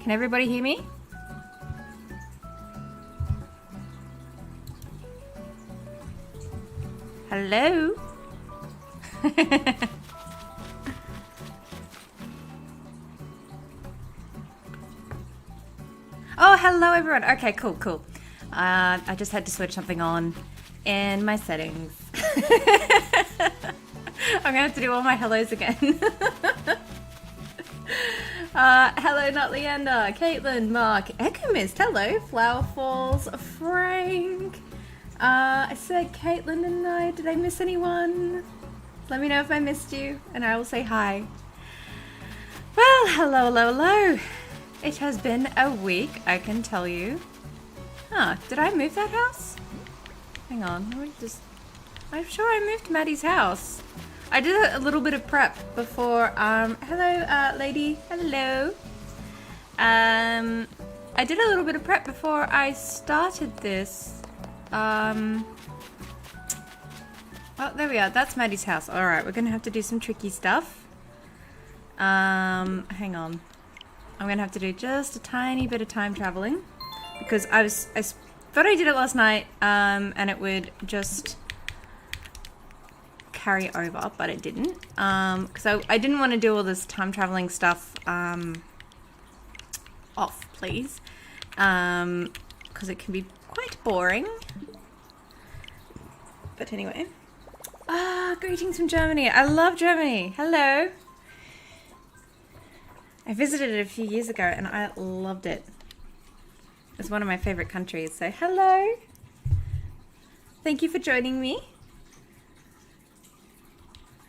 Can everybody hear me? Hello? Oh, hello everyone. Okay, cool, cool. I just had to switch something on in my settings. I'm gonna have to do all my hellos again. Hello, not Leander, Caitlin, Mark, Ecomist, hello, Flower Falls, Frank. I said Caitlin and I. Did I miss anyone? Let me know if I missed you, and I will say hi. Well, hello, hello, hello. It has been a week, I can tell you. Huh, did I move that house? Hang on, let me just... I'm sure I moved Maddie's house. I did a little bit of prep before, hello, lady, hello. I did a little bit of prep before I started this. Oh, there we are, that's Maddie's house. Alright, we're gonna have to do some tricky stuff. Hang on. I'm gonna have to do just a tiny bit of time traveling because I thought I did it last night, and it would just carry over, but it didn't. So I didn't want to do all this time traveling stuff off, please, because it can be quite boring. But anyway, greetings from Germany. I love Germany. Hello. I visited it a few years ago and I loved it. It's one of my favorite countries. So hello. Thank you for joining me.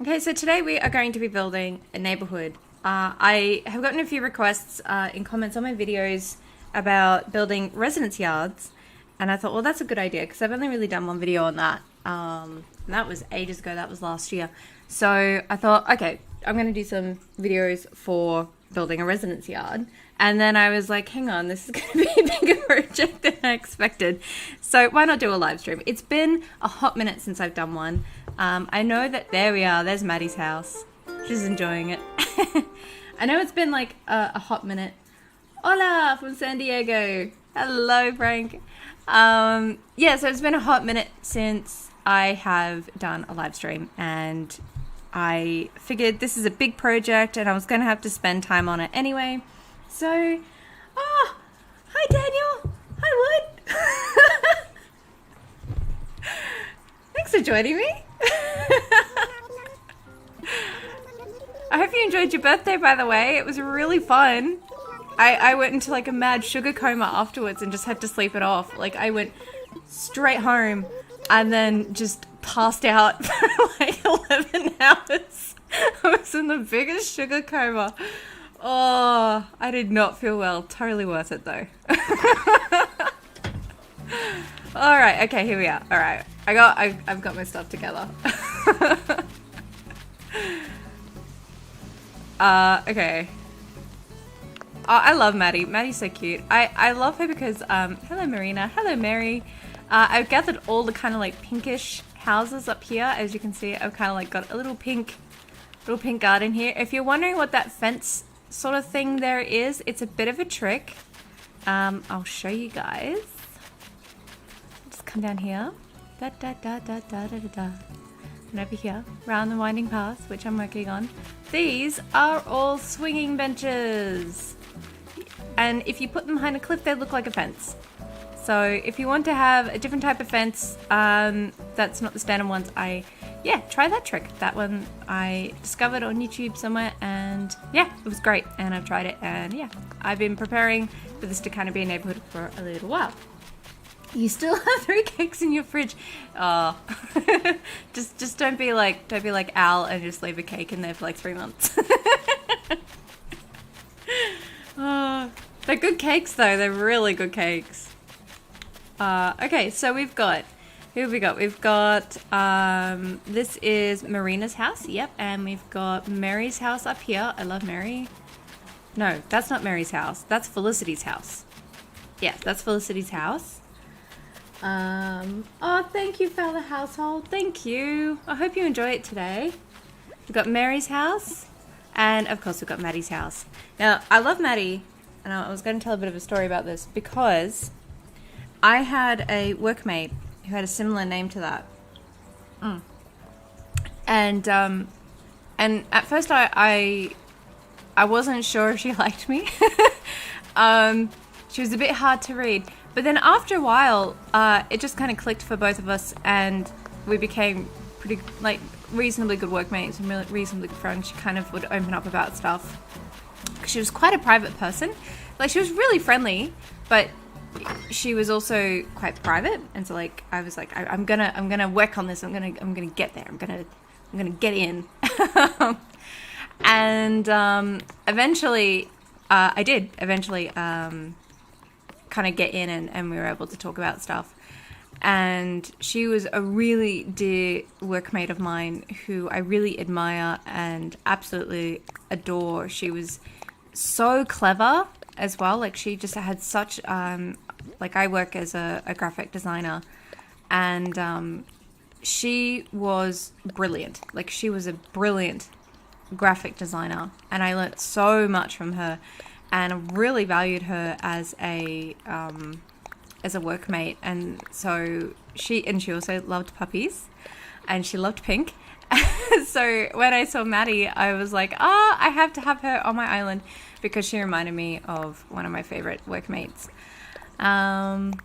Okay, so today we are going to be building a neighborhood. I have gotten a few requests in comments on my videos about building residence yards. And I thought, well, that's a good idea because I've only really done one video on that. And that was ages ago. That was last year. So I thought, okay, I'm going to do some videos for building a residence yard. And then I was like, hang on, this is going to be a bigger project than I expected. So why not do a live stream? It's been a hot minute since I've done one. I know that there we are. There's Maddie's house. She's enjoying it. I know it's been like a hot minute. Hola from San Diego. Hello, Frank. Yeah, so it's been a hot minute since I have done a live stream, and I figured this is a big project and I was going to have to spend time on it anyway. So, hi Daniel. Hi Wood. Thanks for joining me. I hope you enjoyed your birthday, by the way. It was really fun. I went into like a mad sugar coma afterwards and just had to sleep it off. Like I went straight home and then just passed out for like 11 hours. I was in the biggest sugar coma. Oh, I did not feel well. Totally worth it though. All right, okay, here we are. All right, I've got my stuff together. Okay. Oh, I love Maddie. Maddie's so cute. I love her because, hello Marina, hello Mary. I've gathered all the kind of like pinkish houses up here. As you can see, I've kind of like got a little pink garden here. If you're wondering what that fence sort of thing there is, it's a bit of a trick. I'll show you guys. Just come down here. Da da da da da da da. And over here, round the winding path, which I'm working on. These are all swinging benches. And if you put them behind a cliff, they look like a fence. So if you want to have a different type of fence, that's not the standard ones, yeah, try that trick. That one I discovered on YouTube somewhere, and yeah, it was great. And I've tried it, and yeah, I've been preparing for this to kind of be a neighborhood for a little while. You still have 3 cakes in your fridge. Oh, just don't be like Al and just leave a cake in there for like 3 months. Oh, they're good cakes though. They're really good cakes. Okay, so we've got, who have we got? We've got, this is Marina's house. Yep, and we've got Mary's house up here. I love Mary. No, that's not Mary's house. That's Felicity's house. Yeah, that's Felicity's house. Oh, thank you, Fowler Household. Thank you. I hope you enjoy it today. We've got Mary's house, and of course we've got Maddie's house. Now, I love Maddie, and and I was going to tell a bit of a story about this because I had a workmate who had a similar name to that. And at first I wasn't sure if she liked me. She was a bit hard to read. But then after a while, it just kind of clicked for both of us, and we became pretty, like, reasonably good workmates and reasonably good friends. She kind of would open up about stuff. She was quite a private person. Like, she was really friendly, but she was also quite private. And so, like, I was like, I'm gonna work on this. I'm gonna get there. I'm gonna get in. And eventually, I did eventually kind of get in, and we were able to talk about stuff. And she was a really dear workmate of mine who I really admire and absolutely adore. She was so clever as well. Like, she just had such, like, I work as a graphic designer, and she was brilliant. Like, she was a brilliant graphic designer, and I learnt so much from her, and really valued her as a workmate. And so she also loved puppies, and she loved pink. So when I saw Maddie, I was like, I have to have her on my island because she reminded me of one of my favorite workmates. And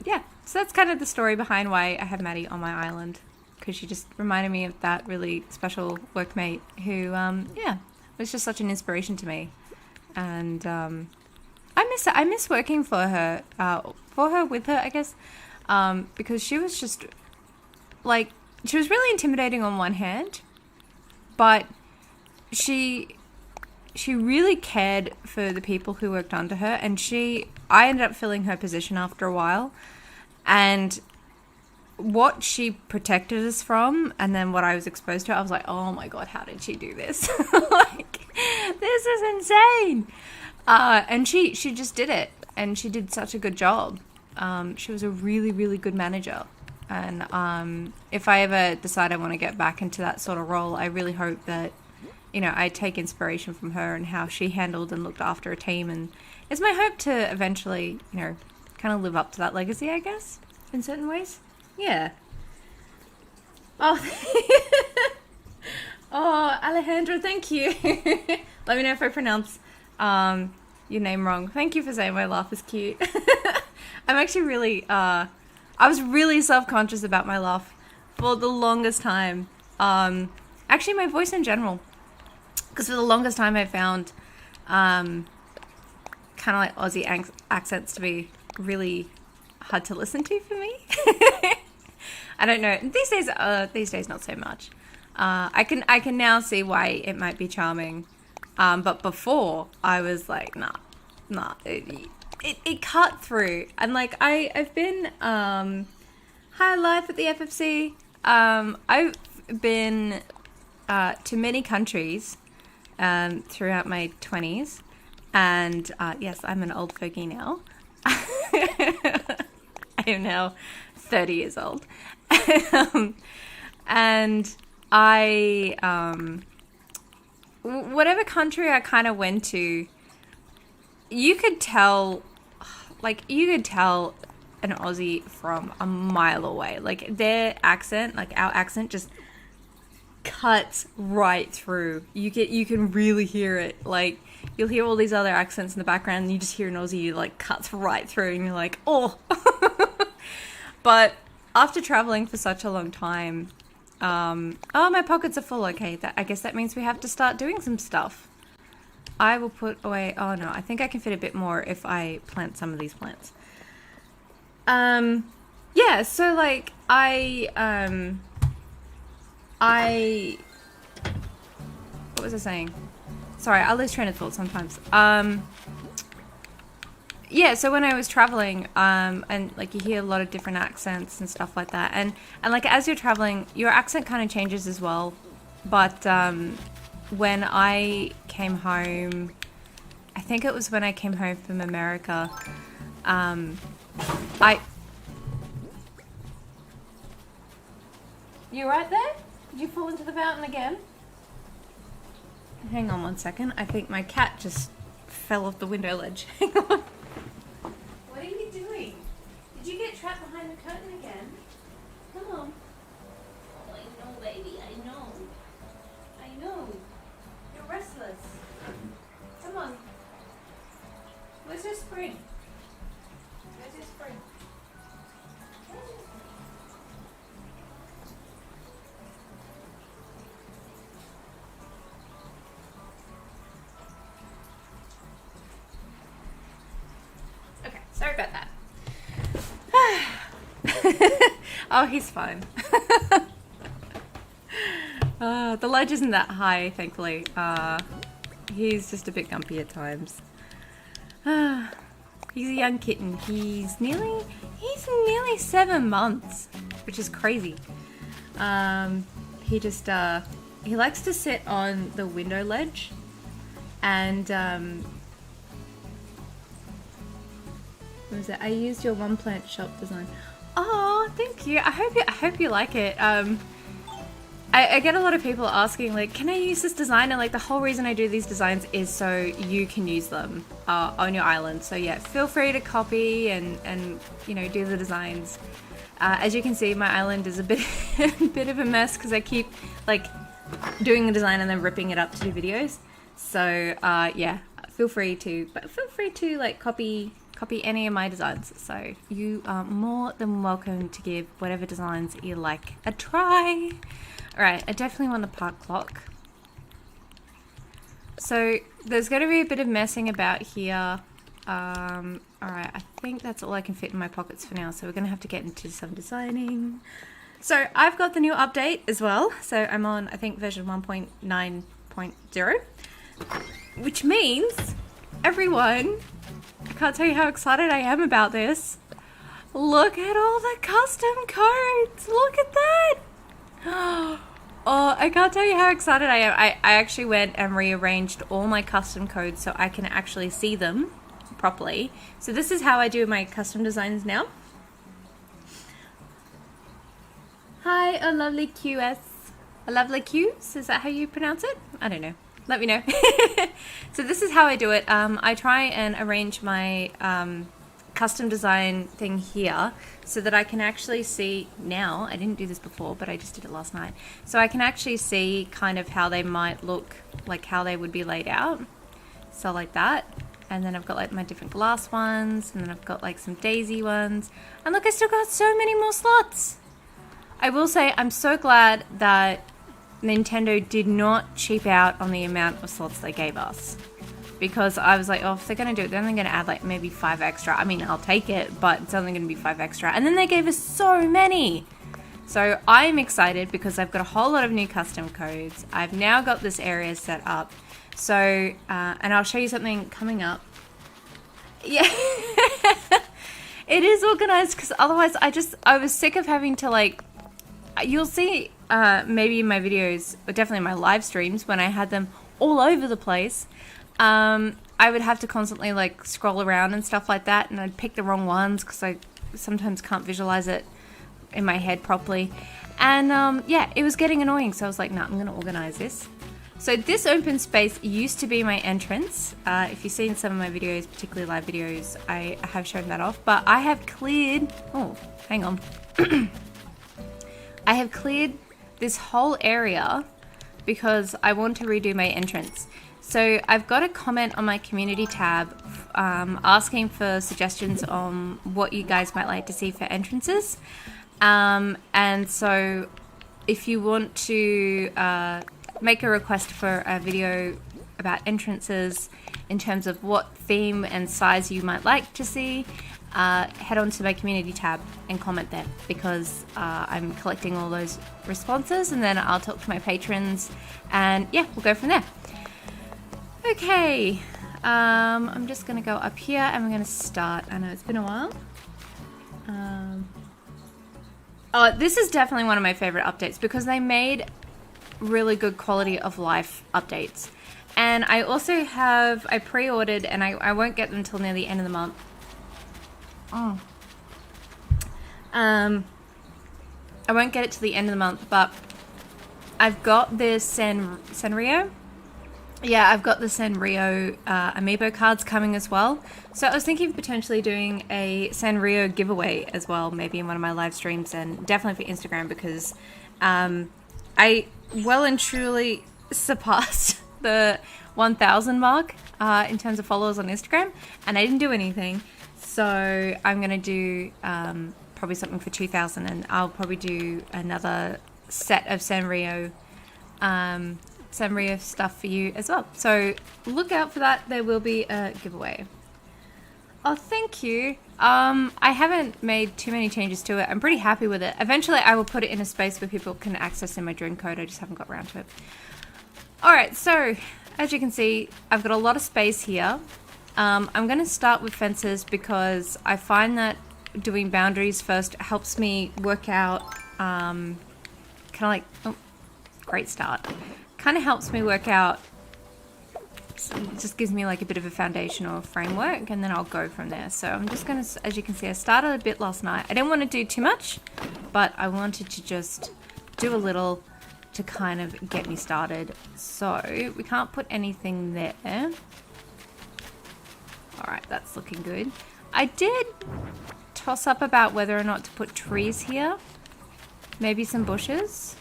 yeah, so that's kind of the story behind why I have Maddie on my island, because she just reminded me of that really special workmate who, was just such an inspiration to me. And I miss working for her, with her, I guess, because she was just, like, she was really intimidating on one hand, but she really cared for the people who worked under her, and I ended up filling her position after a while, and what she protected us from, and then what I was exposed to, I was like, oh my god, how did she do this? Like, this is insane. And she just did it, and she did such a good job. She was a really, really good manager. And if I ever decide I want to get back into that sort of role, I really hope that, I take inspiration from her and how she handled and looked after a team. And it's my hope to eventually, kind of live up to that legacy, I guess, in certain ways. Yeah. Oh, oh, Alejandro, thank you. Let me know if I pronounce your name wrong. Thank you for saying my laugh is cute. I'm actually really, I was really self-conscious about my laugh for the longest time. Actually, my voice in general. Because for the longest time, I found kind of like Aussie accents to be really hard to listen to for me. I don't know. These days, not so much. I can now see why it might be charming. But before, I was like, nah. It cut through. And like, I've been high life at the FFC. I've been to many countries throughout my 20s. And yes, I'm an old fogey now. I am now 30 years old. And I, whatever country I kind of went to, you could tell an Aussie from a mile away. Like, their accent, like our accent, just cuts right through. You can really hear it. Like, you'll hear all these other accents in the background, and you just hear an Aussie, like, cuts right through, and you're like, oh. But after traveling for such a long time, oh, my pockets are full. Okay, I guess that means we have to start doing some stuff. I will put away, oh no, I think I can fit a bit more if I plant some of these plants. Yeah, so like, what was I saying? Sorry, I lose train of thought sometimes. Yeah, so when I was traveling, and like, you hear a lot of different accents and stuff like that, and like, as you're traveling, your accent kind of changes as well. But when I came home, I think it was when I came home from America, You right there? Did you fall into the fountain again? Hang on one second. I think my cat just fell off the window ledge. Hang on. What are you doing? Did you get trapped behind the curtain again? Come on. Oh, I know, baby. I know. I know. You're restless. Come on. Where's your spring? Where's your spring? Okay, sorry about that. Oh, he's fine. The ledge isn't that high, thankfully. He's just a bit gumpy at times. He's a young kitten. He's nearly 7 months, which is crazy. He just he likes to sit on the window ledge, and what was it? I used your one plant shop design. Oh, thank you. I hope you like it. I get a lot of people asking, like, can I use this design? And like, the whole reason I do these designs is so you can use them on your island. So yeah, feel free to copy and you know, do the designs. As you can see, my island is a bit of a mess because I keep like doing the design and then ripping it up to do videos. So yeah, feel free to like copy any of my designs. So you are more than welcome to give whatever designs you like a try. Alright, I definitely want the park clock. So there's going to be a bit of messing about here. Alright, I think that's all I can fit in my pockets for now. So we're going to have to get into some designing. So I've got the new update as well. So I'm on, I think, version 1.9.0. Which means, everyone, I can't tell you how excited I am about this. Look at all the custom codes. Look at that. Oh, I can't tell you how excited I am. I actually went and rearranged all my custom codes so I can actually see them properly. So this is how I do my custom designs now. Hi, a lovely QS. A lovely Qs? Is that how you pronounce it? I don't know. Let me know. So this is how I do it. I try and arrange my custom design thing here so that I can actually see now. I didn't do this before, but I just did it last night. So I can actually see kind of how they might look, like how they would be laid out. So like that. And then I've got like my different glass ones, and then I've got like some daisy ones. And look, I still got so many more slots. I will say I'm so glad that Nintendo did not cheap out on the amount of slots they gave us. Because I was like, oh, if they're going to do it, they're only going to add like maybe 5 extra. I mean, I'll take it, but it's only going to be 5 extra. And then they gave us so many. So I'm excited because I've got a whole lot of new custom codes. I've now got this area set up. So, and I'll show you something coming up. Yeah. It is organized because otherwise I was sick of having to like, you'll see maybe in my videos, or definitely in my live streams when I had them all over the place. I would have to constantly like scroll around and stuff like that, and I'd pick the wrong ones because I sometimes can't visualize it in my head properly. And yeah, it was getting annoying, so I was like, nah, I'm going to organize this. So this open space used to be my entrance. If you've seen some of my videos, particularly live videos, I have shown that off, but I have cleared, oh, hang on. I have cleared this whole area because I want to redo my entrance. So I've got a comment on my community tab asking for suggestions on what you guys might like to see for entrances. And so if you want to make a request for a video about entrances in terms of what theme and size you might like to see, head on to my community tab and comment there, because I'm collecting all those responses, and then I'll talk to my patrons, and yeah, we'll go from there. Okay, I'm just going to go up here and we're going to start. I know it's been a while. Oh, this is definitely one of my favorite updates because they made really good quality of life updates. And I also have, I pre-ordered, and I won't get them until near the end of the month. Oh. I won't get it to the end of the month, but I've got this Sanrio. Yeah, I've got the Sanrio amiibo cards coming as well. So I was thinking of potentially doing a Sanrio giveaway as well, maybe in one of my live streams, and definitely for Instagram, because I well and truly surpassed the 1,000 mark in terms of followers on Instagram, and I didn't do anything. So I'm going to do probably something for 2,000, and I'll probably do another set of Sanrio stuff for you as well. So look out for that. There will be a giveaway. Oh, thank you. I haven't made too many changes to it. I'm pretty happy with it. Eventually I will put it in a space where people can access in my drone code. I just haven't got around to it. Alright, so as you can see, I've got a lot of space here. I'm going to start with fences because I find that doing boundaries first helps me work out kind of like, oh, great start. Kind of helps me work out, it just gives me like a bit of a foundation or a framework, and then I'll go from there. So I'm just going to, as you can see, I started a bit last night. I didn't want to do too much, but I wanted to just do a little to kind of get me started. So we can't put anything there. Alright, that's looking good. I did toss up about whether or not to put trees here. Maybe some bushes.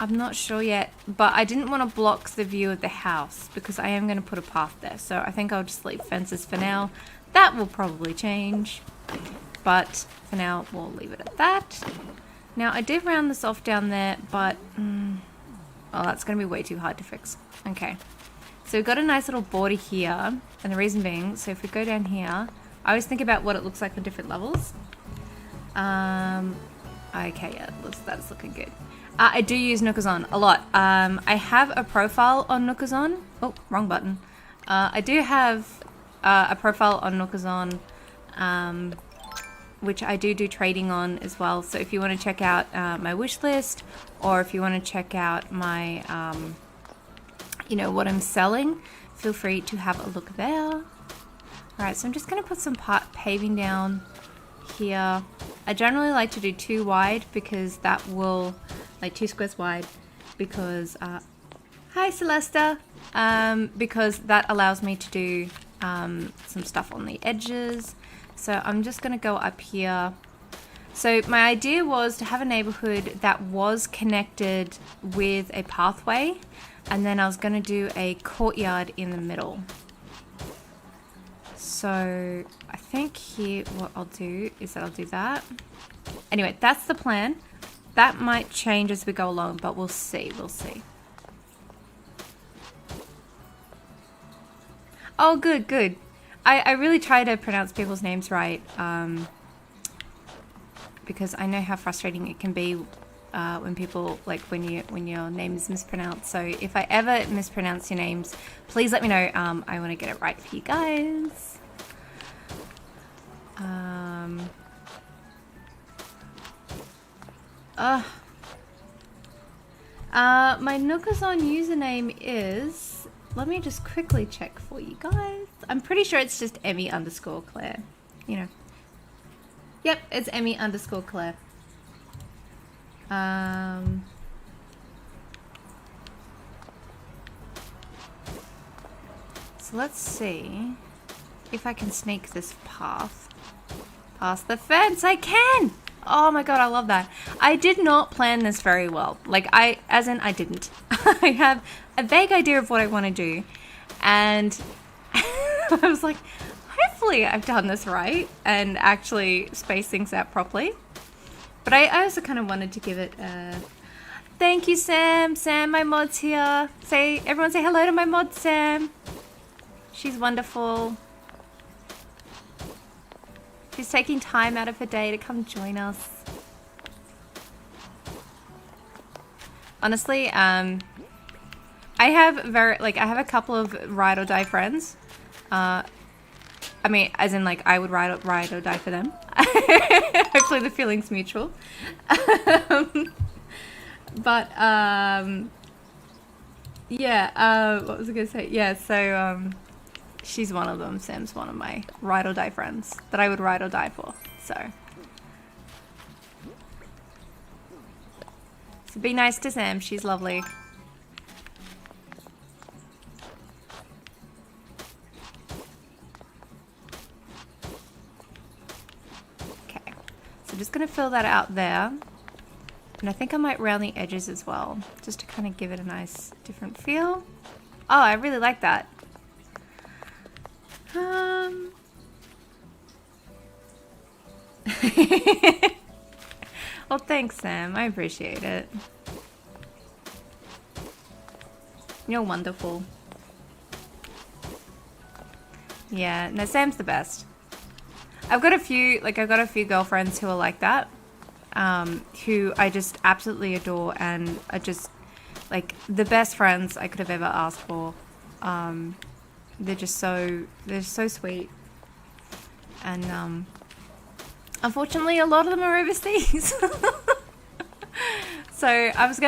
I'm not sure yet, but I didn't want to block the view of the house because I am going to put a path there. So I think I'll just leave fences for now. That will probably change, but for now we'll leave it at that. Now I did round this off down there, but oh, that's going to be way too hard to fix. Okay, so we've got a nice little border here, and the reason being, so if we go down here, I always think about what it looks like on different levels. Okay, yeah, that's looking good. I do use Nookazon a lot. I have a profile on Nookazon. Oh, wrong button. I do have a profile on Nookazon, which I do trading on as well. So if you want to check out my wish list, or if you want to check out my, you know, what I'm selling, feel free to have a look there. All right, so I'm just going to put some paving down here. I generally like to do 2 wide because that will, like 2 squares wide, because hi Celesta, because that allows me to do some stuff on the edges. So I'm just going to go up here. So my idea was to have a neighborhood that was connected with a pathway, and then I was going to do a courtyard in the middle. So I think here what I'll do is that I'll do that. Anyway, that's the plan. That might change as we go along, but we'll see. We'll see. Oh, good, good. I really try to pronounce people's names right, because I know how frustrating it can be when people, like, when your name is mispronounced. So if I ever mispronounce your names, please let me know. I want to get it right for you guys. My Nookazon username is, let me just quickly check for you guys. I'm pretty sure it's just Emmy_Claire. You know. Yep, it's Emmy_Claire. So let's see if I can sneak this path past the fence. I can! Oh my god, I love that. I did not plan this very well. Like, I didn't. I have a vague idea of what I want to do, and I was like, hopefully I've done this right and actually space things out properly. But I also kind of wanted to give it a... Thank you, Sam. Sam, my mod's here. Everyone say hello to my mod, Sam. She's wonderful. She's taking time out of her day to come join us. Honestly, I have a couple of ride or die friends. I mean, as in, like, I would ride or die for them. Hopefully the feeling's mutual. But, yeah, what was I going to say? Yeah, so, she's one of them. Sam's one of my ride or die friends that I would ride or die for. So be nice to Sam. She's lovely. just going to fill that out there. And I think I might round the edges as well, just to kind of give it a nice different feel. Oh, I really like that. Well, thanks, Sam. I appreciate it. You're wonderful. Yeah, no, Sam's the best. I've got a few girlfriends who are like that, who I just absolutely adore and are just like the best friends I could have ever asked for. They're so sweet, and unfortunately, a lot of them are overseas. So I was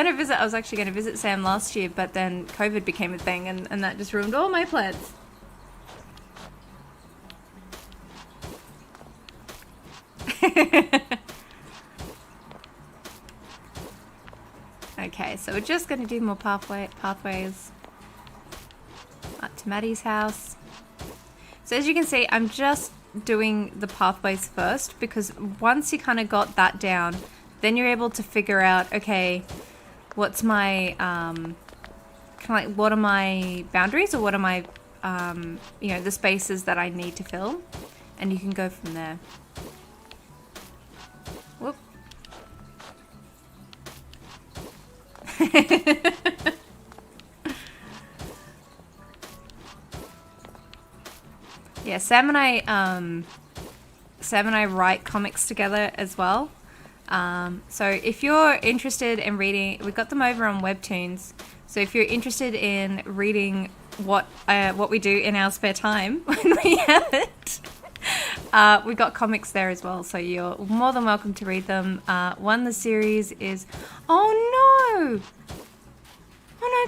actually going to visit Sam last year, but then COVID became a thing, and that just ruined all my plans. Okay, so we're just going to do more pathways up to Maddie's house. So as you can see, I'm just doing the pathways first, because once you kind of got that down, then you're able to figure out, okay, what's my kind of like, what are my boundaries, or what are my you know, the spaces that I need to fill, and you can go from there. Whoop. Yeah, Sam and I write comics together as well. So if you're interested in reading, we've got them over on Webtoons. So if you're interested in reading what we do in our spare time when we have it, we've got comics there as well. So you're more than welcome to read them. The series is, oh no,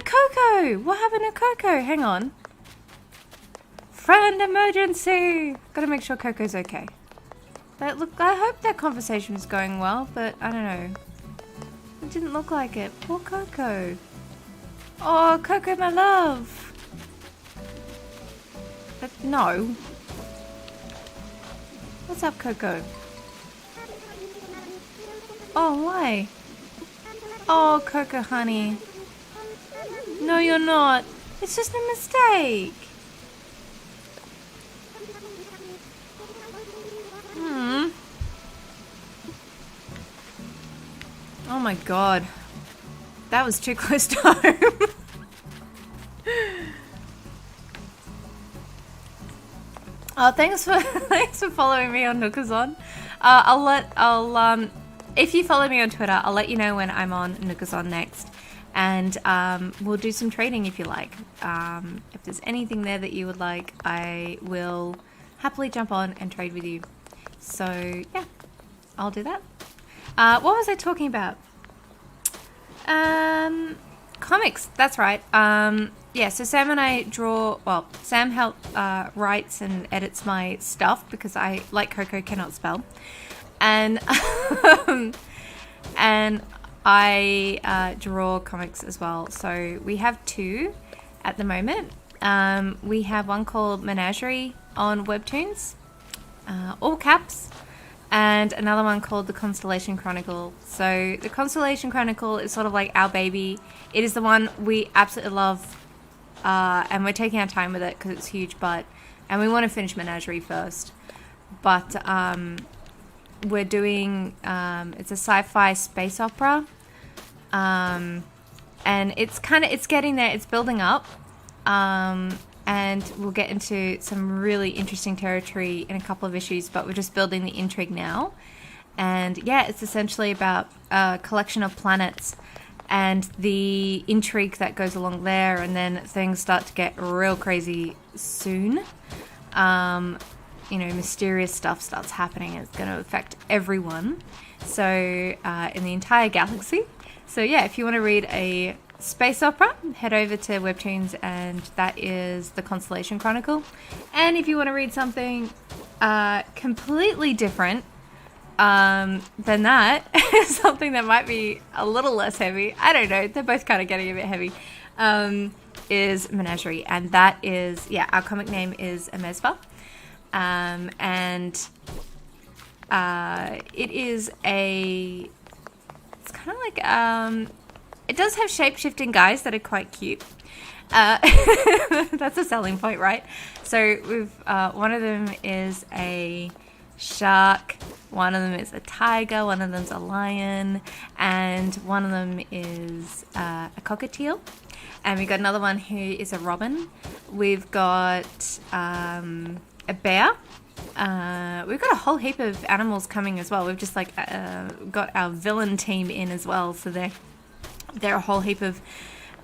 Coco. What happened to Coco? Hang on. Friend emergency. Gotta make sure Coco's okay. But look, I hope that conversation is going well, but I don't know. It didn't look like it. Poor Coco. Oh, Coco, my love. But no. What's up, Coco? Oh, why? Oh, Coco, honey. No, you're not. It's just a mistake. Oh my god. That was too close to home. Oh, thanks for following me on Nookazon. If you follow me on Twitter, I'll let you know when I'm on Nookazon next. And we'll do some trading if you like. If there's anything there that you would like, I will happily jump on and trade with you. So, yeah, I'll do that. What was I talking about? Comics, that's right. Yeah, so Sam and I draw, well, Sam writes and edits my stuff because I, like Coco, cannot spell. And, and I draw comics as well. So we have two at the moment. We have one called Menagerie on Webtoons, all caps. And another one called The Constellation Chronicle. So The Constellation Chronicle is sort of like our baby. It is the one we absolutely love, and we're taking our time with it because it's huge, and we want to finish Menagerie first. But we're doing, it's a sci-fi space opera, and it's getting there, it's building up, and we'll get into some really interesting territory in a couple of issues, but we're just building the intrigue now. And yeah, it's essentially about a collection of planets and the intrigue that goes along there, and then things start to get real crazy soon. You know, mysterious stuff starts happening. It's going to affect everyone. So, in the entire galaxy. So yeah, if you want to read a space opera, head over to Webtoons, and that is The Constellation Chronicle. And if you want to read something completely different than that, something that might be a little less heavy, I don't know, they're both kind of getting a bit heavy, is Menagerie. And that is, yeah, our comic name is Amezva. And it is a, it's kind of like, it does have shape-shifting guys that are quite cute. That's a selling point, right? So we've, one of them is a shark, one of them is a tiger, one of them's a lion, and one of them is a cockatiel. And we've got another one who is a robin. We've got a bear. We've got a whole heap of animals coming as well. We've just like got our villain team in as well, so they're a whole heap of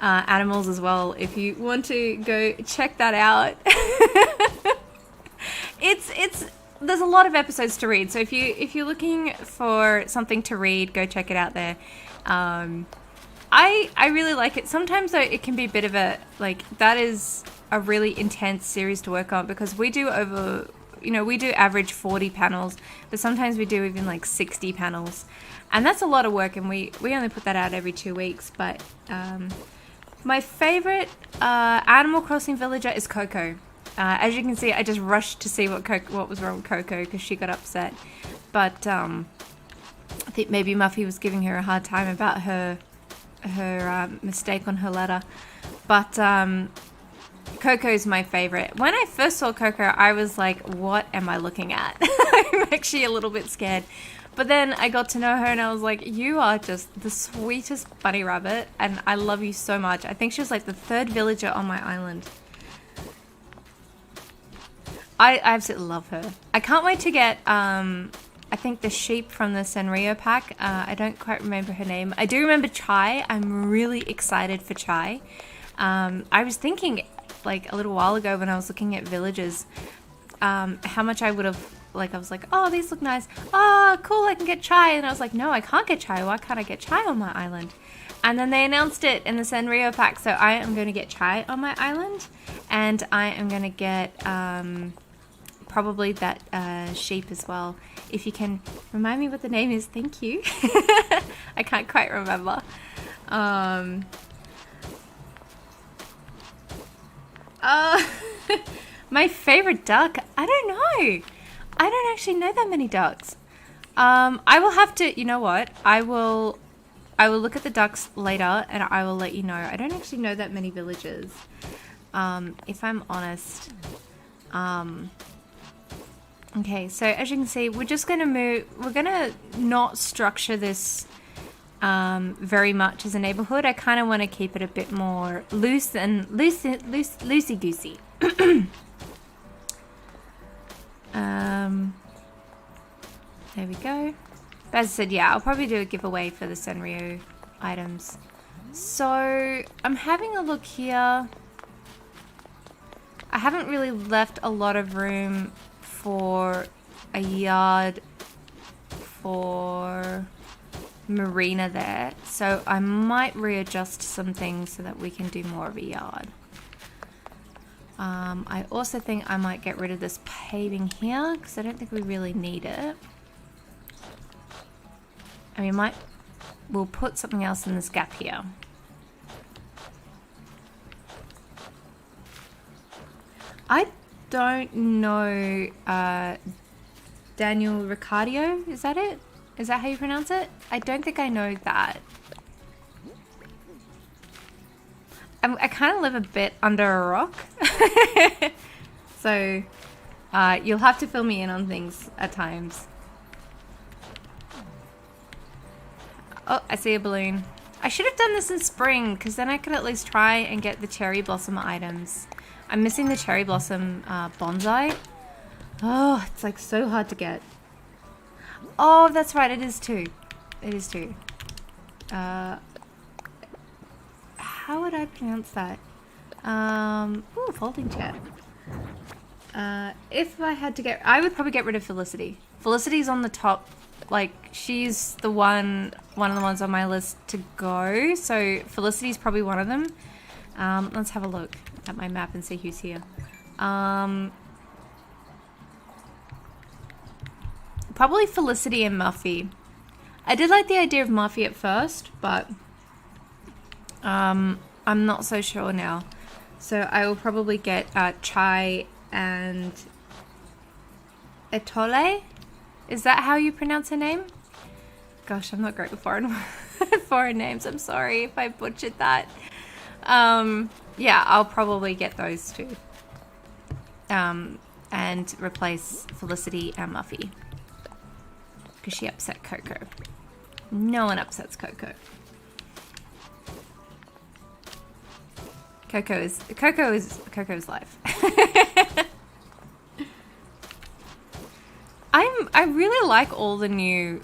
animals as well. If you want to go check that out, it's there's a lot of episodes to read. So if you're looking for something to read, go check it out there. I really like it. Sometimes though it can be a bit of a, like, that is a really intense series to work on, because we do over, we do average 40 panels, but sometimes we do even like 60 panels, and that's a lot of work, and we only put that out every 2 weeks. But my favorite Animal Crossing villager is Coco. As you can see, I just rushed to see what was wrong with Coco because she got upset. But I think maybe Muffy was giving her a hard time about her mistake on her letter. But Coco's my favorite. When I first saw Coco, I was like, what am I looking at? I'm actually a little bit scared. But then I got to know her and I was like, you are just the sweetest bunny rabbit, and I love you so much. I think she was like the 3rd villager on my island. I absolutely love her. I can't wait to get, I think, the sheep from the Sanrio pack. I don't quite remember her name. I do remember Chai. I'm really excited for Chai. I was thinking, like, a little while ago when I was looking at villages, how much I would have, like, I was like, oh, these look nice. Oh, cool, I can get Chai. And I was like, no, I can't get Chai. Why can't I get Chai on my island? And then they announced it in the Sanrio pack, so I am going to get Chai on my island. And I am going to get probably that sheep as well. If you can remind me what the name is, thank you. I can't quite remember. My favorite duck? I don't know. I don't actually know that many ducks. I will have to, you know what? I will look at the ducks later and I will let you know. I don't actually know that many villages. If I'm honest. Okay, so as you can see, we're just going to move. We're going to not structure this very much as a neighborhood. I kind of want to keep it a bit more loosey-goosey. There we go. But as I said, yeah, I'll probably do a giveaway for the Sanrio items. So I'm having a look here. I haven't really left a lot of room for a yard for Marina there, so I might readjust some things so that we can do more of a yard. I also think I might get rid of this paving here because I don't think we really need it. And we'll put something else in this gap here. I don't know Daniel Ricciardo, is that it? Is that how you pronounce it? I don't think I know that. I kind of live a bit under a rock. So you'll have to fill me in on things at times. Oh, I see a balloon. I should have done this in spring because then I could at least try and get the cherry blossom items. I'm missing the cherry blossom bonsai. Oh, it's like so hard to get. Oh, that's right, it is too. It is too. How would I pronounce that? Ooh, folding chair. If I had to I would probably get rid of Felicity. Felicity's on the top. Like, she's the one of the ones on my list to go. So Felicity's probably one of them. Let's have a look at my map and see who's here. Probably Felicity and Muffy. I did like the idea of Muffy at first, but I'm not so sure now. So I will probably get Chai and Etole. Is that how you pronounce her name? Gosh, I'm not great with foreign names. I'm sorry if I butchered that. Yeah, I'll probably get those two. And replace Felicity and Muffy. Because she upset Coco. No one upsets Coco. Coco's life. I really like all the new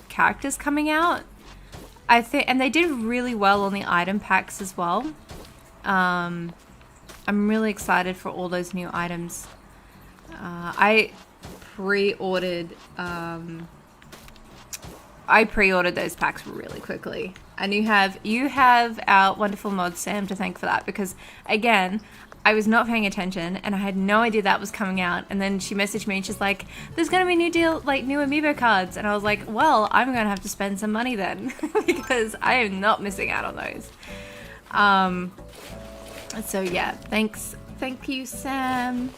characters coming out. I think, and they did really well on the item packs as well. I'm really excited for all those new items. I pre-ordered those packs really quickly, and you have our wonderful mod Sam to thank for that, because again, I was not paying attention and I had no idea that was coming out, and then she messaged me and she's like, there's gonna be new amiibo cards, and I was like, well, I'm gonna have to spend some money then because I am not missing out on those. So yeah, thank you, Sam.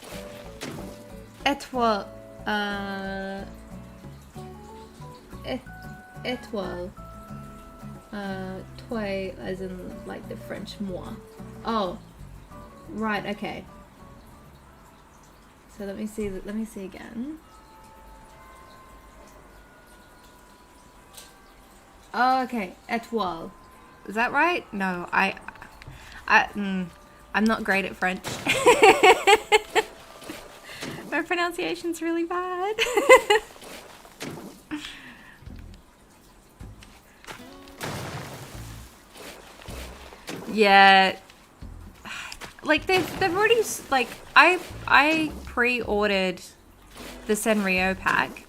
Étoile. Étoile. Toi, as in like the French moi. Oh, right, okay. So let me see again. Oh, okay, étoile. Is that right? No, I'm not great at French. My pronunciation's really bad. Yeah, like they've already, like, I pre-ordered the Sanrio pack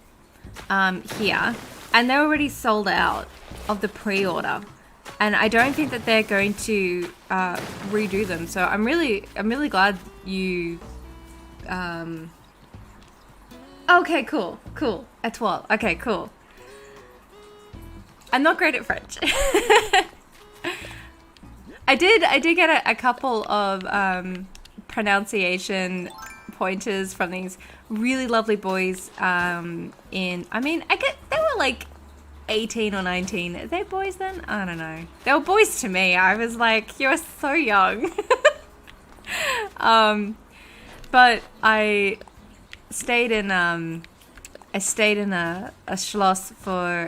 here, and they're already sold out of the pre-order, and I don't think that they're going to redo them. So I'm really glad you. Okay, cool. Étoile. Okay, cool. I'm not great at French. I did get a couple of pronunciation pointers from these really lovely boys. They were like 18 or 19. Are they boys then? I don't know. They were boys to me. I was like, you're so young. But I stayed in a Schloss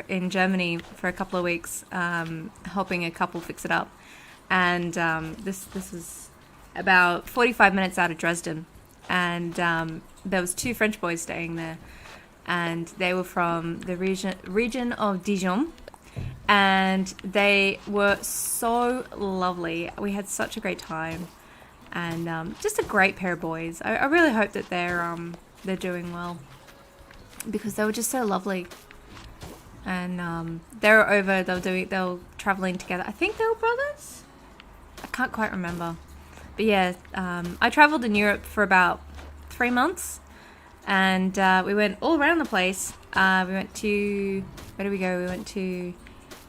in Germany for a couple of weeks, helping a couple fix it up. And this was about 45 minutes out of Dresden, and there was 2 French boys staying there, and they were from the region of Dijon, and they were so lovely. We had such a great time, and just a great pair of boys. I really hope that they're doing well, because they were just so lovely. And they were over. They were traveling together. I think they were brothers. I can't quite remember. But yeah, I traveled in Europe for about 3 months, and we went all around the place. We went to, where did we go? We went to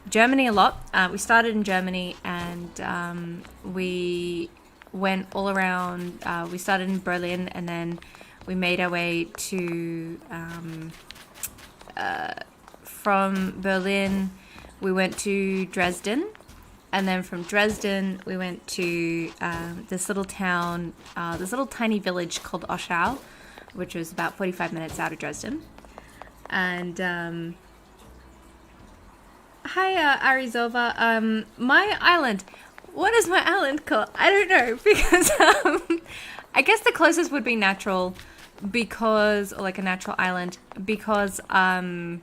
Germany a lot. We started in Germany, and we went all around. We started in Berlin, and then we made our way to, from Berlin, we went to Dresden. And then from Dresden, we went to this little town, this little tiny village called Oschau, which was about 45 minutes out of Dresden. And hi, Arizova. My island. What is my island called? I don't know, because I guess the closest would be natural, because, or like a natural island, because I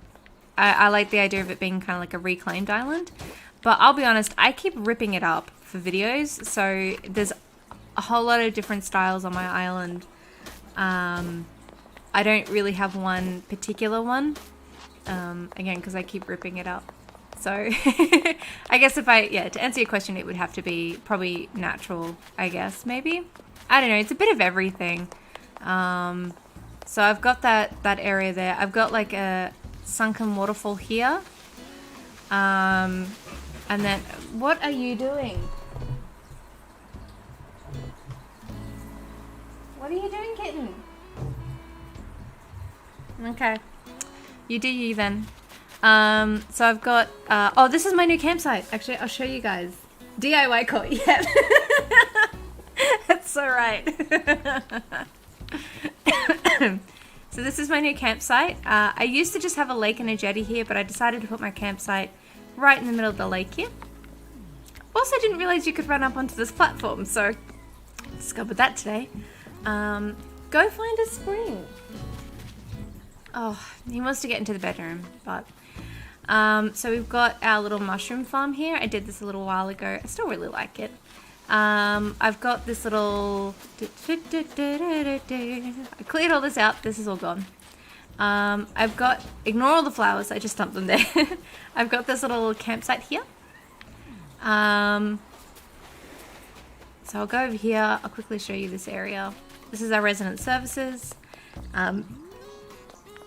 like the idea of it being kind of like a reclaimed island. But I'll be honest, I keep ripping it up for videos, so there's a whole lot of different styles on my island. I don't really have one particular one, again, because I keep ripping it up. So I guess to answer your question, it would have to be probably natural, I guess, maybe. I don't know, it's a bit of everything. So I've got that area there. I've got like a sunken waterfall here. And then, what are you doing? What are you doing, kitten? Okay. You do you then. So I've got, oh, this is my new campsite. Actually, I'll show you guys. DIY court, yeah. That's so right. So this is my new campsite. I used to just have a lake and a jetty here, but I decided to put my campsite right in the middle of the lake here. Also didn't realize you could run up onto this platform, so discovered that today. Go find a spring. Oh, he wants to get into the bedroom, but so we've got our little mushroom farm here. I did this a little while ago. I still really like it. I've got this little, I cleared all this out. This is all gone. I've got, ignore all the flowers, I just dumped them there. I've got this little campsite here. So I'll go over here. I'll quickly show you this area. This is our resident services.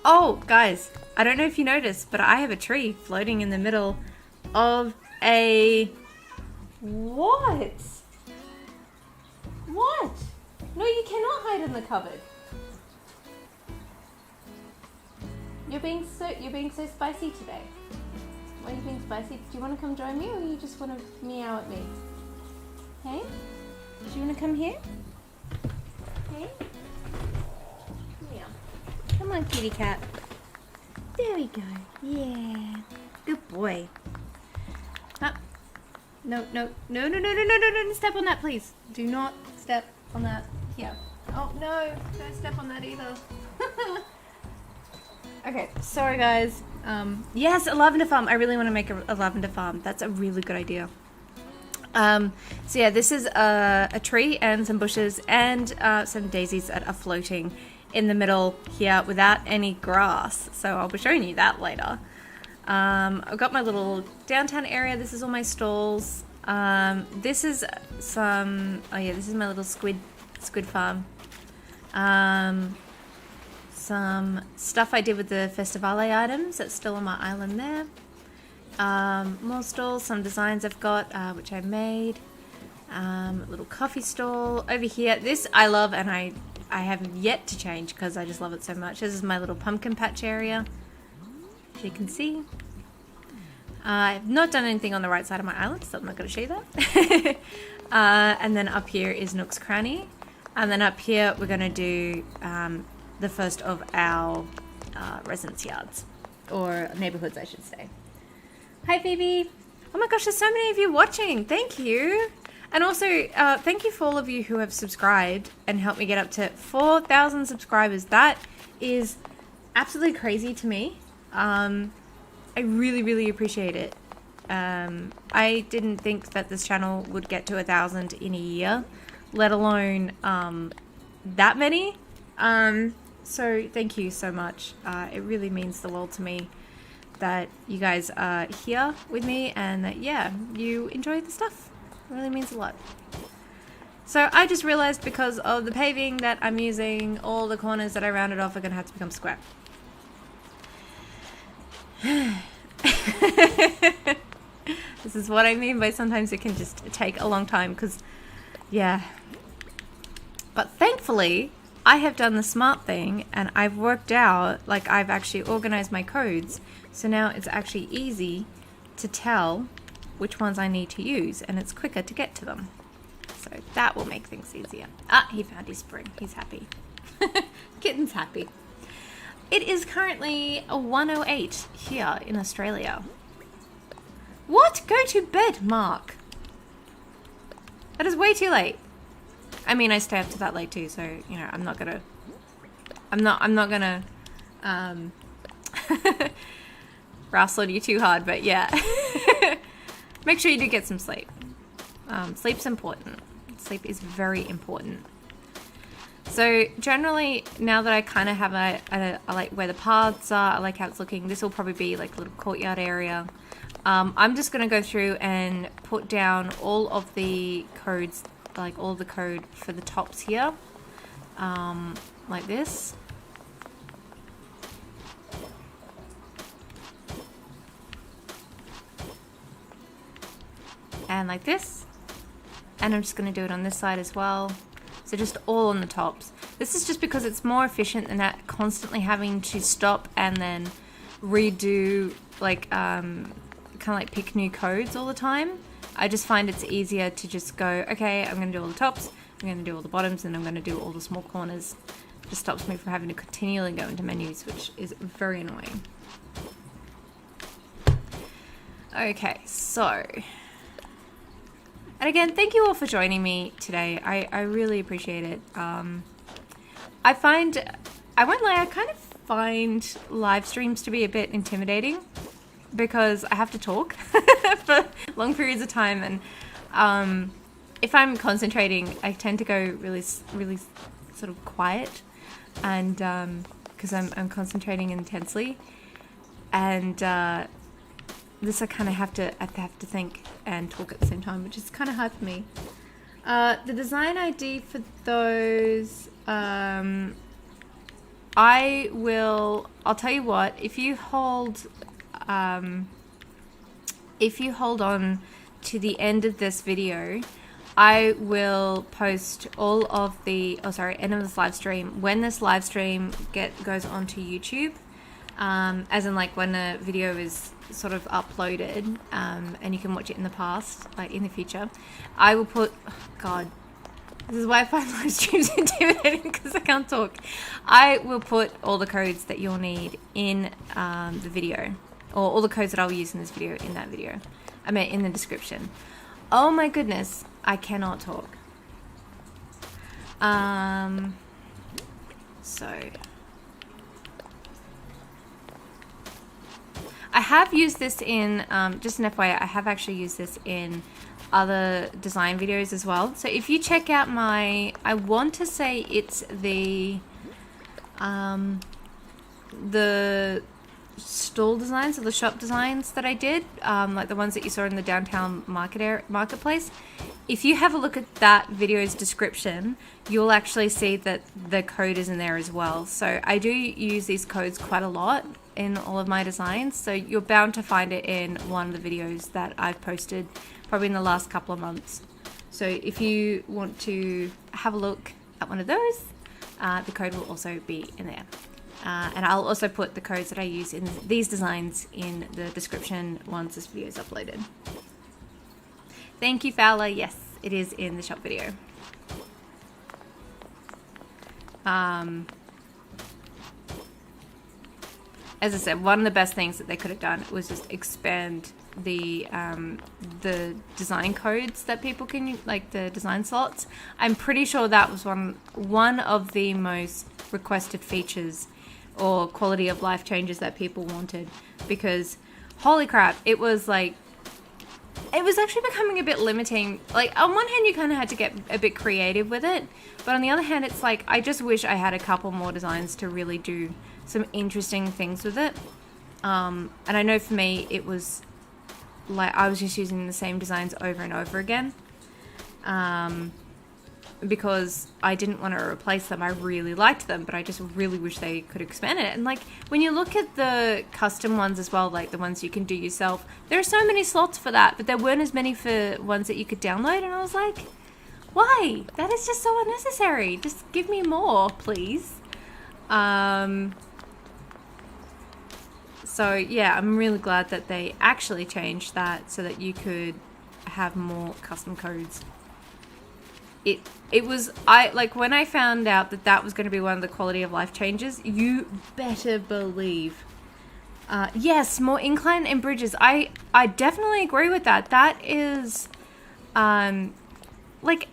Oh, guys, I don't know if you noticed, but I have a tree floating in the middle of a... What? What? No, you cannot hide in the cupboard. You're being so spicy today. Why are you being spicy? Do you want to come join me, or you just want to meow at me? Hey? Do you want to come here? Hey? Meow. Come on, kitty cat. There we go. Yeah. Good boy. Up. No, no, no, no, no, no, no, no, don't step on that, please. Do not step on that. Here. Oh, no. Don't step on that either. Okay, sorry guys. Yes, a lavender farm. I really want to make a lavender farm. That's a really good idea. So yeah, this is a tree and some bushes and some daisies that are floating in the middle here without any grass. So I'll be showing you that later. I've got my little downtown area. This is all my stalls. This is some, oh yeah, this is my little squid farm. Some stuff I did with the Festivale items that's still on my island there. More stalls, some designs I've got, which I made. Little coffee stall over here. This I love, and I have yet to change because I just love it so much. This is my little pumpkin patch area, as you can see. I've not done anything on the right side of my island, so I'm not going to show you that. And then up here is Nook's Cranny. And then up here we're going to do the first of our residence yards, or neighborhoods I should say. Hi Phoebe! Oh my gosh, there's so many of you watching. Thank you. And also thank you for all of you who have subscribed and helped me get up to 4,000 subscribers. That is absolutely crazy to me. I really, really appreciate it. I didn't think that this channel would get to 1,000 in a year, let alone that many. So thank you so much. It really means the world to me that you guys are here with me and that, yeah, you enjoy the stuff. It really means a lot. So I just realized because of the paving that I'm using, all the corners that I rounded off are going to have to become square. This is what I mean by sometimes it can just take a long time because, yeah. But thankfully, I have done the smart thing and I've worked out, like I've actually organized my codes. So now it's actually easy to tell which ones I need to use and it's quicker to get to them. So that will make things easier. Ah, he found his spring. He's happy. Kitten's happy. It is currently 1:08 here in Australia. What? Go to bed, Mark. That is way too late. I mean, I stay up to that late too, so you know, I'm not gonna wrestle you too hard, but yeah. Make sure you do get some sleep. Sleep's important. Sleep is very important. So generally, now that I kind of have I like where the paths are, I like how it's looking. This will probably be like a little courtyard area. I'm just gonna go through and put down all of the codes, like all the code for the tops here, like this. And like this. And I'm just going to do it on this side as well. So just all on the tops. This is just because it's more efficient than that constantly having to stop and then redo, like, kind of like pick new codes all the time. I just find it's easier to just go, okay, I'm going to do all the tops, I'm going to do all the bottoms, and I'm going to do all the small corners. It just stops me from having to continually go into menus, which is very annoying. Okay, so... And again, thank you all for joining me today. I really appreciate it. I won't lie, I kind of find live streams to be a bit intimidating because I have to talk for long periods of time, and if I'm concentrating, I tend to go really sort of quiet, and because I'm concentrating intensely, and this I kind of have to think and talk at the same time, which is kind of hard for me. The design ID for those, I'll tell you what, if you hold on to the end of this video, I will post all of the, end of this live stream, when this live stream goes onto YouTube, as in like when a video is sort of uploaded, and you can watch it in the past, like in the future. I will put, oh God, this is why I find live streams intimidating, because I can't talk. I will put all the codes that you'll need in the video, or all the codes that I'll use in this video in that video. I mean, in the description. Oh my goodness, I cannot talk. So... I have used this in, just an FYI, I have actually used this in other design videos as well. So if you check out my, I want to say it's the stall designs or the shop designs that I did, like the ones that you saw in the downtown marketplace. If you have a look at that video's description, you'll actually see that the code is in there as well. So I do use these codes quite a lot in all of my designs, so you're bound to find it in one of the videos that I've posted probably in the last couple of months. So if you want to have a look at one of those, the code will also be in there. And I'll also put the codes that I use in these designs in the description once this video is uploaded. Thank you, Fowler. Yes, it is in the shop video. As I said, one of the best things that they could have done was just expand the design codes that people can, like the design slots. I'm pretty sure that was one of the most requested features or quality of life changes that people wanted, because holy crap, it was like, it was actually becoming a bit limiting. Like, on one hand, you kind of had to get a bit creative with it, but on the other hand, it's like, I just wish I had a couple more designs to really do some interesting things with it. And I know for me, it was like, I was just using the same designs over and over again, because I didn't want to replace them. I really liked them, but I just really wish they could expand it. And like, when you look at the custom ones as well, like the ones you can do yourself, there are so many slots for that, but there weren't as many for ones that you could download. And I was like, why? That is just so unnecessary. Just give me more, please. So yeah, I'm really glad that they actually changed that so that you could have more custom codes. It was, when I found out that that was going to be one of the quality of life changes, you better believe. Yes, more incline and bridges. I definitely agree with that. That is, like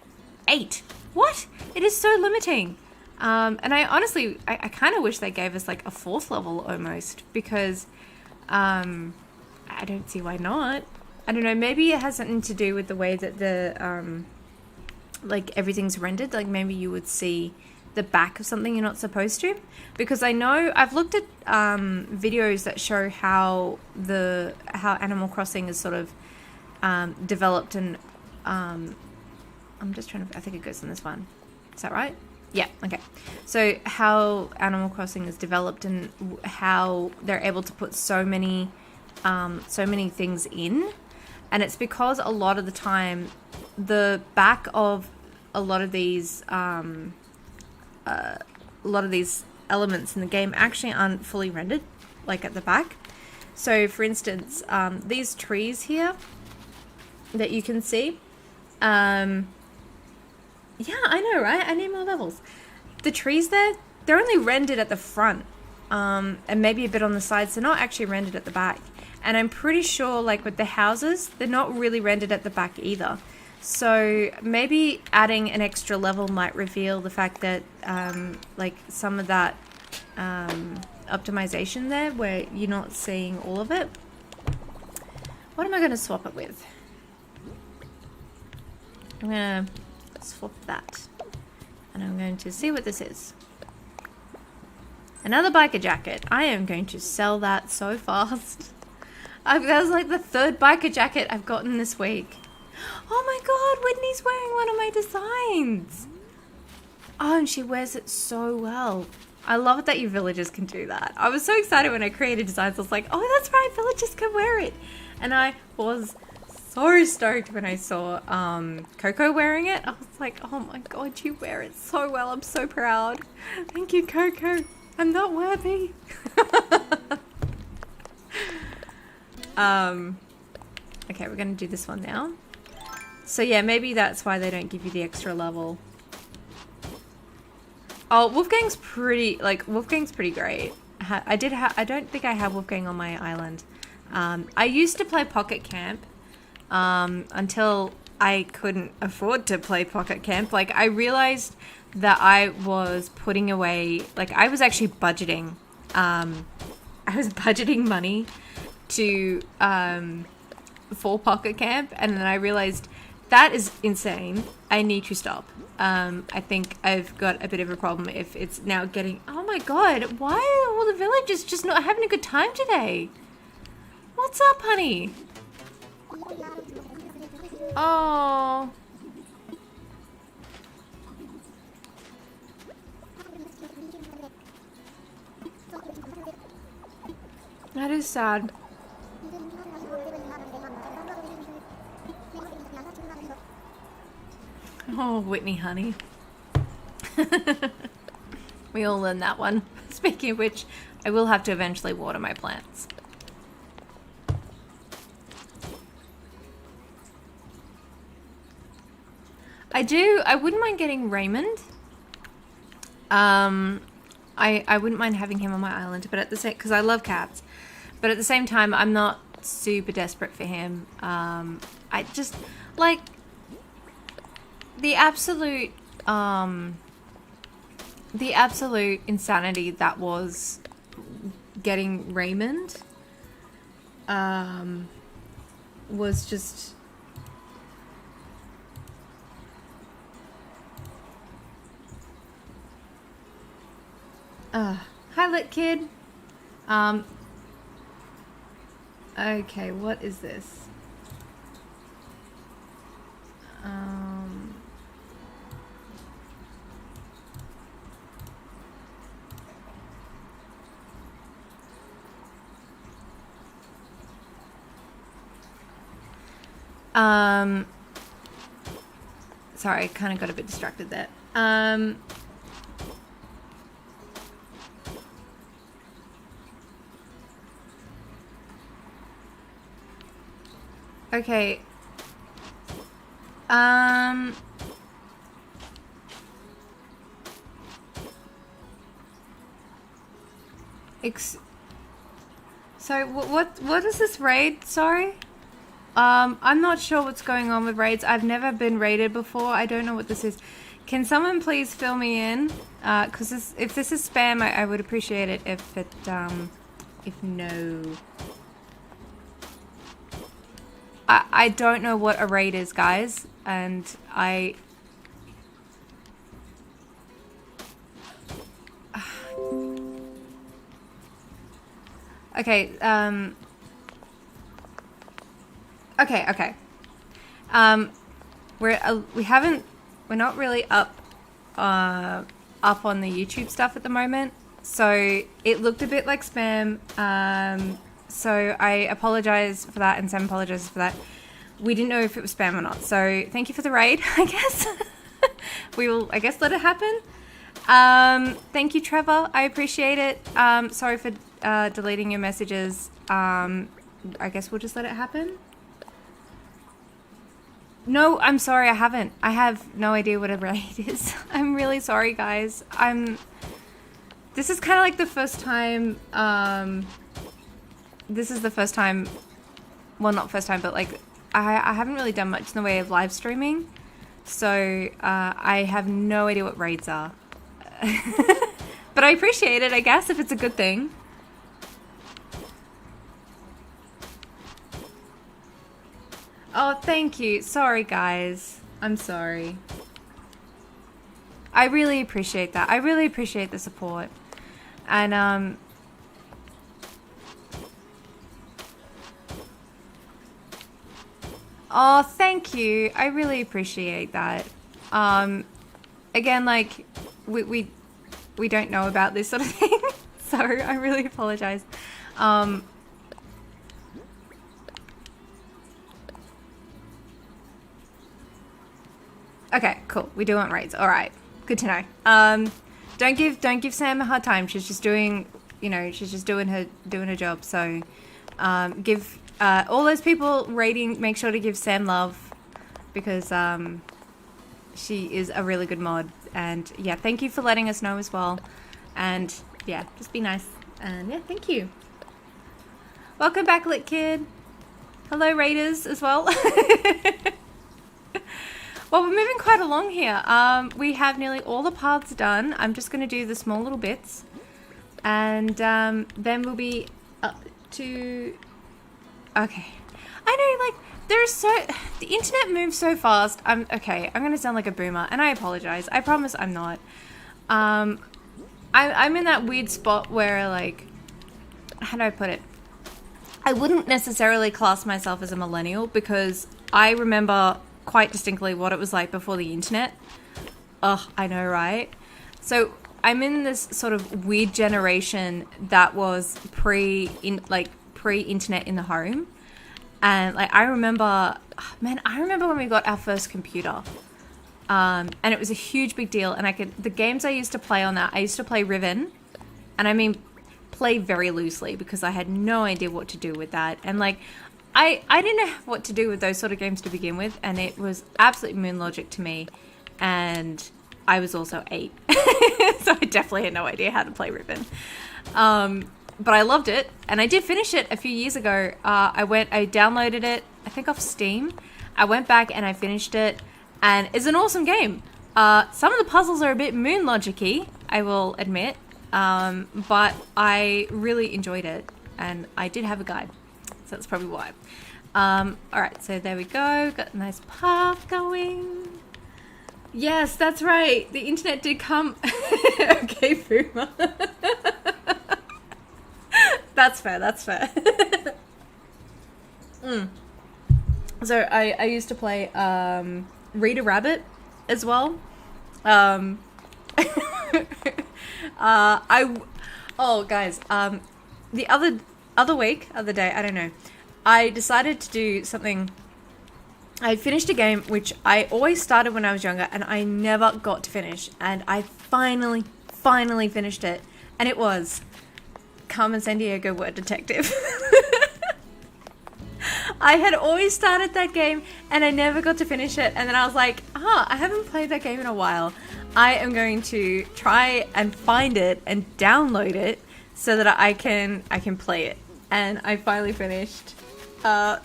8. What? It is so limiting. And I honestly, I kind of wish they gave us like a 4th level almost, because I don't see why not. I don't know, maybe it has something to do with the way that the like everything's rendered. Like maybe you would see the back of something you're not supposed to, because I know I've looked at videos that show how Animal Crossing is sort of developed, and I'm just trying to, I think it goes in this one. Is that right? Yeah, okay. So how Animal Crossing is developed and how they're able to put so many things in. And it's because a lot of the time the back of a lot of these elements in the game actually aren't fully rendered, like at the back. So for instance, these trees here that you can see, yeah, I know, right? I need more levels. The trees there, they're only rendered at the front, and maybe a bit on the sides. They're not actually rendered at the back. And I'm pretty sure, like with the houses, they're not really rendered at the back either. So maybe adding an extra level might reveal the fact that, like some of that optimization there, where you're not seeing all of it. What am I going to swap it with? I'm going to swap that. And I'm going to see what this is. Another biker jacket. I am going to sell that so fast. That was like the third biker jacket I've gotten this week. Oh my god, Whitney's wearing one of my designs. Oh, and she wears it so well. I love it that you villagers can do that. I was so excited when I created designs. I was like, oh, that's right, villagers can wear it. And I was so stoked when I saw Coco wearing it. I was like, oh my god, you wear it so well. I'm so proud. Thank you, Coco. I'm not worthy. Okay, we're going to do this one now. So yeah, maybe that's why they don't give you the extra level. Oh, Wolfgang's pretty great. I don't think I have Wolfgang on my island. I used to play Pocket Camp until I couldn't afford to play Pocket Camp. Like, I realized that I was putting away, like, I was actually budgeting. I was budgeting money to for Pocket Camp, and then I realized that is insane. I need to stop. I think I've got a bit of a problem if it's now getting... Oh my god, why are all the villagers just not having a good time today? What's up, honey? Oh. That is sad. Oh, Whitney, honey. We all learned that one. Speaking of which, I will have to eventually water my plants. I wouldn't mind getting Raymond. I wouldn't mind having him on my island, but at the same, because I love cats, but at the same time, I'm not super desperate for him. I just like the absolute insanity that was getting Raymond. Was just. Hi, lit kid. Okay, what is this? Sorry, I kind of got a bit distracted there. Okay. So what is this raid? Sorry. I'm not sure what's going on with raids. I've never been raided before. I don't know what this is. Can someone please fill me in? Because if this is spam, I would appreciate it if no. I don't know what a raid is, guys, and okay, okay. We're not really up on the YouTube stuff at the moment, so it looked a bit like spam. So I apologize for that, and Sam apologizes for that. We didn't know if it was spam or not, so thank you for the raid, I guess. we will, I guess, let it happen. Thank you, Trevor. I appreciate it. Sorry for deleting your messages. I guess we'll just let it happen. No, I'm sorry, I haven't. I have no idea what a raid is. I'm really sorry, guys. This is kind of like the first time, this is the first time, well, not first time, but like, I haven't really done much in the way of live streaming. So, I have no idea what raids are. But I appreciate it, I guess, if it's a good thing. Oh, thank you. Sorry, guys. I'm sorry. I really appreciate that. I really appreciate the support. And, oh, thank you. I really appreciate that. Again, like, we don't know about this sort of thing. So, I really apologize. Okay, cool. We do want raids. All right, good to know. Don't give Sam a hard time. She's just doing, you know, she's just doing her job. So, give all those people raiding. Make sure to give Sam love, because she is a really good mod. And yeah, thank you for letting us know as well. And yeah, just be nice. And yeah, thank you. Welcome back, Lit Kid. Hello, raiders as well. Well, we're moving quite along here. We have nearly all the paths done. I'm just going to do the small little bits. And then we'll be up to... Okay. I know, like, there's so... The internet moves so fast. Okay, I'm going to sound like a boomer. And I apologize. I promise I'm not. I'm in that weird spot where, like... How do I put it? I wouldn't necessarily class myself as a millennial, because I remember... quite distinctly what it was like before the internet. Ugh, I know, right? So I'm in this sort of weird generation that was pre-internet in the home. And like, I remember when we got our first computer. And it was a huge big deal. And the games I used to play on that, I used to play Riven. And I mean, play very loosely, because I had no idea what to do with that. And like, I didn't know what to do with those sort of games to begin with, and it was absolute moon logic to me, and I was also 8, so I definitely had no idea how to play Ribbon. But I loved it, and I did finish it a few years ago. I downloaded it, I think off Steam. I went back and I finished it, and it's an awesome game. Some of the puzzles are a bit moon logic-y, I will admit, but I really enjoyed it, and I did have a guide. So that's probably why. Alright, so there we go. Got a nice path going. Yes, that's right. The internet did come. Okay, boomer. That's fair, that's fair. So I used to play Rita Rabbit as well. Guys, the other day, I don't know, I decided to do something. I finished a game which I always started when I was younger and I never got to finish, and I finally finished it, and it was Carmen Sandiego Word Detective. I had always started that game and I never got to finish it, and then I was like, I haven't played that game in a while. I am going to try and find it and download it so that I can play it. And I finally finished. I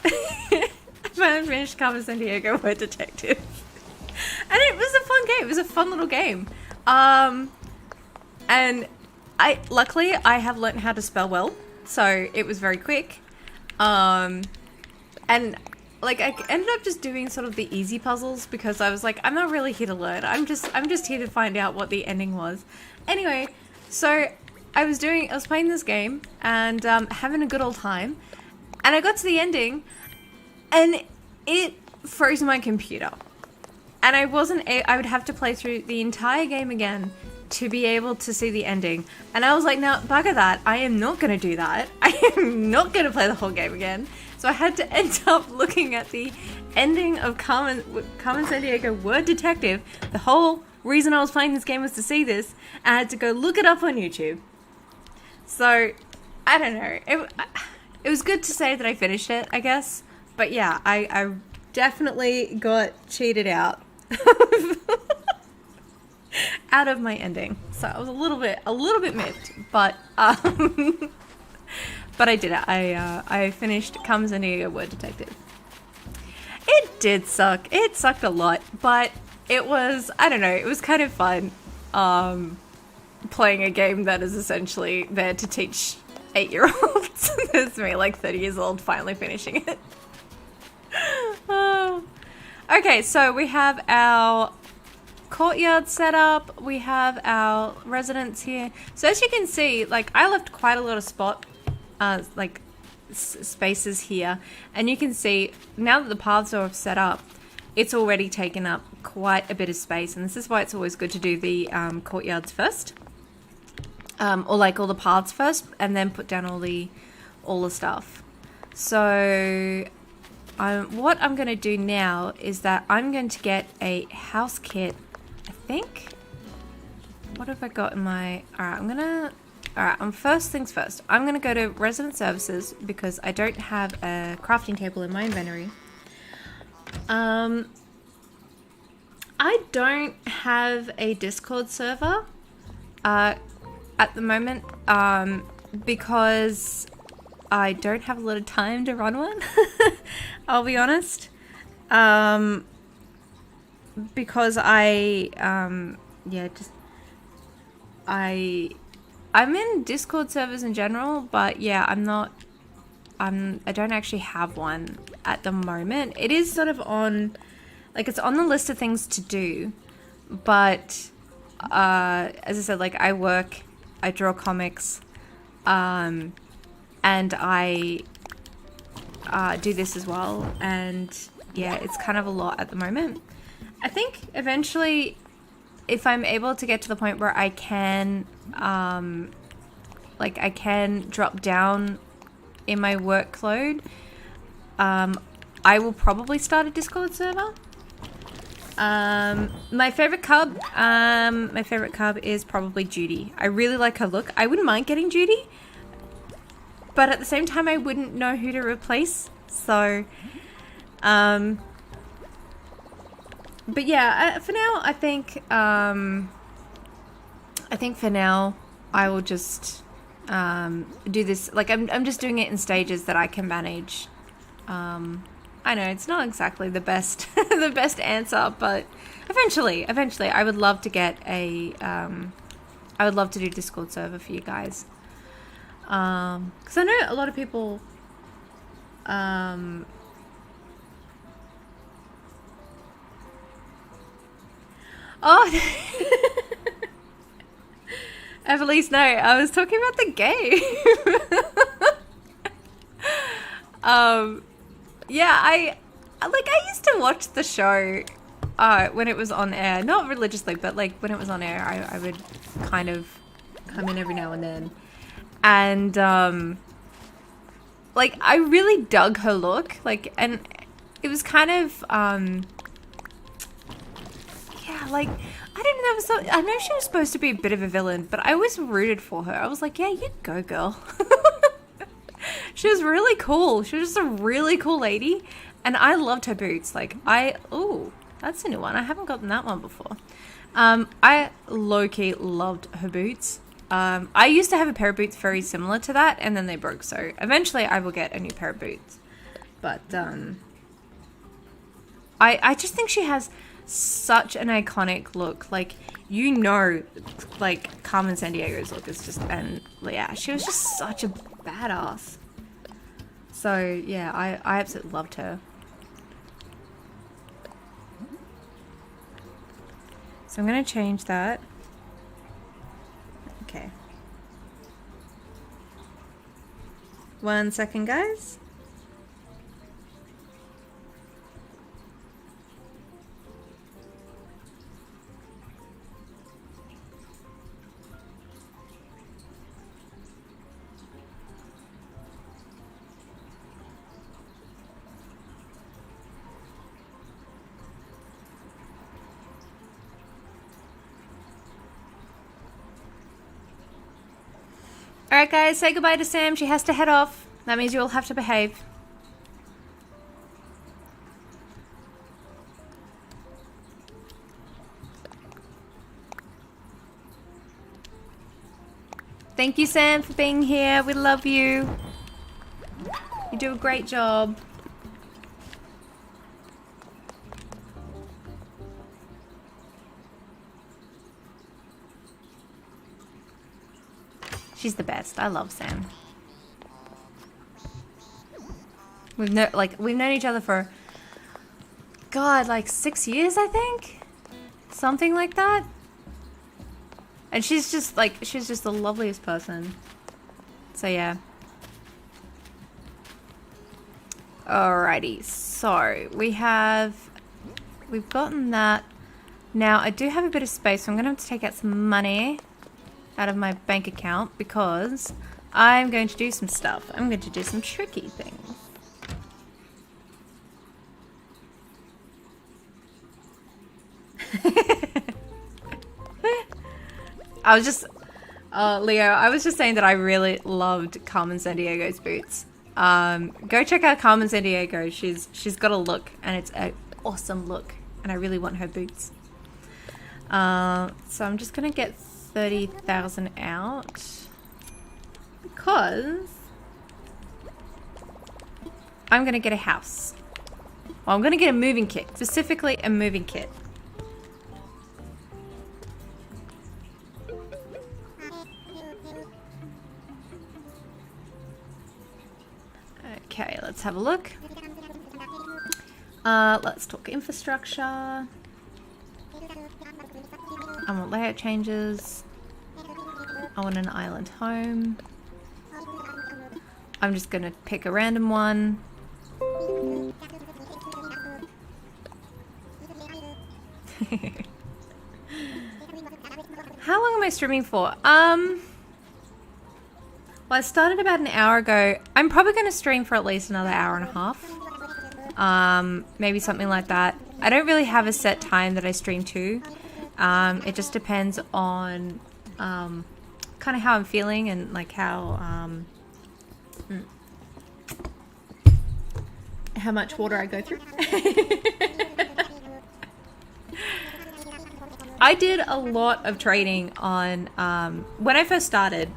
finally finished Carmen Sandiego Word Detective, and it was a fun game. It was a fun little game. And luckily I have learned how to spell well, so it was very quick. And like I ended up just doing sort of the easy puzzles, because I was like, I'm not really here to learn. I'm just here to find out what the ending was. Anyway, so I was playing this game and having a good old time, and I got to the ending and it froze my computer, and I would have to play through the entire game again to be able to see the ending. And I was like, now bugger that, I am not going to do that. I am not going to play the whole game again. So I had to end up looking at the ending of Carmen Sandiego Word Detective, the whole reason I was playing this game was to see this. I had to go look it up on YouTube. So, I don't know. It was good to say that I finished it, I guess. But yeah, I definitely got cheated out. Out of my ending. So I was a little bit miffed, but but I did it. I finished Come San Diego Word Detective. It did suck. It sucked a lot, but it was, I don't know, it was kind of fun playing a game that is essentially there to teach 8-year-olds. There's me, like 30 years old, finally finishing it. Oh. Okay, so we have our courtyard set up. We have our residents here. So as you can see, like I left quite a lot of spaces here, and you can see now that the paths are set up, it's already taken up quite a bit of space, and this is why it's always good to do the courtyards first, or like all the paths first, and then put down all the stuff. So what I'm going to do now is that I'm going to get a house kit, I think. What have I got in my... Alright, first things first. I'm going to go to resident services because I don't have a crafting table in my inventory. I don't have a Discord server at the moment because I don't have a lot of time to run one. I'll be honest. Because I'm in Discord servers in general, but yeah, I don't actually have one at the moment. It is sort of on, like, it's on the list of things to do, but as I said, like, I work, I draw comics, and I do this as well, and yeah, it's kind of a lot at the moment. I think eventually, if I'm able to get to the point where I can, I can drop down in my workload, I will probably start a Discord server. My favorite cub is probably Judy. I really like her look. I wouldn't mind getting Judy, but at the same time, I wouldn't know who to replace. So, but yeah, for now, I think for now, I will just do this. Like, I'm just doing it in stages that I can manage. I know it's not exactly the best the best answer, but eventually, I would love to get a I would love to do Discord server for you guys. Because I know a lot of people. Oh, Evelise, no, I was talking about the game. Yeah, I used to watch the show when it was on air. Not religiously, but like when it was on air, I would kind of come in every now and then. And like I really dug her look. Like, and it was kind of yeah, like I didn't know. I know she was supposed to be a bit of a villain, but I always rooted for her. I was like, yeah, you go, girl. She was really cool. She was just a really cool lady, and I loved her boots. Like, ooh, that's a new one. I haven't gotten that one before. I low-key loved her boots. I used to have a pair of boots very similar to that, and then they broke, so eventually I will get a new pair of boots. But, I just think she has such an iconic look. Like, you know, like, Carmen Sandiego's look is just, and yeah, she was just such a badass. So, yeah, I absolutely loved her. So I'm going to change that. Okay. 1 second, guys. Alright guys, say goodbye to Sam. She has to head off. That means you'll have to behave. Thank you, Sam, for being here. We love you. You do a great job. She's the best. I love Sam. We've known each other for, God, like 6 years, I think, something like that. And she's just the loveliest person. So yeah. Alrighty, so we've gotten that. Now I do have a bit of space, so I'm gonna have to take out some money out of my bank account because I'm going to do some stuff. I'm going to do some tricky things. I was just, Leo, I was just saying that I really loved Carmen Sandiego's boots. Go check out Carmen Sandiego. She's got a look, and it's an awesome look, and I really want her boots. So I'm just gonna get 30,000 out because I'm gonna get a house. Well, I'm gonna get a moving kit, specifically a moving kit. Okay, let's have a look. Let's talk infrastructure. I want layout changes. I want an island home. I'm just gonna pick a random one. How long am I streaming for? Well, I started about an hour ago. I'm probably going to stream for at least another hour and a half. Maybe something like that. I don't really have a set time that I stream to. It just depends on kind of how I'm feeling and like how much water I go through. I did a lot of trading on when I first started.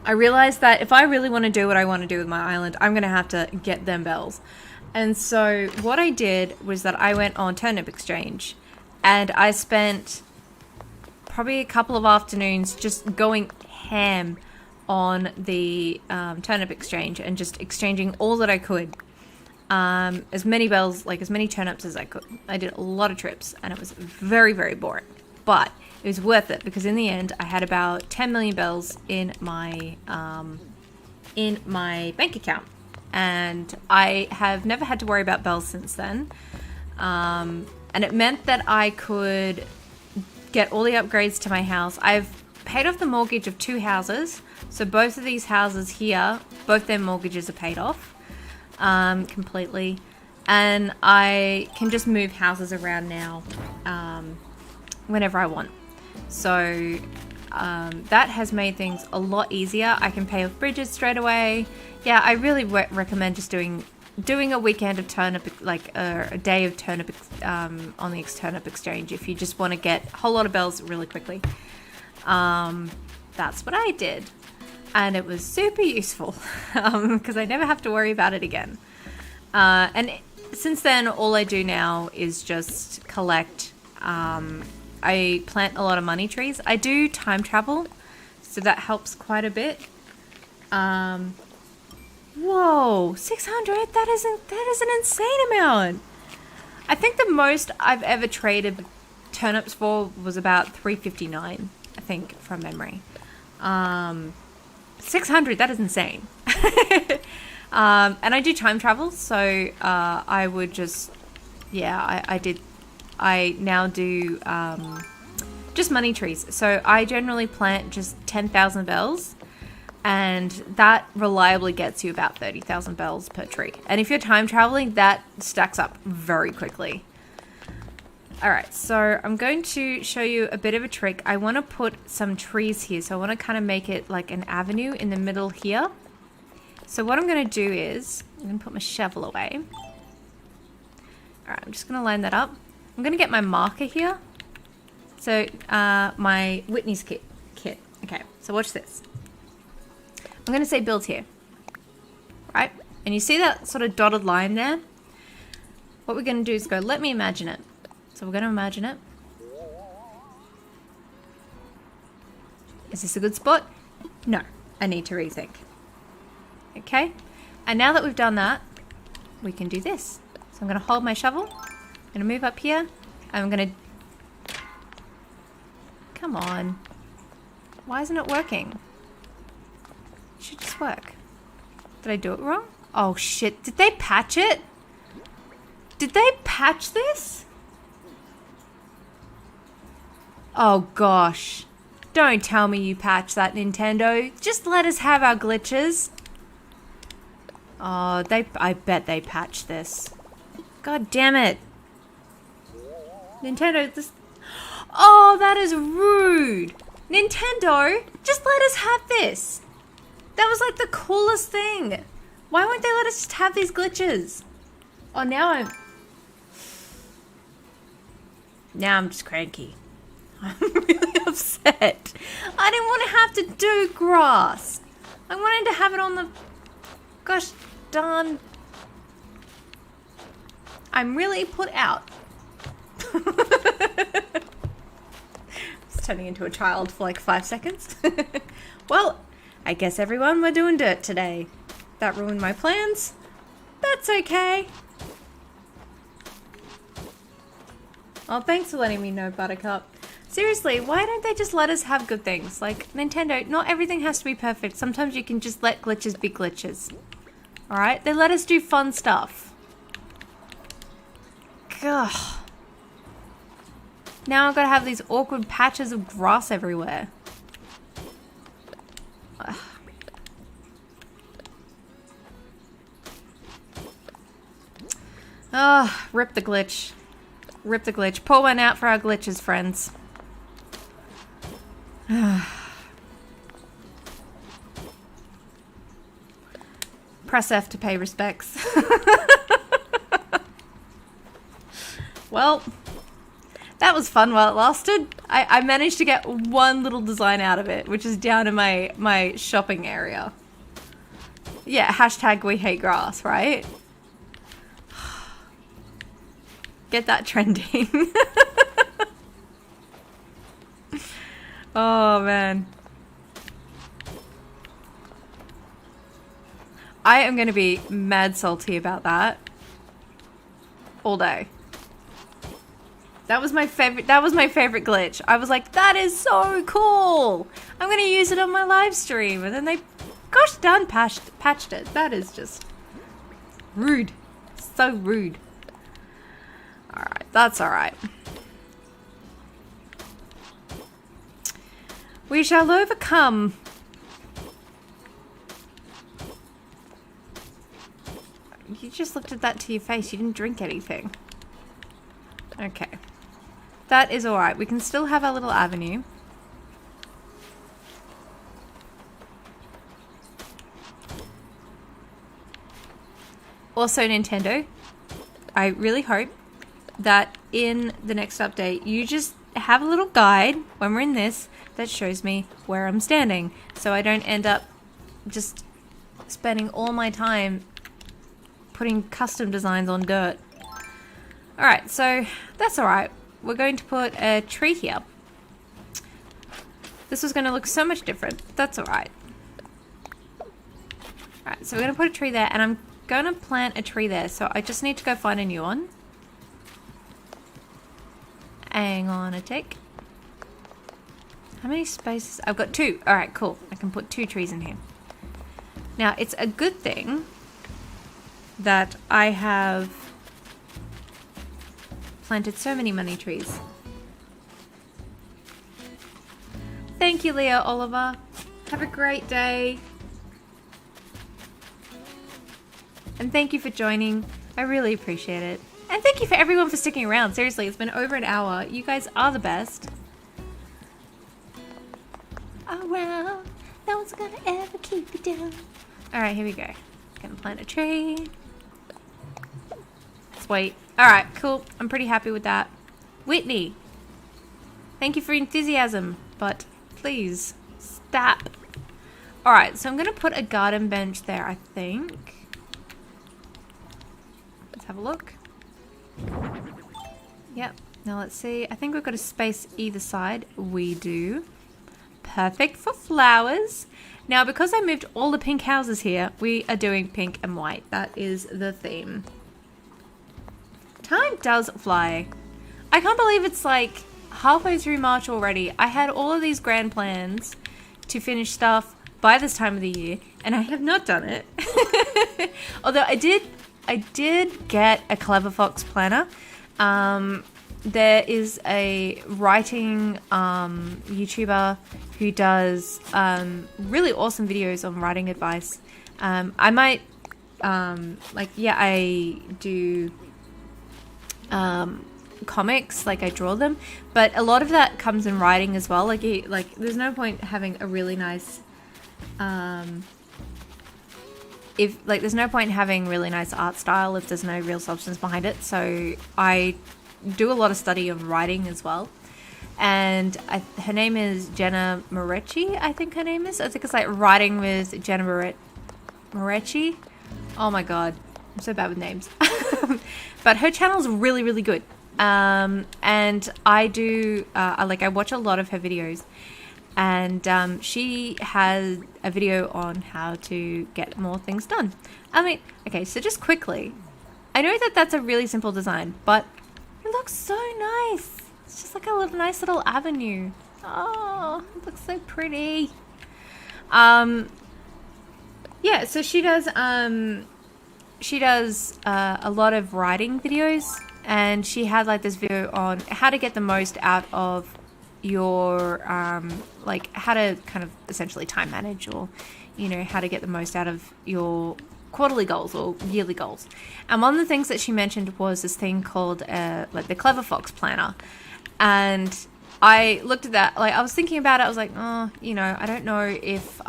I realized that if I really want to do what I want to do with my island, I'm going to have to get them bells. And so what I did was that I went on Turnip Exchange and I spent probably a couple of afternoons just going ham on the Turnip Exchange and just exchanging all that I could. As many bells, like as many turnips as I could. I did a lot of trips and it was very, very boring. But it was worth it because in the end I had about 10 million bells in my bank account, and I have never had to worry about bells since then. And it meant that I could get all the upgrades to my house. I've paid off the mortgage of 2 houses, so both of these houses here, both their mortgages are paid off completely, and I can just move houses around now whenever I want. So that has made things a lot easier. I can pay off bridges straight away. Yeah, I really recommend just doing a weekend of turnip, like a day of turnip on the Turnip Exchange if you just want to get a whole lot of bells really quickly. That's what I did, and it was super useful because I never have to worry about it again. And since then, all I do now is just collect. I plant a lot of money trees. I do time travel, so that helps quite a bit. Whoa, 600? That is an insane amount. I think the most I've ever traded turnips for was about 359, I think, from memory. 600, that is insane. And I do time travel, so I would just, yeah, I now do just money trees. So I generally plant just 10,000 bells, and that reliably gets you about 30,000 bells per tree. And if you're time traveling, that stacks up very quickly. Alright, so I'm going to show you a bit of a trick. I want to put some trees here, so I want to kind of make it like an avenue in the middle here. So what I'm going to do is, I'm going to put my shovel away. Alright, I'm just going to line that up. I'm going to get my marker here. So, my Whitney's kit. Okay, so watch this. I'm going to say build here. Right? And you see that sort of dotted line there? What we're going to do is go, let me imagine it. So we're going to imagine it. Is this a good spot? No, I need to rethink. Okay, and now that we've done that, we can do this. So I'm going to hold my shovel, I'm going to move up here, and I'm going to... Come on. Why isn't it working? It should just work. Did I do it wrong? Oh shit, did they patch it? Did they patch this? Oh gosh. Don't tell me you patched that, Nintendo. Just let us have our glitches. Oh, I bet they patched this. God damn it. Nintendo, this... Oh, that is rude. Nintendo, just let us have this. That was like the coolest thing. Why won't they let us just have these glitches? Oh, now I'm just cranky. I'm really upset. I didn't want to have to do grass. I wanted to have it on the... Gosh darn... I'm really put out. It's turning into a child for like 5 seconds. Well, I guess everyone, we're doing dirt today. That ruined my plans. That's okay. Oh, thanks for letting me know, Buttercup. Seriously, why don't they just let us have good things? Like, Nintendo, not everything has to be perfect. Sometimes you can just let glitches be glitches. Alright? They let us do fun stuff. Gah. Now I've got to have these awkward patches of grass everywhere. Ugh. Oh, rip the glitch. Rip the glitch. Pour one out for our glitches, friends. Press F to pay respects. Well, that was fun while it lasted. I managed to get one little design out of it, which is down in my shopping area. Yeah, hashtag we hate grass, right? Get that trending. Oh, man. I am going to be mad salty about that all day. That was my favorite glitch. I was like, that is so cool. I'm going to use it on my live stream. And then they, gosh darn, patched it. That is just rude. So rude. Alright, that's alright. We shall overcome. You just looked at that to your face. You didn't drink anything. Okay. That is alright. We can still have our little avenue. Also, Nintendo, I really hope that in the next update, you just have a little guide when we're in this that shows me where I'm standing, so I don't end up just spending all my time putting custom designs on dirt. Alright, so that's alright. We're going to put a tree here. This was going to look so much different. That's alright. Alright, so we're going to put a tree there, and I'm going to plant a tree there, so I just need to go find a new one. Hang on a tick. How many spaces? I've got 2. Alright, cool. I can put 2 trees in here. Now, it's a good thing that I have planted so many money trees. Thank you, Leah Oliver. Have a great day. And thank you for joining. I really appreciate it. And thank you for everyone for sticking around. Seriously, it's been over an hour. You guys are the best. Around, no one's gonna ever keep you down. Alright, here we go. Gonna plant a tree. Sweet. Alright, cool. I'm pretty happy with that. Whitney, thank you for your enthusiasm, but please stop. Alright, so I'm gonna put a garden bench there, I think. Let's have a look. Yep. Now let's see. I think we've got a space either side. We do. Perfect for flowers. Now, because I moved all the pink houses here, we are doing pink and white. That is the theme. Time does fly. I can't believe it's like halfway through March already. I had all of these grand plans to finish stuff by this time of the year, and I have not done it. Although I did get a Clever Fox planner. There is a writing YouTuber who does really awesome videos on writing advice. I might I do comics, like I draw them, but a lot of that comes in writing as well. Like there's no point having a really nice there's no point in having really nice art style if there's no real substance behind it. So I do a lot of study of writing as well. And her name is Jenna Moretti, I think her name is. I think it's like Writing with Jenna Moretti. Oh my god, I'm so bad with names. But her channel's really, really good. And I do, I watch a lot of her videos. And she has a video on how to get more things done. I mean, okay, so just quickly, I know that that's a really simple design, but it looks so nice. It's just like a nice little avenue. Oh, it looks so pretty. Yeah, so she does a lot of writing videos, and she had like this video on how to get the most out of your like how to kind of essentially time manage, or how to get the most out of your quarterly goals or yearly goals. And one of the things that she mentioned was this thing called like the Clever Fox planner. And I looked at that, like I was thinking about it, I was like, oh, I don't know if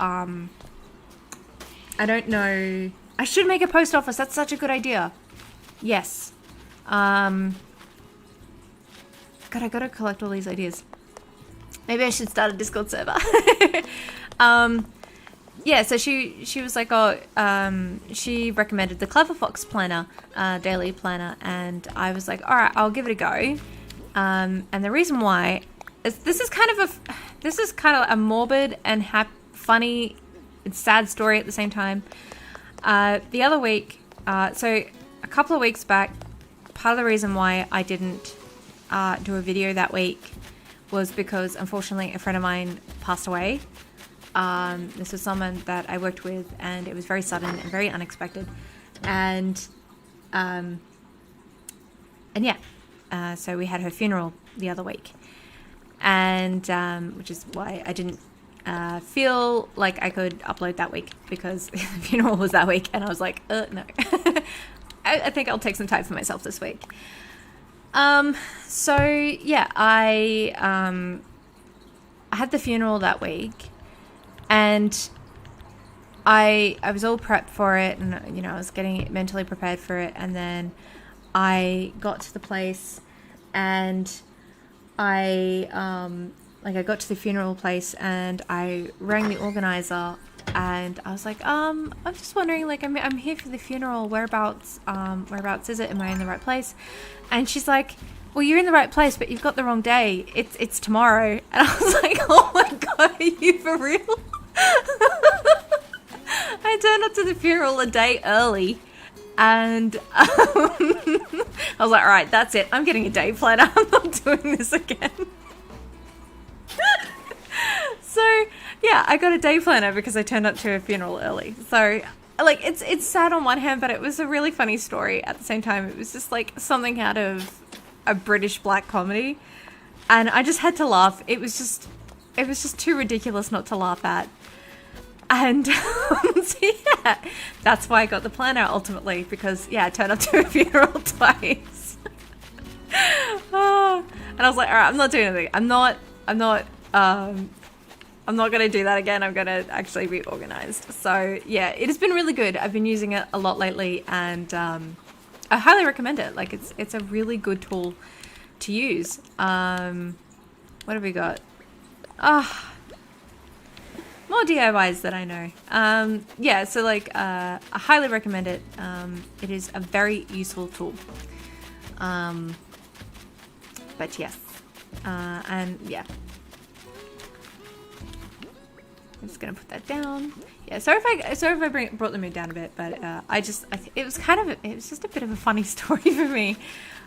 I should make a post office. That's such a good idea. Yes. God, I gotta collect all these ideas. Maybe I should start a Discord server. Yeah, so she was like, she recommended the Clever Fox planner, daily planner, and I was like, all right, I'll give it a go. And the reason why is this is kind of a morbid and funny and sad story at the same time. The other week, so a couple of weeks back, part of the reason why I didn't do a video that week was because, unfortunately, a friend of mine passed away. This was someone that I worked with, and it was very sudden and very unexpected. And yeah, so we had her funeral the other week, and which is why I didn't feel like I could upload that week, because the funeral was that week, and I was like, no. I think I'll take some time for myself this week. So yeah, I had the funeral that week, and I was all prepped for it, and I was getting mentally prepared for it, and then I got to the place, and I got to the funeral place, and I rang the organizer, and I was like, I'm just wondering, like, I'm here for the funeral. Whereabouts is it? Am I in the right place? And she's like, well, you're in the right place, but you've got the wrong day. It's tomorrow. And I was like, oh my god, are you for real? I turned up to the funeral a day early, and I was like, all right, that's it. I'm getting a day planner. I'm not doing this again. So yeah, I got a day planner because I turned up to a funeral early. So like, it's sad on one hand, but it was a really funny story at the same time. It was just like something out of a British black comedy, and I just had to laugh. It was just too ridiculous not to laugh at. And so yeah, that's why I got the planner ultimately, because yeah, I turned up to a funeral twice. And I was like, all right, I'm not doing anything. I'm not gonna do that again. I'm gonna actually be organized. So yeah, it has been really good. I've been using it a lot lately, and I highly recommend it. Like it's a really good tool to use. What have we got? More DIYs that I know. Yeah, so like I highly recommend it. It is a very useful tool. But yes, and yeah, I'm just gonna put that down. Yeah, sorry if I brought the mood down a bit, but it was just a bit of a funny story for me,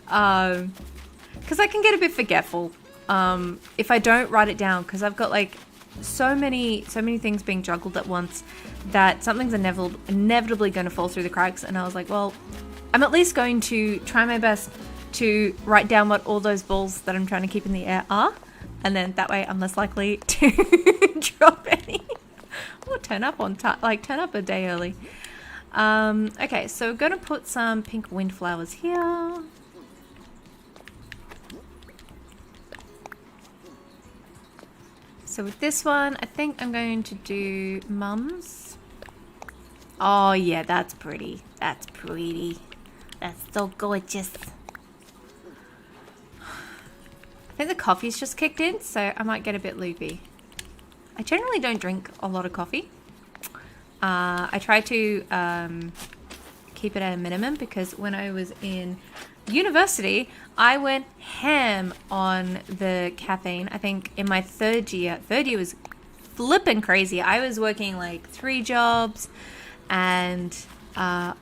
because I can get a bit forgetful if I don't write it down, because I've got like so many things being juggled at once that something's inevitably going to fall through the cracks. And I was like, well, I'm at least going to try my best to write down what all those balls that I'm trying to keep in the air are, and then that way I'm less likely to drop any or turn up a day early. Okay, so we're gonna put some pink windflowers here. So with this one, I think I'm going to do mums. Oh yeah, that's pretty. That's pretty. That's so gorgeous. I think the coffee's just kicked in, so I might get a bit loopy. I generally don't drink a lot of coffee. I try to keep it at a minimum, because when I was in university, I went ham on the caffeine. I think in my third year was flipping crazy. I was working like 3 jobs, and I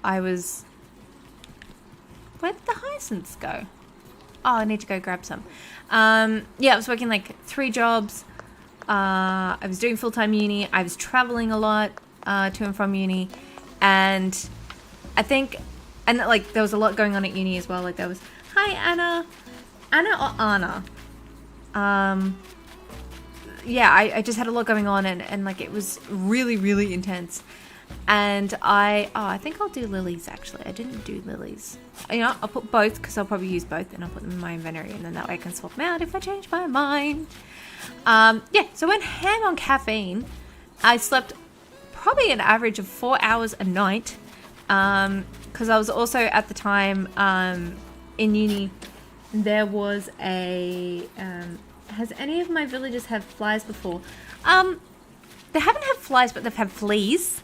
was... Where did the hyacinths go? Oh, I need to go grab some. Yeah, I was working like 3 jobs. I was doing full-time uni. I was traveling a lot to and from uni. And I think... And like there was a lot going on at uni as well. Like there was... Hi, Anna. Anna or Anna? Yeah, I just had a lot going on, and like it was really, really intense. And I think I'll do lilies, actually. I didn't do lilies. You know, I'll put both, because I'll probably use both, and I'll put them in my inventory, and then that way I can swap them out if I change my mind. Yeah, so I went ham on caffeine. I slept probably an average of 4 hours a night, because I was also at the time in uni. There was a... has any of my villagers had flies before? They haven't had flies, but they've had fleas.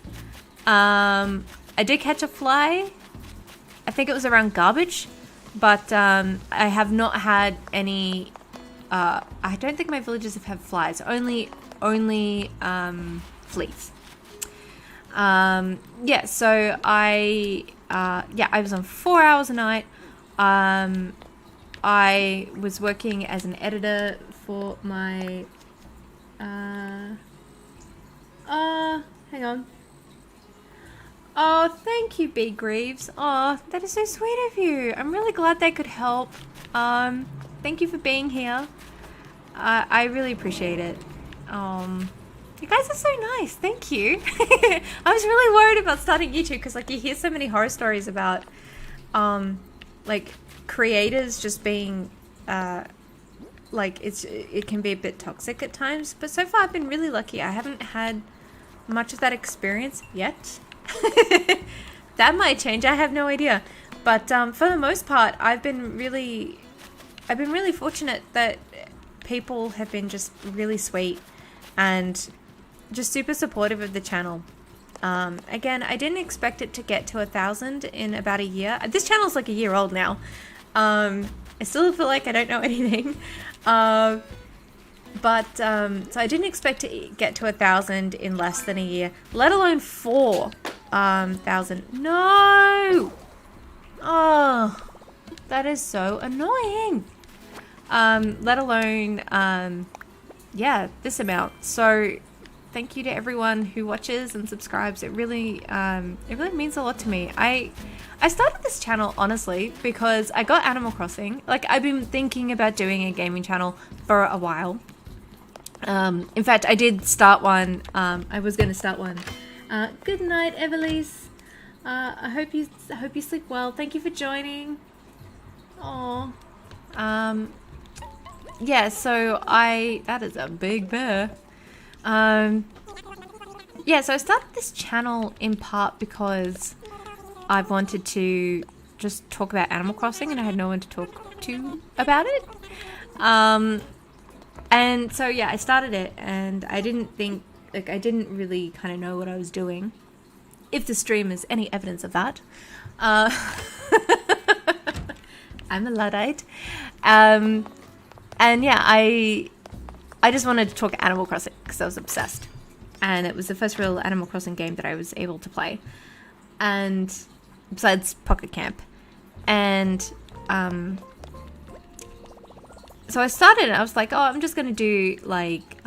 I did catch a fly. I think it was around garbage, but I have not had any. I don't think my villagers have had flies. Only fleas. Yeah. So I was on 4 hours a night. I was working as an editor for my. Hang on. Oh, thank you, B. Greaves. Oh, that is so sweet of you. I'm really glad they could help. Thank you for being here. I really appreciate it. You guys are so nice. Thank you. I was really worried about starting YouTube, because like you hear so many horror stories about like creators just being like it can be a bit toxic at times, but so far I've been really lucky. I haven't had much of that experience yet. That might change, I have no idea, but for the most part I've been really fortunate that people have been just really sweet and just super supportive of the channel. Again, I didn't expect it to get to 1,000 in about a year. This channel's like a year old now. I still feel like I don't know anything. So I didn't expect to get to 1,000 in less than a year, let alone 4,000. No! Oh, that is so annoying. Let alone, yeah, this amount. So thank you to everyone who watches and subscribes. It really means a lot to me. I started this channel honestly because I got Animal Crossing. Like, I've been thinking about doing a gaming channel for a while. In fact, I did start one. I was going to start one. Good night, Evelise. I hope you sleep well. Thank you for joining. Aww. Yeah, so that is a big bear. Yeah, so I started this channel in part because I wanted to just talk about Animal Crossing and I had no one to talk to about it. And so yeah, I started it and I didn't really kind of know what I was doing. If the stream is any evidence of that. I'm a Luddite. And yeah, I just wanted to talk Animal Crossing because I was obsessed. And it was the first real Animal Crossing game that I was able to play. And besides Pocket Camp. And so I started and I was like, oh, I'm just going to do like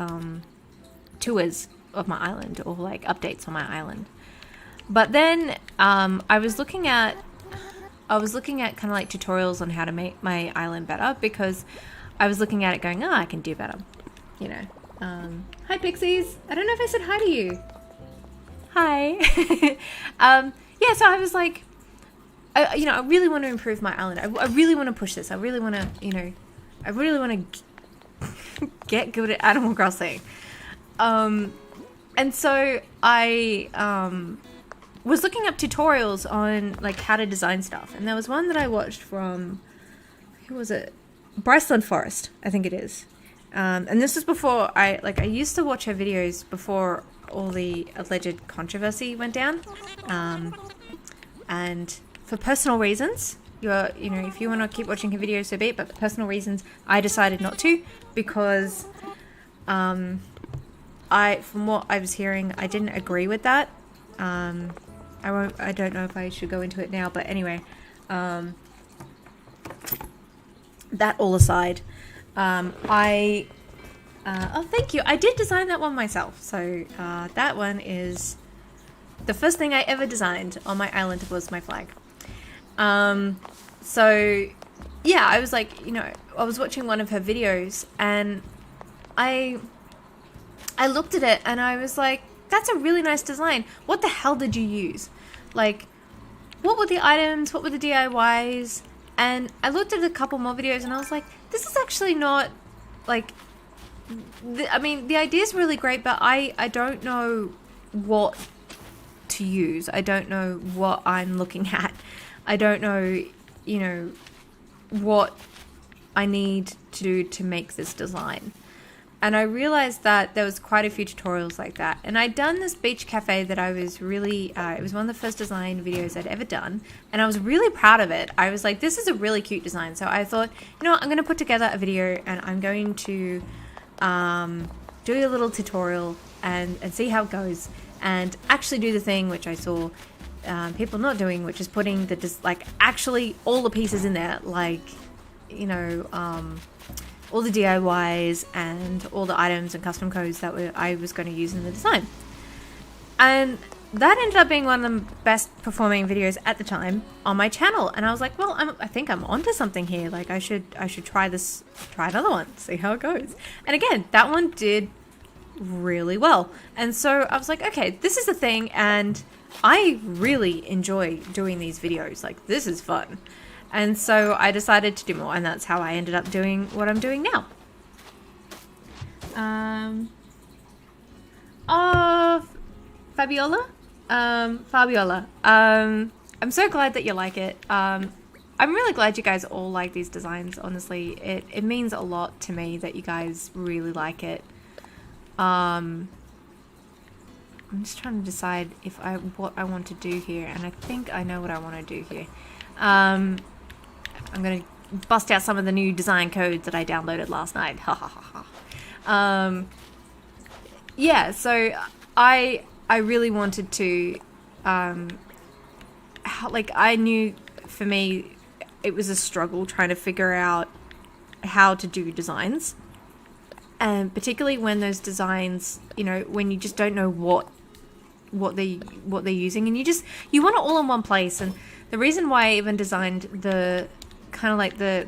tours of my island or like updates on my island. But then I was looking at kind of like tutorials on how to make my island better because I was looking at it going, oh, I can do better, you know. Hi Pixies. I don't know if I said hi to you. Hi. Yeah, so I was like, I really want to improve my island. I really want to push this. I really want to, get good at Animal Crossing. And so I was looking up tutorials on like how to design stuff. And there was one that I watched from, who was it? Bryceland Forest, I think it is. And this was before I used to watch her videos before all the alleged controversy went down. And for personal reasons, if you want to keep watching her videos, so be it, but for personal reasons, I decided not to because from what I was hearing, I didn't agree with that. I don't know if I should go into it now, but anyway, that all aside, oh, thank you. I did design that one myself. So that one is the first thing I ever designed on my island was my flag. So yeah, I was like, I was watching one of her videos and I looked at it and I was like, that's a really nice design. What the hell did you use? Like, what were the items? What were the DIYs? And I looked at a couple more videos and I was like, this is actually not like, the idea is really great, but I don't know what to use. I don't know what I'm looking at. I don't know, what I need to do to make this design. And I realized that there was quite a few tutorials like that. And I'd done this beach cafe that I was really, it was one of the first design videos I'd ever done. And I was really proud of it. I was like, this is a really cute design. So I thought, I'm going to put together a video and I'm going to do a little tutorial and see how it goes. And actually do the thing which I saw people not doing, which is putting actually all the pieces in there. Like, all the DIYs and all the items and custom codes that I was going to use in the design. And that ended up being one of the best performing videos at the time on my channel. And I was like, well, I think I'm onto something here. Like I should try another one, see how it goes. And again, that one did really well. And so I was like, okay, this is the thing. And I really enjoy doing these videos. Like this is fun. And so I decided to do more, and that's how I ended up doing what I'm doing now. Fabiola? Fabiola. I'm so glad that you like it. I'm really glad you guys all like these designs, honestly. It means a lot to me that you guys really like it. I'm just trying to decide what I want to do here, and I think I know what I want to do here. I'm going to bust out some of the new design codes that I downloaded last night. Ha ha ha ha. Yeah, so I really wanted to, I knew for me it was a struggle trying to figure out how to do designs. And particularly when those designs, when you just don't know what they're using, and you want it all in one place. And the reason why I even designed the kind of like the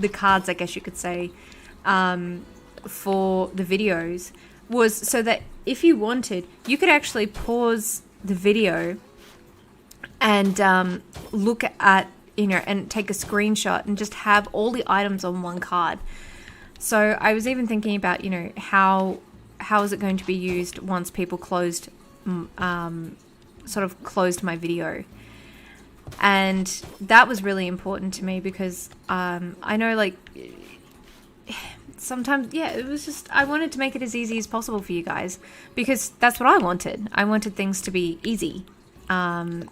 cards, I guess you could say, for the videos was so that if you wanted, you could actually pause the video and look at you know, and take a screenshot and just have all the items on one card. So I was even thinking about, you know, how is it going to be used once people closed my video. And that was really important to me because I know, like, sometimes, yeah, it was just, I wanted to make it as easy as possible for you guys because that's what I wanted. I wanted things to be easy and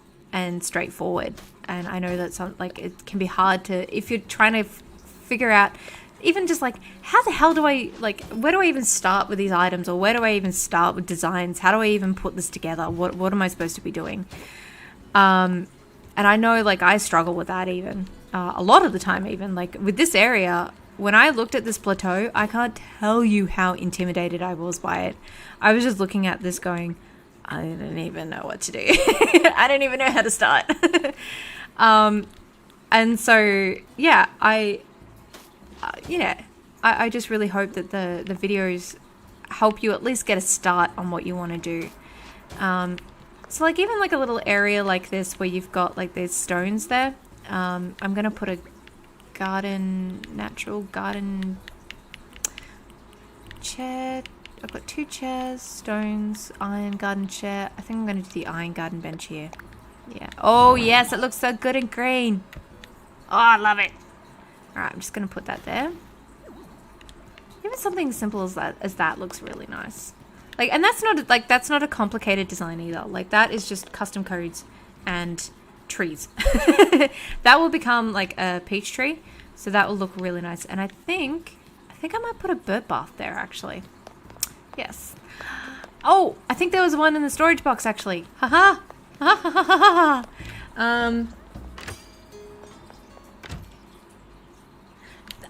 straightforward. And I know that it can be hard to, if you're trying to figure out, even just like, how the hell do I, like, where do I even start with these items, or where do I even start with designs? How do I even put this together? What am I supposed to be doing? And I know, like, I struggle with that even a lot of the time. Even like with this area, when I looked at this plateau, I can't tell you how intimidated I was by it. I was just looking at this going, I didn't even know what to do. I don't even know how to start. And so, yeah, I just really hope that the videos help you at least get a start on what you want to do. So like even like a little area like this where you've got like these stones there, I'm going to put a natural garden chair. I've got 2 chairs, stones, iron garden chair. I think I'm going to do the iron garden bench here. Yeah. Oh yes, it looks so good and green. Oh, I love it. All right, I'm just going to put that there. Even something simple as that looks really nice. Like, and that's not a complicated design either. Like, that is just custom codes and trees. That will become like a peach tree, so that will look really nice. And I think I might put a bird bath there actually. Yes. Oh, I think there was one in the storage box actually. Haha. I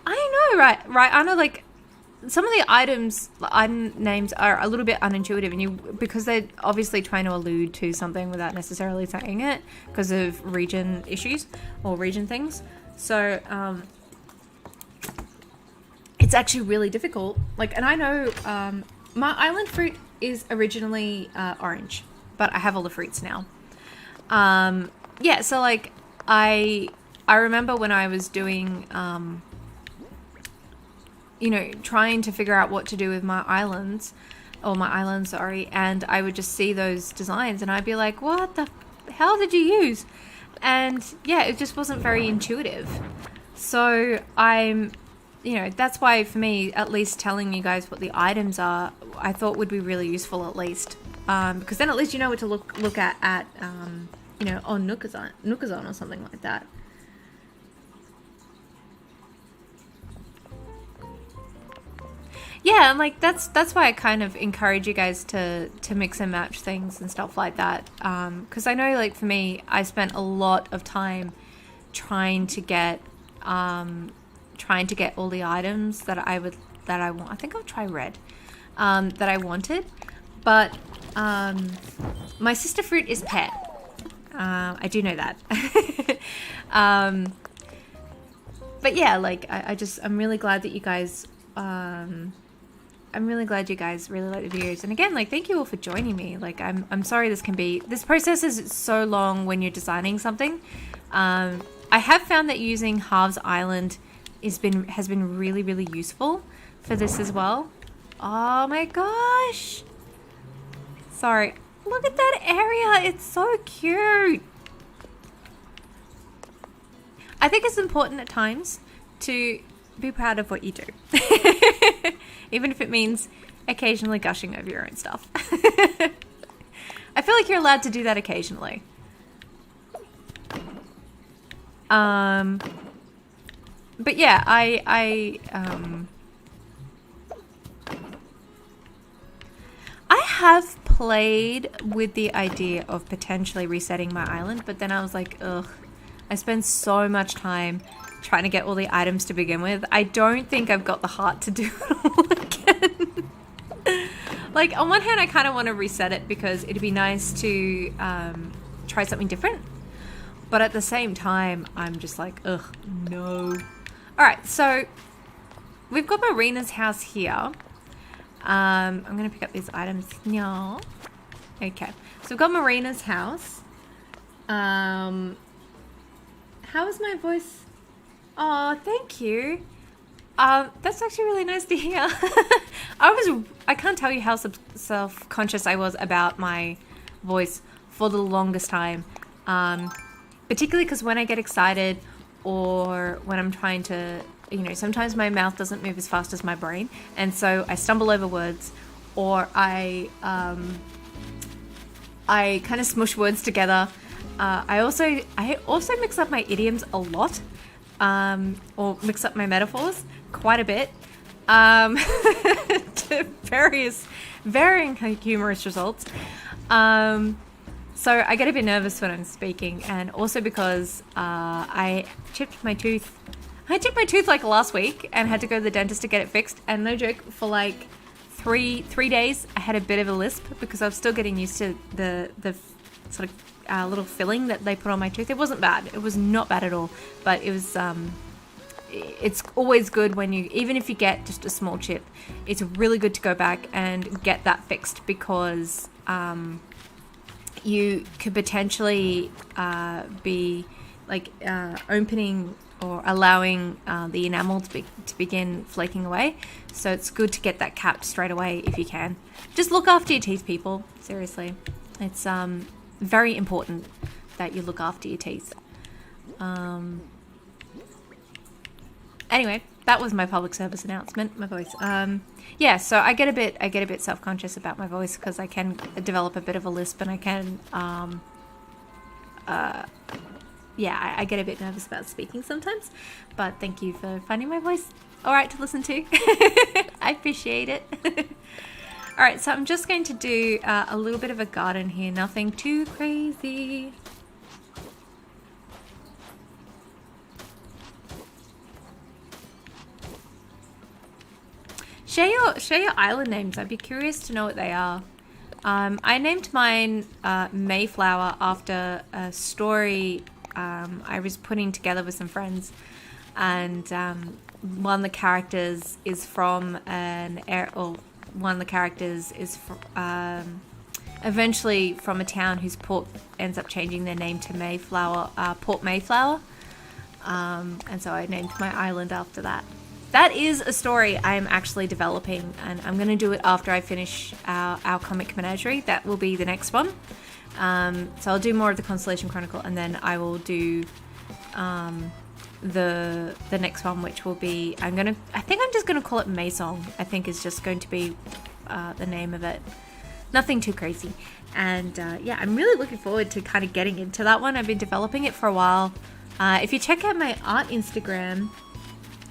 know, right. I know, like, some of the item names are a little bit unintuitive, because they're obviously trying to allude to something without necessarily saying it because of region issues or region things. So it's actually really difficult. Like, and I know my island fruit is originally orange, but I have all the fruits now. Yeah, so like I remember when I was doing you know, trying to figure out what to do with my island, and I would just see those designs and I'd be like, what the hell did you use? And yeah, it just wasn't very intuitive. So you know, that's why for me, at least telling you guys what the items are, I thought would be really useful at least. Because then at least you know what to look at you know, on Nookazon or something like that. Yeah, and like that's why I kind of encourage you guys to mix and match things and stuff like that. Because I know, like, for me, I spent a lot of time trying to get all the items that I want. I think I'll try red. That I wanted, but my sister fruit is pet. I do know that. But yeah, like I'm really glad that you guys. I'm really glad you guys really like the videos. And again, like, thank you all for joining me. Like, I'm sorry this process is so long when you're designing something. I have found that using Halves Island has been really, really useful for this as well. Oh my gosh. Sorry. Look at that area. It's so cute. I think it's important at times to be proud of what you do. Even if it means occasionally gushing over your own stuff. I feel like you're allowed to do that occasionally. But yeah, I have played with the idea of potentially resetting my island, but then I was like, ugh, I spend so much time trying to get all the items to begin with. I don't think I've got the heart to do it all again. Like, on one hand, I kind of want to reset it because it'd be nice to try something different. But at the same time, I'm just like, ugh, no. All right, so we've got Marina's house here. I'm going to pick up these items now. Okay, so we've got Marina's house. How is my voice? Oh, thank you. That's actually really nice to hear. I can't tell you how self-conscious I was about my voice for the longest time. Particularly because when I get excited or when I'm trying to, sometimes my mouth doesn't move as fast as my brain. And so I stumble over words, or I kind of smush words together. I also mix up my idioms a lot, or mix up my metaphors quite a bit, to varying humorous results. So I get a bit nervous when I'm speaking, and also because I chipped my tooth. I chipped my tooth like last week and had to go to the dentist to get it fixed. And no joke, for like three days, I had a bit of a lisp because I was still getting used to the sort of little filling that they put on my tooth. It wasn't bad. It was not bad at all. But it was. It's always good when even if you get just a small chip, it's really good to go back and get that fixed, because you could potentially be like opening or allowing the enamel to begin flaking away. So it's good to get that capped straight away if you can. Just look after your teeth, people. Seriously. It's very important that you look after your teeth. Anyway, that was my public service announcement, my voice. Yeah, so I get a bit self-conscious about my voice because I can develop a bit of a lisp, and I can, yeah, I get a bit nervous about speaking sometimes. But thank you for finding my voice all right to listen to. I appreciate it. All right, so I'm just going to do a little bit of a garden here, nothing too crazy. Share your island names. I'd be curious to know what they are. I named mine Mayflower after a story I was putting together with some friends, and one of the characters is from eventually from a town whose port ends up changing their name to Mayflower, Port Mayflower, and so I named my island after that. That is a story I'm actually developing, and I'm going to do it after I finish our comic menagerie. That will be the next one. So I'll do more of the Constellation Chronicle, and then I will do the next one, which will be, I think I'm just going to call it Maysong. I think is just going to be the name of it. Nothing too crazy. And yeah, I'm really looking forward to kind of getting into that one. I've been developing it for a while. If you check out my art Instagram,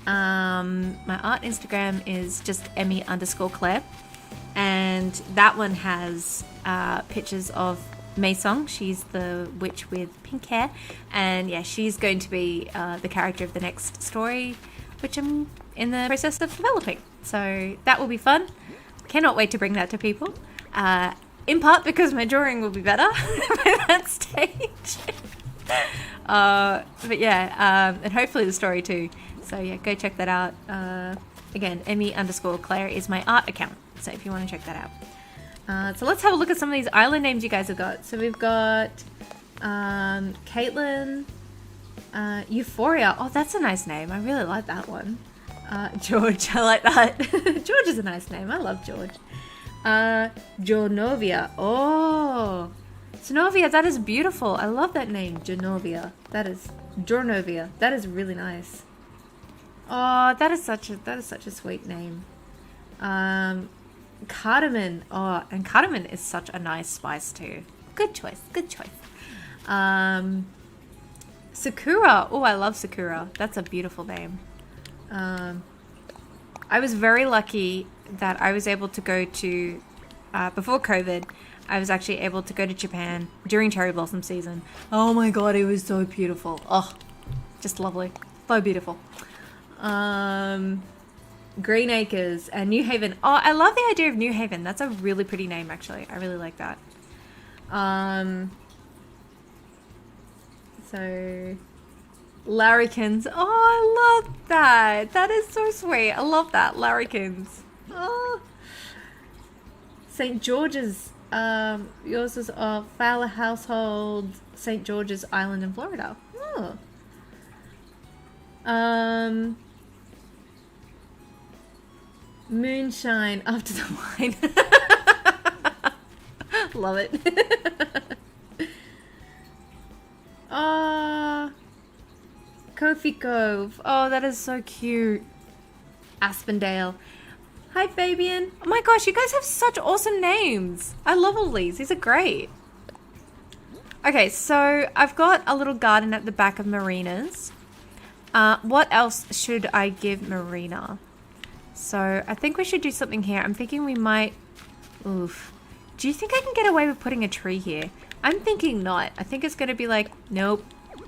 my art Instagram is just Emmy_Claire, and that one has pictures of Maysong. She's the witch with pink hair, and yeah, she's going to be the character of the next story, which I'm in the process of developing. So that will be fun. Cannot wait to bring that to people. In part because my drawing will be better by that stage. But yeah, and hopefully the story too. So yeah, go check that out. Again, Emmy_Claire is my art account. So if you want to check that out. So let's have a look at some of these island names you guys have got. So we've got Caitlin, Euphoria. Oh, that's a nice name. I really like that one. George, I like that. George is a nice name. I love George. Jornovia. Oh, Sonovia, that is beautiful. I love that name, Jornovia. That is Jornovia. That is really nice. Oh, that is such a sweet name. Cardamom. Oh, and cardamom is such a nice spice too. Good choice. Good choice. Sakura. Oh, I love Sakura. That's a beautiful name. I was very lucky that I was able to go to, before COVID, I was actually able to go to Japan during cherry blossom season. Oh my god, it was so beautiful. Oh, just lovely. So beautiful. Green Acres and New Haven. Oh, I love the idea of New Haven. That's a really pretty name, actually. I really like that. So, Larrikins. Oh, I love that. That is so sweet. I love that. Larrikins. Oh. St. George's. Yours is Fowler Household, St. George's Island in Florida. Oh. Moonshine after the wine. Love it. Kofi Cove. Oh, that is so cute. Aspendale. Hi, Fabian. Oh my gosh, you guys have such awesome names. I love all these. These are great. Okay, so I've got a little garden at the back of Marina's. What else should I give Marina? So I think we should do something here. I'm thinking we might... Oof. Do you think I can get away with putting a tree here? I'm thinking not. I think it's going to be like, nope.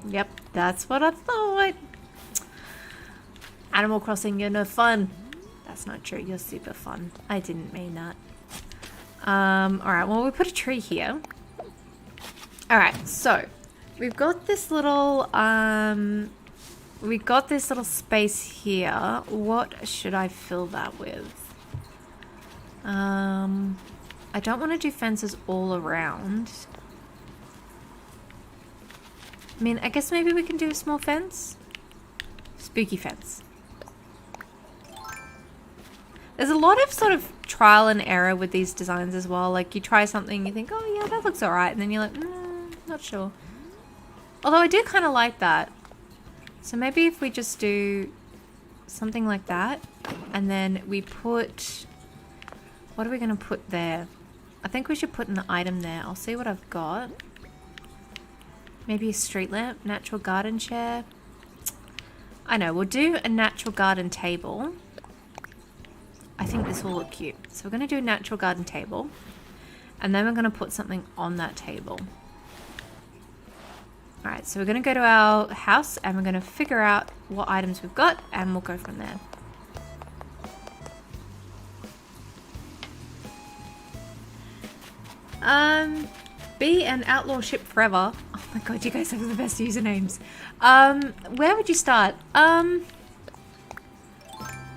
Yep, that's what I thought. Animal Crossing, you're no fun. That's not true. You're super fun. I didn't mean that. Alright, well, we put a tree here. Alright, so we've got this little space here. What should I fill that with? I don't want to do fences all around. I mean, I guess maybe we can do a small fence. Spooky fence. There's a lot of sort of trial and error with these designs as well. Like, you try something, you think, oh yeah, that looks alright. And then you're like, not sure. Although I do kind of like that. So maybe if we just do something like that. And then we put... What are we going to put there? I think we should put an item there. I'll see what I've got. Maybe a street lamp, natural garden chair. I know, we'll do a natural garden table. I think this will look cute. So we're going to do a natural garden table. And then we're going to put something on that table. Alright, so we're going to go to our house and we're going to figure out what items we've got and we'll go from there. Be an outlaw ship forever. Oh my god, you guys have the best usernames. Where would you start? I'm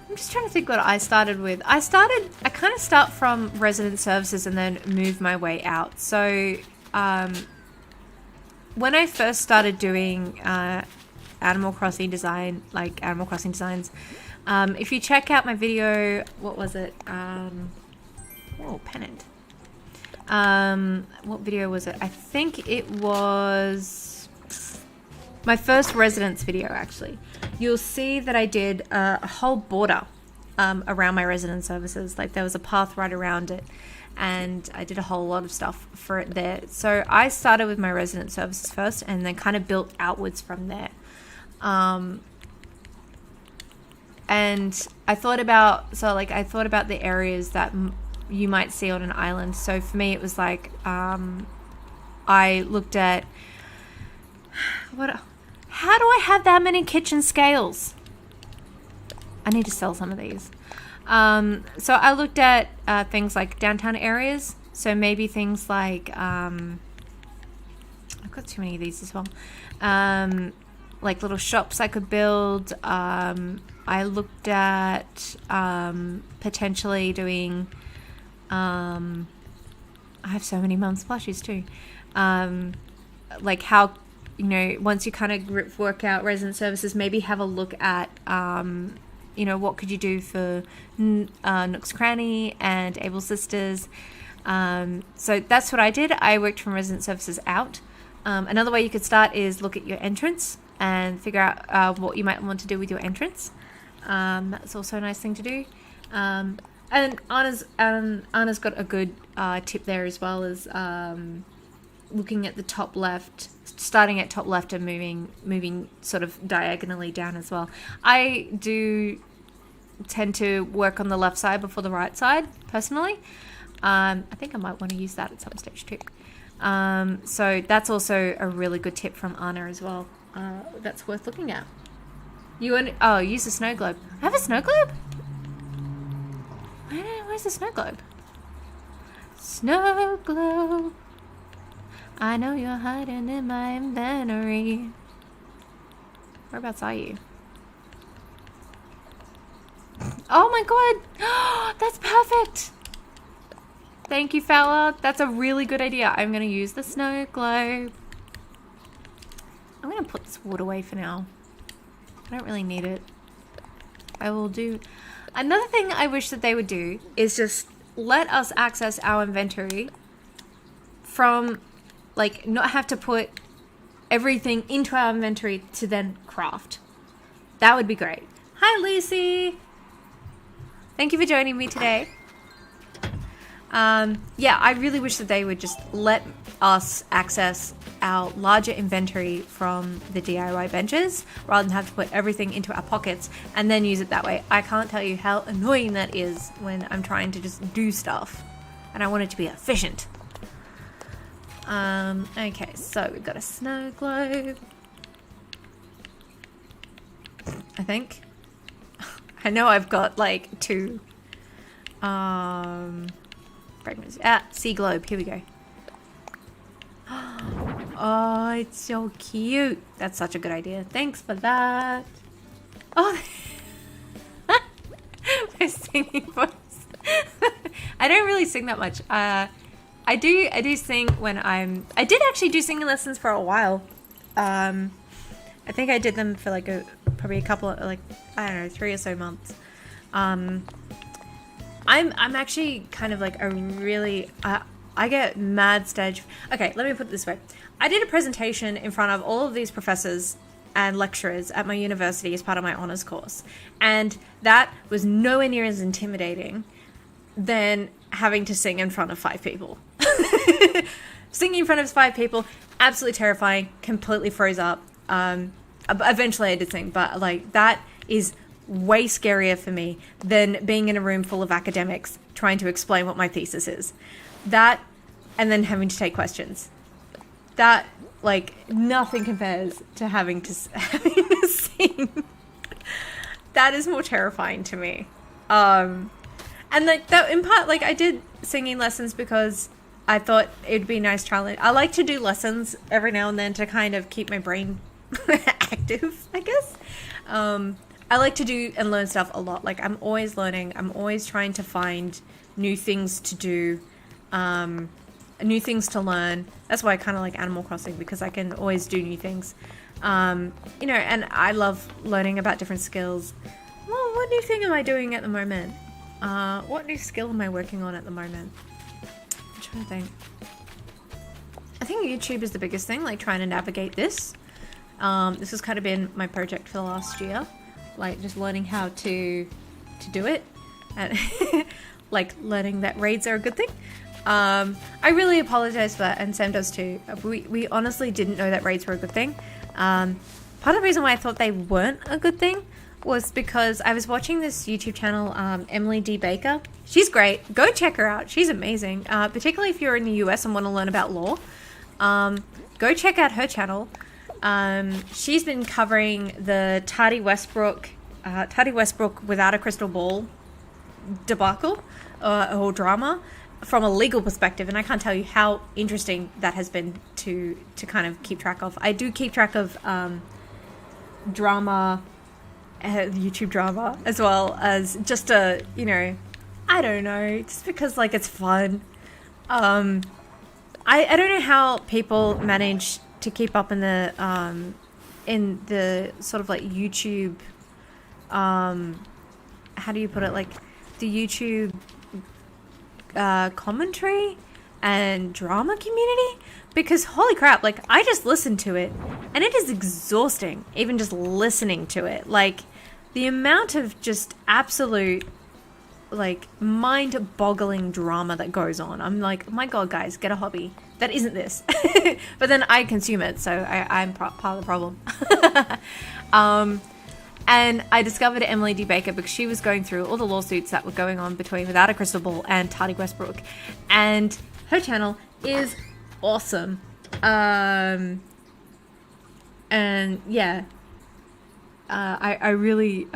just trying to think what I started with. I kind of start from resident services and then move my way out. So, when I first started doing Animal Crossing design, like Animal Crossing designs, if you check out my video, what was it? Whoa, pennant. What video was it? I think it was my first residence video, actually. You'll see that I did a whole border around my residence services. Like, there was a path right around it. And I did a whole lot of stuff for it there. So I started with my resident services first and then kind of built outwards from there. And I thought about, the areas that you might see on an island. So for me, it was like, I looked at, how do I have that many kitchen scales? I need to sell some of these. So I looked at things like downtown areas. So maybe things like, I've got too many of these as well. Like little shops I could build. I looked at potentially doing, I have so many mum's plushies too. Like how, you know, once you kind of work out resident services, maybe have a look at, you know, what could you do for Nook's Cranny and Able Sisters. So that's what I did. I worked from resident services out. Another way you could start is look at your entrance and figure out what you might want to do with your entrance. That's also a nice thing to do. And Anna's got a good tip there as well, as looking at the top left, starting at top left and moving sort of diagonally down as well. I do tend to work on the left side before the right side, personally. I think I might want to use that at some stage too. So that's also a really good tip from Anna as well. That's worth looking at. Use a snow globe. I have a snow globe? Where's the snow globe? Snow globe. I know you're hiding in my inventory. Whereabouts are you? Oh my god! That's perfect! Thank you, fella. That's a really good idea. I'm going to use the snow globe. I'm going to put this wood away for now. I don't really need it. I will do... Another thing I wish that they would do is just let us access our inventory from, like, not have to put everything into our inventory to then craft. That would be great. Hi, Lucy. Thank you for joining me today. Yeah, I really wish that they would just let us access our larger inventory from the DIY benches rather than have to put everything into our pockets and then use it that way. I can't tell you how annoying that is when I'm trying to just do stuff and I want it to be efficient. Okay, so we've got a snow globe. I think. I know I've got like 2 fragments. Sea globe. Here we go. Oh, it's so cute. That's such a good idea. Thanks for that. Oh, my singing voice. I don't really sing that much. I do sing when I did actually do singing lessons for a while. I think I did them for like probably a couple of, like, I don't know, 3 or so months. I'm actually kind of like a really, I get mad stage. Okay, let me put it this way. I did a presentation in front of all of these professors and lecturers at my university as part of my honors course. And that was nowhere near as intimidating than having to sing in front of 5 people. Singing in front of 5 people, absolutely terrifying, completely froze up. Eventually I did sing, but like that is way scarier for me than being in a room full of academics trying to explain what my thesis is. That, and then having to take questions. That, like, nothing compares to having to sing. That is more terrifying to me. And like that, in part, like I did singing lessons because I thought it'd be a nice challenge. I like to do lessons every now and then to kind of keep my brain active, I guess. I like to do and learn stuff a lot. Like, I'm always learning. I'm always trying to find new things to do, new things to learn. That's why I kind of like Animal Crossing, because I can always do new things. You know, and I love learning about different skills. Well, what new thing am I doing at the moment? What new skill am I working on at the moment? I'm trying to think. I think YouTube is the biggest thing, like trying to navigate this. This has kind of been my project for the last year. Like, just learning how to do it, and like learning that raids are a good thing. I really apologize for that, and Sam does too. We honestly didn't know that raids were a good thing. Part of the reason why I thought they weren't a good thing was because I was watching this YouTube channel, Emily D. Baker. She's great. Go check her out. She's amazing. Particularly if you're in the US and want to learn about law. Go check out her channel. She's been covering the Tati Westbrook without a crystal ball debacle or drama from a legal perspective, and I can't tell you how interesting that has been to kind of keep track of. I do keep track of drama, YouTube drama, as well as just you know, I don't know, just because like it's fun. I don't know how people manage to keep up in the sort of like YouTube, how do you put it, like the YouTube commentary and drama community, because holy crap, like I just listened to it and it is exhausting even just listening to it. Like the amount of just absolute like mind-boggling drama that goes on. I'm like, oh my god, guys, get a hobby that isn't this. But then I consume it, so I'm part of the problem. And I discovered Emily D. Baker because she was going through all the lawsuits that were going on between Without a Crystal Ball and Tati Westbrook, and her channel is awesome. And yeah, I really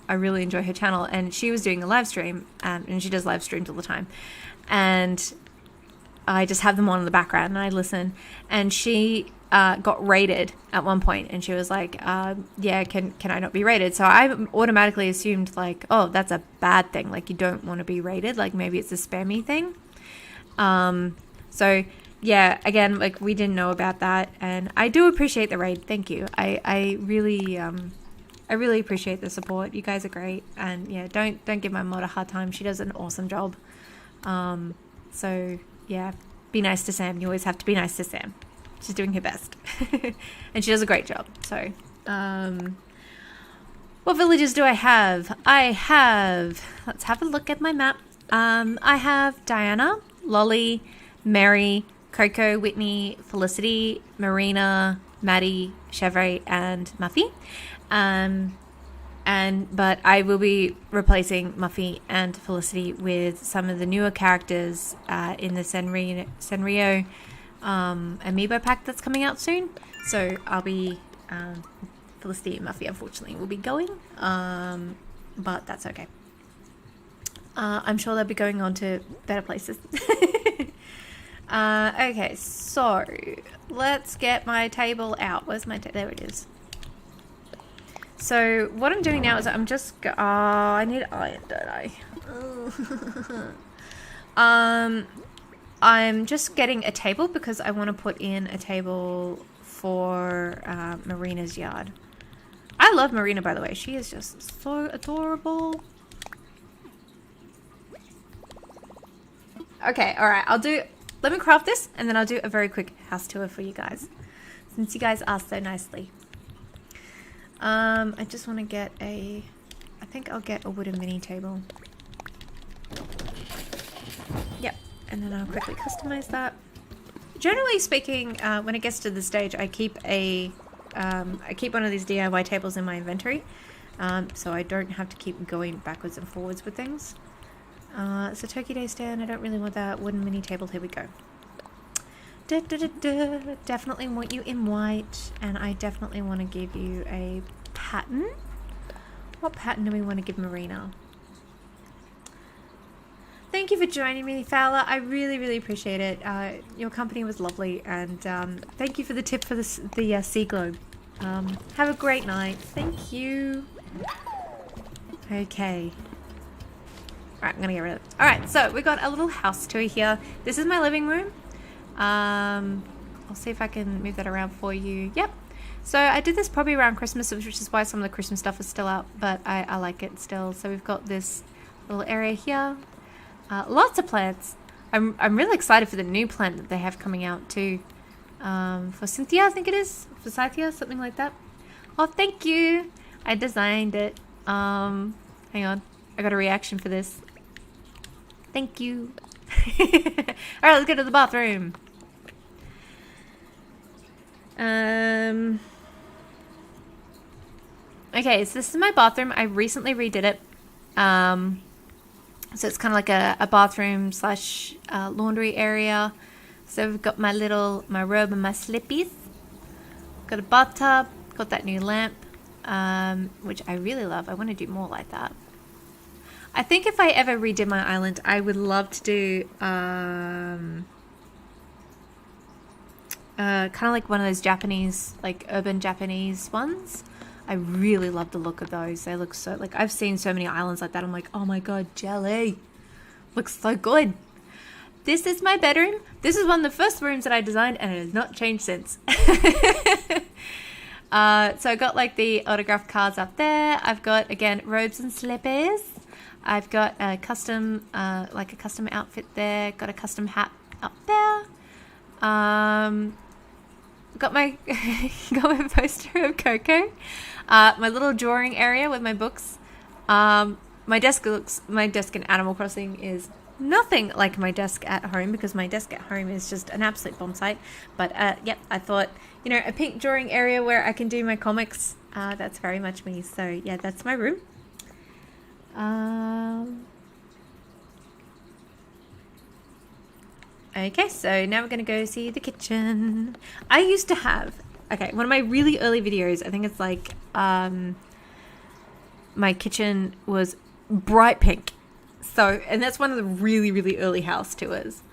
enjoy her channel, and she was doing a live stream, and she does live streams all the time, and I just have them on in the background and I listen, and she got raided at one point, and she was like, yeah, can I not be raided? So I automatically assumed like, oh, that's a bad thing, like you don't want to be raided, like maybe it's a spammy thing. So yeah, again, like we didn't know about that, and I do appreciate the raid. Thank you. I really I really appreciate the support. You guys are great, and yeah, don't give my mod a hard time. She does an awesome job. So yeah, be nice to Sam. You always have to be nice to Sam. She's doing her best, and she does a great job. So, what villages do I have? Let's have a look at my map. I have Diana, Lolly, Mary, Coco, Whitney, Felicity, Marina, Maddie, Chevre, and Muffy. But I will be replacing Muffy and Felicity with some of the newer characters in the Sanrio amiibo pack that's coming out soon. So I'll be Felicity and Muffy unfortunately will be going, but that's okay. I'm sure they'll be going on to better places. Okay, so let's get my table out. Where's my table? There it is. So what I'm doing now is I'm just I need iron, don't I? I'm just getting a table because I want to put in a table for Marina's yard. I love Marina, by the way. She is just so adorable. Okay, alright, let me craft this and then I'll do a very quick house tour for you guys, since you guys asked so nicely. I just want to get I think I'll get a wooden mini table. Yep, and then I'll quickly customize that. Generally speaking, when it gets to this stage, I keep I keep one of these DIY tables in my inventory, so I don't have to keep going backwards and forwards with things. It's a turkey day stand. I don't really want that wooden mini table. Here we go. Definitely want you in white, and I definitely want to give you a pattern. What pattern do we want to give Marina? Thank you for joining me, Fowler. I really appreciate it. Your company was lovely, and thank you for the tip for the sea globe. Have a great night. Thank you. Okay. Alright, I'm gonna get rid of it. Alright, so we got a little house tour here. This is my living room. I'll see if I can move that around for you. Yep. So I did this probably around Christmas, which is why some of the Christmas stuff is still out, but I like it still. So we've got this little area here. Lots of plants. I'm really excited for the new plant that they have coming out too. For Cynthia, I think it is. For Cynthia, something like that. Oh, thank you. I designed it. Hang on. I got a reaction for this. Thank you. Alright, let's go to the bathroom. Okay, so this is my bathroom. I recently redid it. So it's kind of like a bathroom slash laundry area. So we've got my robe and my slippies. Got a bathtub. Got that new lamp, which I really love. I want to do more like that. I think if I ever redid my island, I would love to do kind of like one of those Japanese, like urban Japanese ones. I really love the look of those. They look so, like, I've seen so many islands like that. I'm like, oh my god, jelly. Looks so good. This is my bedroom. This is one of the first rooms that I designed, and it has not changed since. So I got like the autograph cards up there. I've got, again, robes and slippers. I've got a custom, like a custom outfit there. Got a custom hat up there. Got my poster of Coco. My little drawing area with my books. My desk in Animal Crossing is nothing like my desk at home, because my desk at home is just an absolute bomb site. But yep, I thought, you know, a pink drawing area where I can do my comics. That's very much me. So yeah, that's my room. Okay, so now we're going to go see the kitchen. I used to have, okay, one of my really early videos, I think it's like, my kitchen was bright pink. So, and that's one of the really early house tours.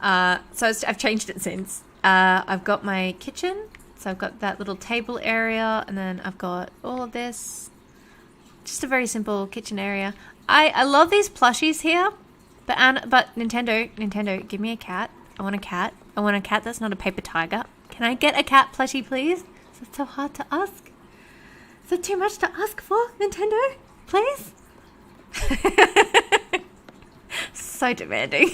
So I've changed it since. I've got my kitchen. So I've got that little table area, and then I've got all of this. Just a very simple kitchen area. I love these plushies here. But Nintendo, give me a cat. I want a cat. I want a cat that's not a paper tiger. Can I get a cat plushie, please? Is it so hard to ask? Is that too much to ask for, Nintendo? Please? So demanding.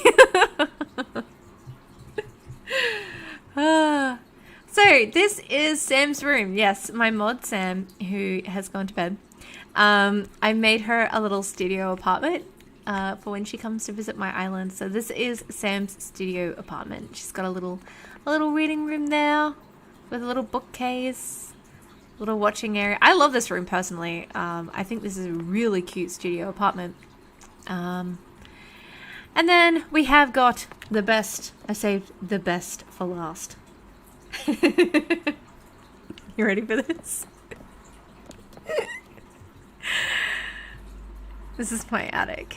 So this is Sam's room. Yes, my mod Sam, who has gone to bed. I made her a little studio apartment for when she comes to visit my island. So this is Sam's studio apartment. She's got a little reading room there with a little bookcase, little watching area. I love this room personally. I think this is a really cute studio apartment. And then we have got the best. I saved the best for last. You ready for this? This is my attic.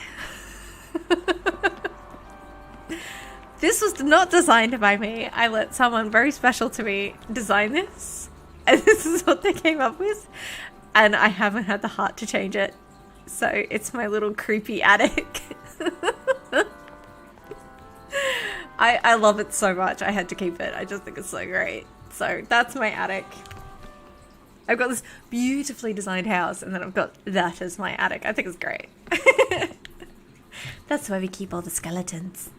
This was not designed by me. I let someone very special to me design this. And this is what they came up with. And I haven't had the heart to change it. So it's my little creepy attic. I love it so much. I had to keep it. I just think it's so great. So that's my attic. I've got this beautifully designed house, and then I've got that as my attic. I think it's great. That's where we keep all the skeletons.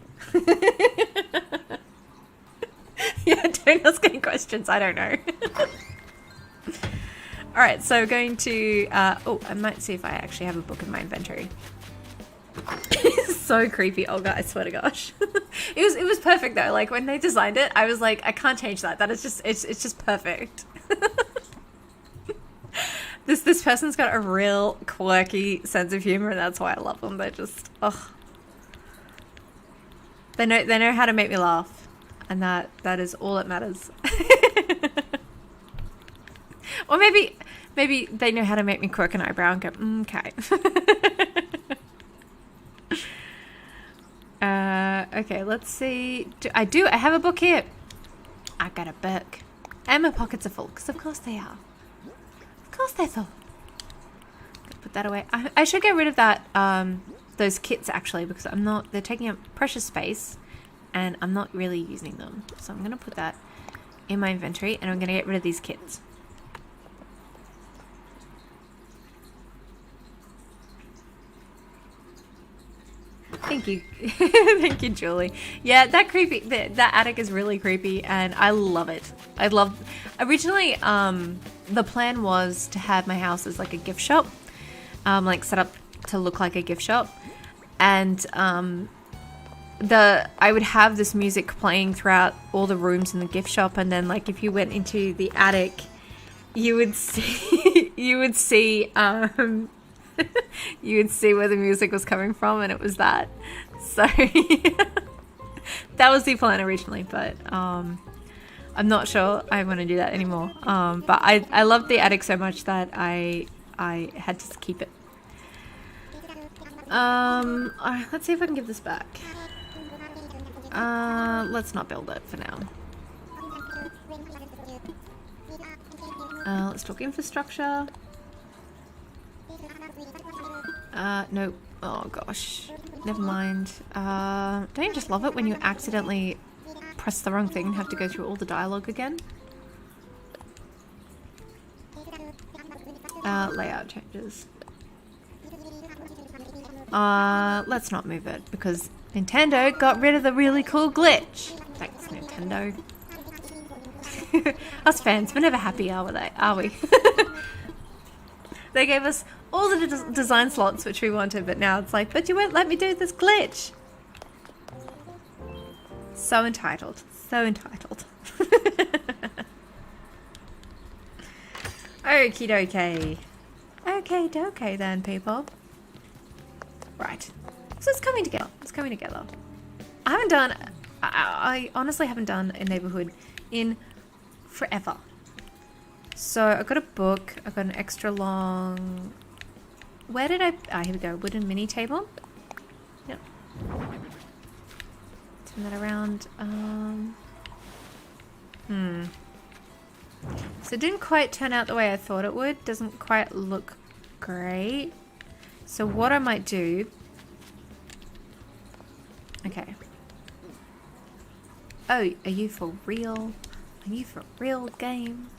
Yeah, don't ask any questions. I don't know. Alright, so going to... oh, I might see if I actually have a book in my inventory. It's so creepy, Olga, I swear to gosh. It was perfect though. Like when they designed it, I was like, I can't change that. That is just it's just perfect. This person's got a real quirky sense of humor, and that's why I love them. They're just they know how to make me laugh, and that is all that matters. Or maybe they know how to make me quirk an eyebrow and go, okay. Okay, let's see. I have a book here. I got a book. And my pockets are full, because of course they are. Of course they're full. Gotta put that away. I should get rid of that, those kits actually, because they're taking up precious space, and I'm not really using them. So I'm gonna put that in my inventory, and I'm gonna get rid of these kits. Thank you. Thank you, Julie. Yeah, that attic is really creepy, and I love it. Originally, the plan was to have my house as like a gift shop, like set up to look like a gift shop, and I would have this music playing throughout all the rooms in the gift shop, and then like if you went into the attic, you would see you would see where the music was coming from, and it was that. So that was the plan originally, but I'm not sure I want to do that anymore. But I loved the attic so much that I had to keep it. Alright, let's see if I can give this back. Let's not build it for now. Let's talk infrastructure. No. Oh gosh. Never mind. Don't you just love it when you accidentally press the wrong thing and have to go through all the dialogue again? Layout changes. Let's not move it because Nintendo got rid of the really cool glitch. Thanks, Nintendo. Us fans, we're never happy, are we? They gave us all the design slots which we wanted, but now it's like, but you won't let me do this glitch. So entitled. So entitled. Okie dokie. Okay dokie then, people. Right. So it's coming together. It's coming together. I honestly haven't done a neighborhood in forever. So I got a book. I got an extra long. Where did I? Here we go. Wooden mini table. Yep. Turn that around. So it didn't quite turn out the way I thought it would. Doesn't quite look great. So what I might do. Okay. Oh, are you for real? Are you for real, game?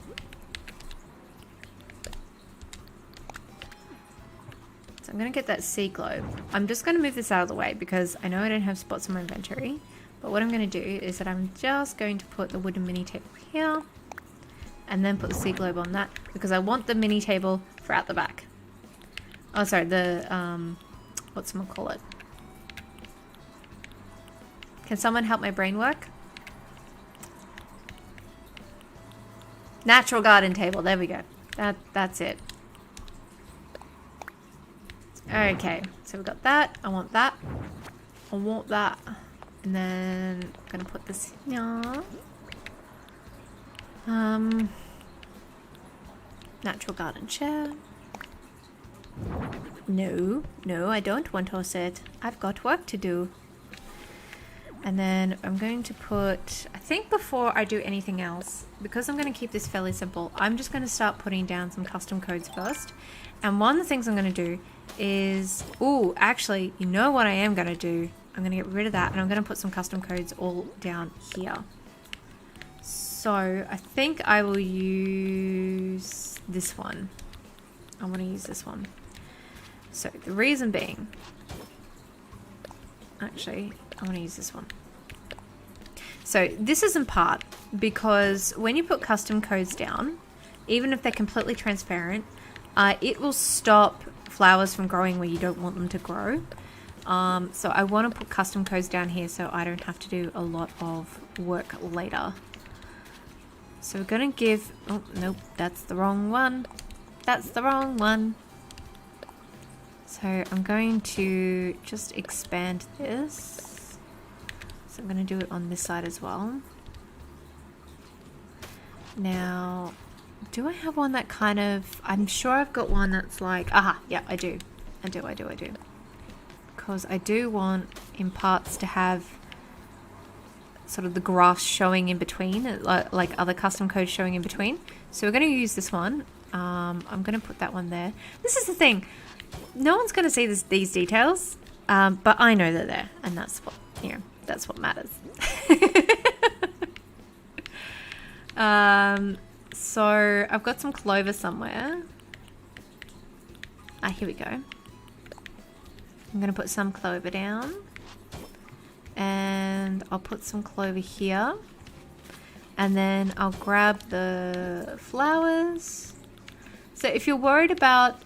I'm going to get that sea globe. I'm just going to move this out of the way because I know I don't have spots in my inventory. But what I'm going to do is that I'm just going to put the wooden mini table here. And then put the sea globe on that. Because I want the mini table for out the back. Oh, sorry. The, whatchamacallit? Can someone help my brain work? Natural garden table. There we go. That's it. Okay, so we've got that. I want that. I want that. And then I'm gonna put this here. Natural garden chair. No, I don't want to sit. I've got work to do. And then I'm going to put, I think before I do anything else, because I'm going to keep this fairly simple, I'm just going to start putting down some custom codes first. And one of the things I'm going to do is, actually, you know what I am going to do? I'm going to get rid of that and I'm going to put some custom codes all down here. So I think I will use this one. I want to use this one. So the reason being, actually, I want to use this one. So this is in part because when you put custom codes down, even if they're completely transparent, it will stop flowers from growing where you don't want them to grow. So I want to put custom codes down here so I don't have to do a lot of work later. So we're going to give, oh nope, that's the wrong one. That's the wrong one. So I'm going to just expand this. So I'm going to do it on this side as well. Now, do I have one that kind of, I'm sure I've got one that's like, yeah, I do. I do. Because I do want in parts to have sort of the grass showing in between, like other custom codes showing in between. So we're going to use this one. I'm going to put that one there. This is the thing. No one's going to see these details, but I know they're there, and that's what, that's what matters. So I've got some clover somewhere. Here we go. I'm going to put some clover down, and I'll put some clover here, and then I'll grab the flowers. So if you're worried about,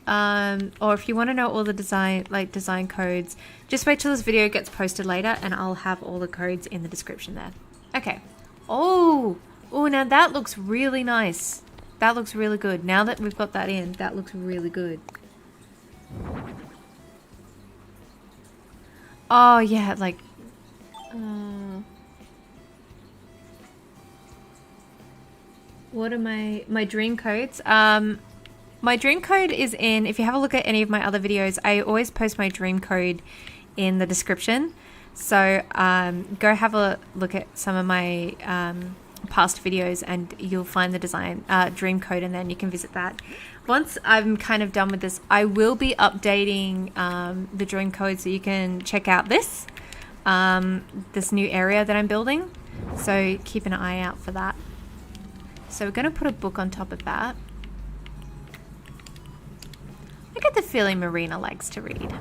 or if you want to know all the design codes, just wait till this video gets posted later and I'll have all the codes in the description there. Okay. Oh, now that looks really nice. That looks really good. Now that we've got that in, that looks really good. Oh yeah, like, what are my dream codes? My dream code is in, if you have a look at any of my other videos, I always post my dream code in the description. So go have a look at some of my past videos and you'll find the dream code, and then you can visit that. Once I'm kind of done with this, I will be updating the dream code so you can check out this new area that I'm building. So keep an eye out for that. So we're going to put a book on top of that. I get the feeling Marina likes to read.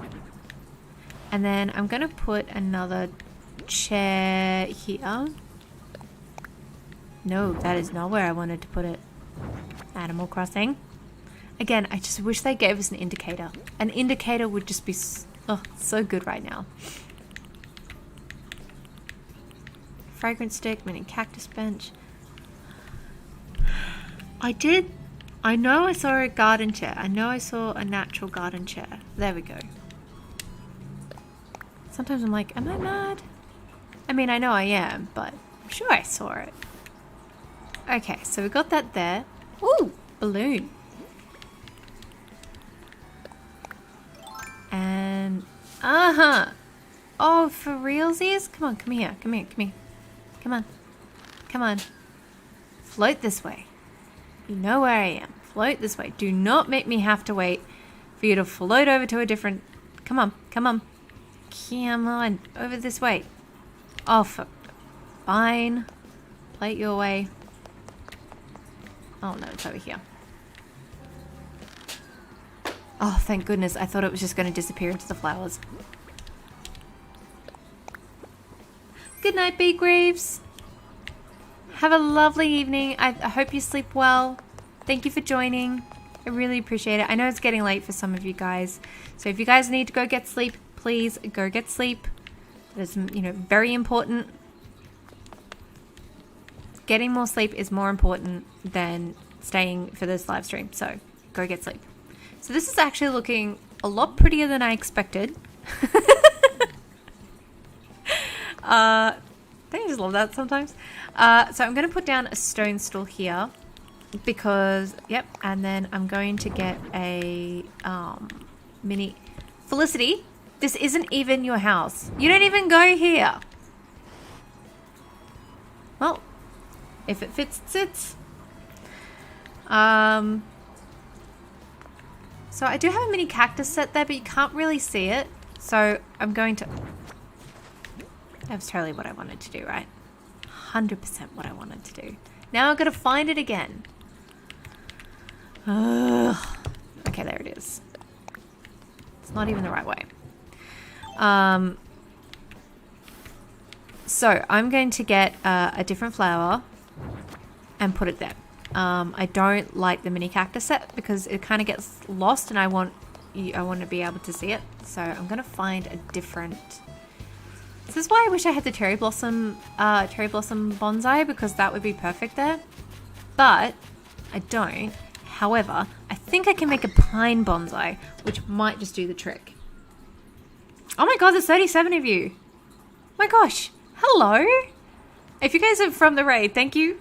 And then I'm going to put another chair here. No, that is not where I wanted to put it. Animal Crossing. Again, I just wish they gave us an indicator. An indicator would just be so good right now. Fragrance stick, mini cactus bench. I know I saw a garden chair. I know I saw a natural garden chair. There we go. Sometimes I'm like, am I mad? I mean, I know I am, but I'm sure I saw it. Okay, so we got that there. Ooh, balloon. And, oh, for realsies? Come on, come here. Come on. Float this way. You know where I am. Float this way. Do not make me have to wait for you to float over to a different... Come on. Come on. Over this way. Oh, fine. Play it your way. Oh, no, it's over here. Oh, thank goodness. I thought it was just going to disappear into the flowers. Good night, Bee Greaves. Have a lovely evening. I hope you sleep well. Thank you for joining. I really appreciate it. I know it's getting late for some of you guys. So if you guys need to go get sleep, please go get sleep. That is, you know, very important. Getting more sleep is more important than staying for this live stream. So go get sleep. So this is actually looking a lot prettier than I expected. Don't you just love that sometimes? So I'm going to put down a stone stool here because, yep, and then I'm going to get a mini... Felicity, this isn't even your house. You don't even go here. Well, if it fits, it sits. So I do have a mini cactus set there, but you can't really see it. So I'm going to... That was totally what I wanted to do, right? 100% what I wanted to do. Now I've got to find it again. Okay, there it is. It's not even the right way. So I'm going to get a different flower and put it there. I don't like the mini cactus set because it kind of gets lost, and I want to be able to see it. So I'm going to find a different... This is why I wish I had the cherry blossom bonsai, because that would be perfect there. But I don't. However, I think I can make a pine bonsai, which might just do the trick. Oh my god, there's 37 of you. My gosh. Hello. If you guys are from the raid, thank you.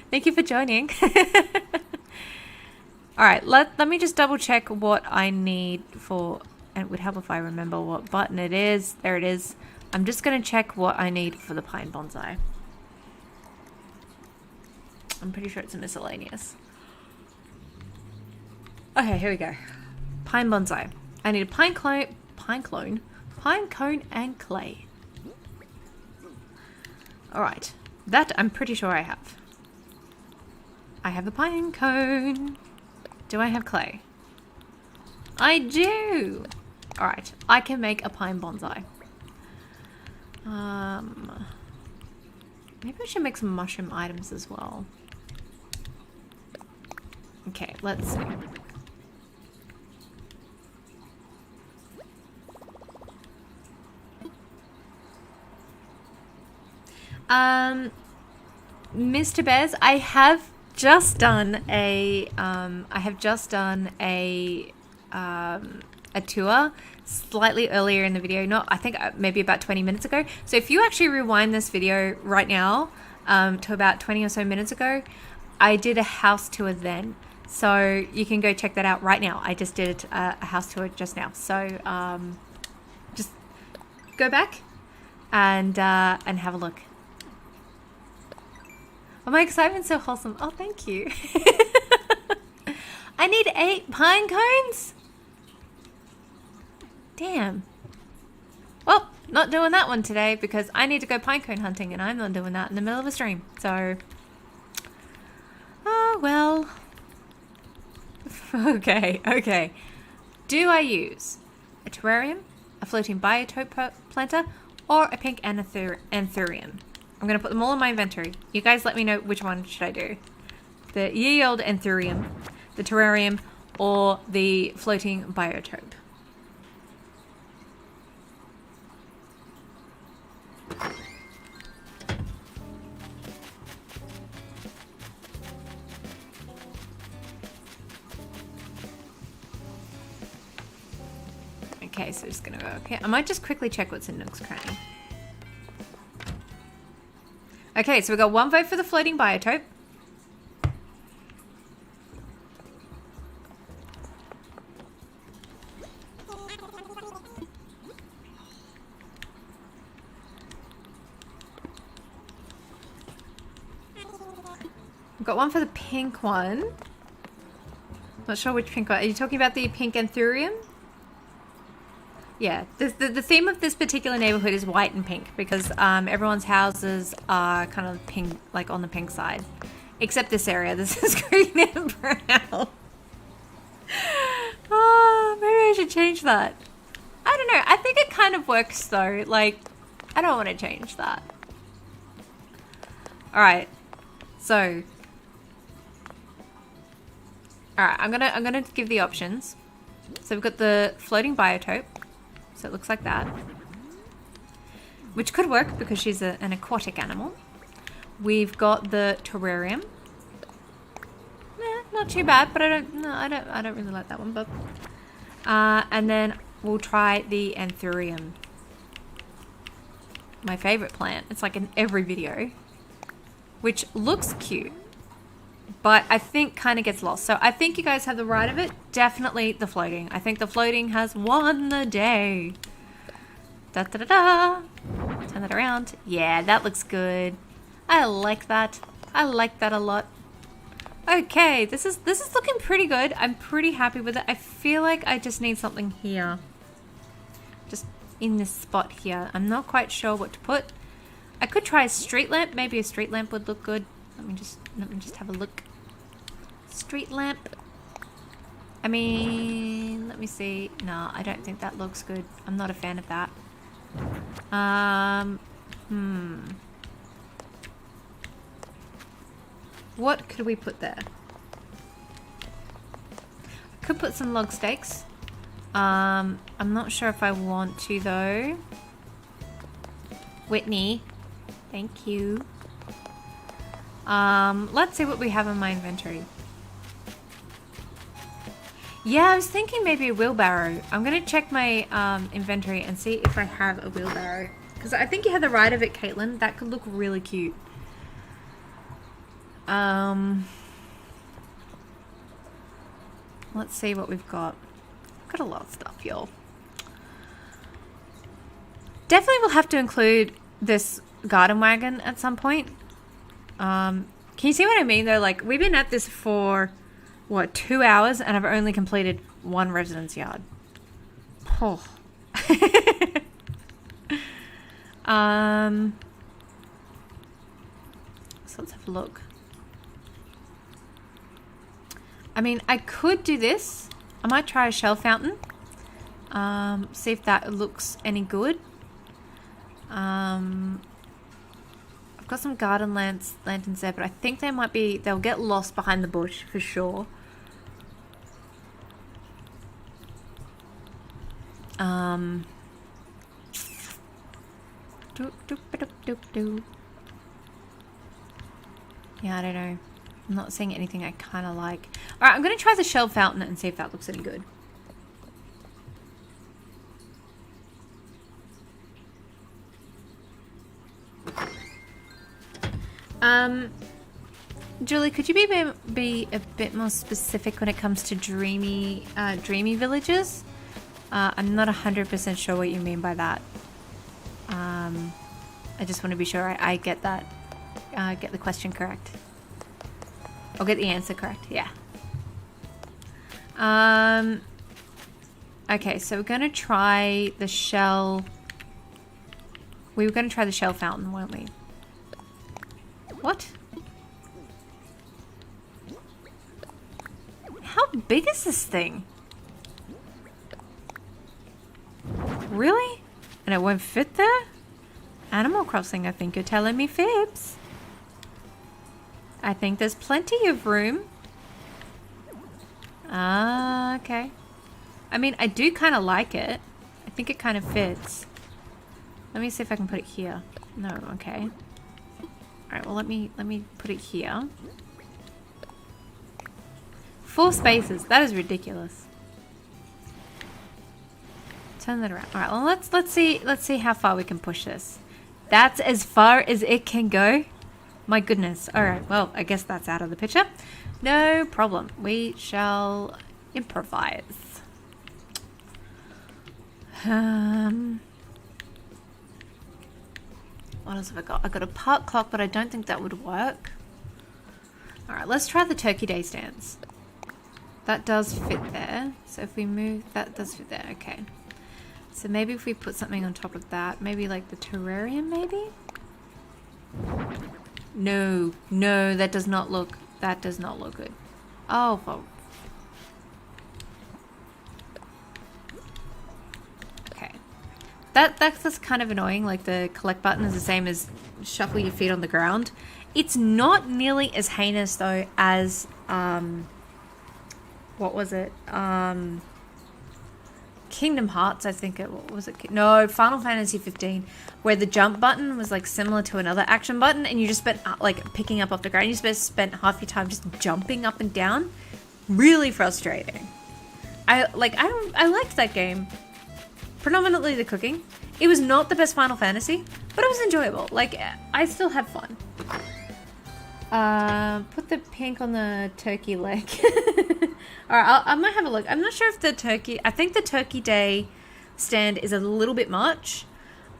Thank you for joining. Alright, let me just double check what I need for... And it would help if I remember what button it is. There it is. I'm just going to check what I need for the pine bonsai. I'm pretty sure it's a miscellaneous. Okay, here we go. Pine bonsai. I need a pine cone and clay. Alright. That I'm pretty sure I have. I have a pine cone. Do I have clay? I do! Alright, I can make a pine bonsai. Maybe I should make some mushroom items as well. Okay, let's see. Mr. Bears, I have just done a tour slightly earlier in the video, I think maybe about 20 minutes ago. So if you actually rewind this video right now to about 20 or so minutes ago, I did a house tour then. So you can go check that out right now. I just did a house tour just now. So just go back and have a look. Oh, my excitement's so wholesome. Oh, thank you. I need 8 pine cones? Damn. Well, not doing that one today because I need to go pinecone hunting, and I'm not doing that in the middle of a stream. So, oh well. Okay. Do I use a terrarium, a floating biotope planter, or a pink anthurium? I'm going to put them all in my inventory. You guys let me know which one should I do. The ye old anthurium, the terrarium, or the floating biotope. Okay, so just gonna go, okay. I might just quickly check what's in Nook's Cranny. Okay, so we got 1 vote for the floating biotope. We've got 1 for the pink one. Not sure which pink one. Are you talking about the pink anthurium? Yeah, the theme of this particular neighborhood is white and pink because everyone's houses are kind of pink, like on the pink side. Except this area. This is green and brown. Oh, maybe I should change that. I don't know. I think it kind of works though. Like, I don't want to change that. All right. So, all right. I'm gonna give the options. So we've got the floating biotope. So it looks like that, which could work because she's an aquatic animal. We've got the terrarium. Not too bad, but I don't really like that one. But and then we'll try the anthurium. My favorite plant. It's like in every video, which looks cute, but I think kind of gets lost. So I think you guys have the right of it. Definitely the floating. I think the floating has won the day. Da da da da. Turn that around. Yeah, that looks good. I like that. I like that a lot. Okay, this is looking pretty good. I'm pretty happy with it. I feel like I just need something here. Just in this spot here. I'm not quite sure what to put. I could try a street lamp. Maybe a street lamp would look good. Let me just have a look. Street lamp. I mean, let me see. No, I don't think that looks good. I'm not a fan of that. What could we put there? I could put some log stakes. I'm not sure if I want to though. Whitney, thank you. Let's see what we have in my inventory. Yeah, I was thinking maybe a wheelbarrow. I'm gonna check my inventory and see if I have a wheelbarrow. Because I think you have the right of it, Caitlin. That could look really cute. Let's see what we've got. We've got a lot of stuff, y'all. Definitely we'll have to include this garden wagon at some point. Can you see what I mean though? Like, we've been at this for, what, 2 hours and I've only completed one residence yard. Oh. So let's have a look. I mean, I could do this. I might try a shell fountain. See if that looks any good. I've got some garden lanterns there, but I think they'll get lost behind the bush for sure. Yeah, I don't know. I'm not seeing anything I kind of like. Alright, I'm going to try the shell fountain and see if that looks any good. Julie, could you be a bit more specific when it comes to dreamy villages? I'm not 100% sure what you mean by that. I just want to be sure I get that, get the question correct. I'll get the answer correct, yeah. Okay, so we're going to try the shell. We were going to try the shell fountain, weren't we? What? How big is this thing? Really? And it won't fit there? Animal Crossing, I think you're telling me fibs. I think there's plenty of room. Ah, okay. I mean, I do kind of like it. I think it kind of fits. Let me see if I can put it here. No, okay. Alright, well let me put it here. 4 spaces. That is ridiculous. Turn that around. Alright, well let's see how far we can push this. That's as far as it can go. My goodness. Alright, well, I guess that's out of the picture. No problem. We shall improvise. What else have I got? I got a park clock, but I don't think that would work. Alright, let's try the turkey day stands. That does fit there. So if we move, that does fit there. Okay. So maybe if we put something on top of that, maybe like the terrarium, maybe? No, no, that does not look good. Oh, well. That's kind of annoying. Like the collect button is the same as shuffle your feet on the ground. It's not nearly as heinous though as what was it? Kingdom Hearts, I think it was. It no, Final Fantasy 15, where the jump button was like similar to another action button, and you just spent like picking up off the ground. You just spent half your time just jumping up and down. Really frustrating. I liked that game. Predominantly the cooking. It was not the best Final Fantasy, but it was enjoyable. Like, I still had fun. Put the pink on the turkey leg. Alright, I might have a look. I'm not sure if the turkey... I think the Turkey Day stand is a little bit much.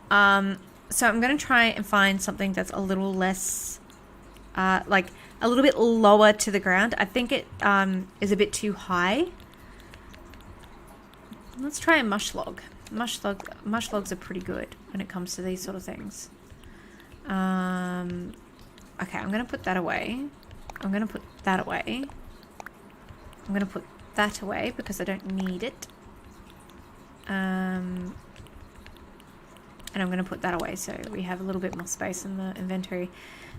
So I'm going to try and find something that's a little less... like, a little bit lower to the ground. I think it is a bit too high. Let's try a mush log. Mush logs are pretty good when it comes to these sort of things. Okay, I'm going to put that away. I'm going to put that away. I'm going to put that away because I don't need it. And I'm going to put that away so we have a little bit more space in the inventory.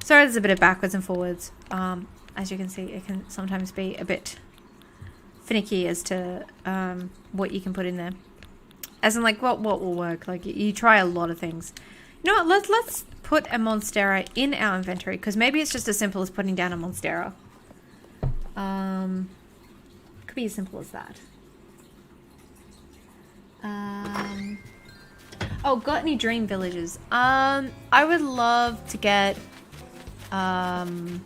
Sorry, there's a bit of backwards and forwards. As you can see, it can sometimes be a bit finicky as to what you can put in there. As in, like, what will work. Like, you try a lot of things. You know what? Let's put a Monstera in our inventory, because maybe it's just as simple as putting down a Monstera. Could be as simple as that. Oh, got any dream villages? I would love to get... I'm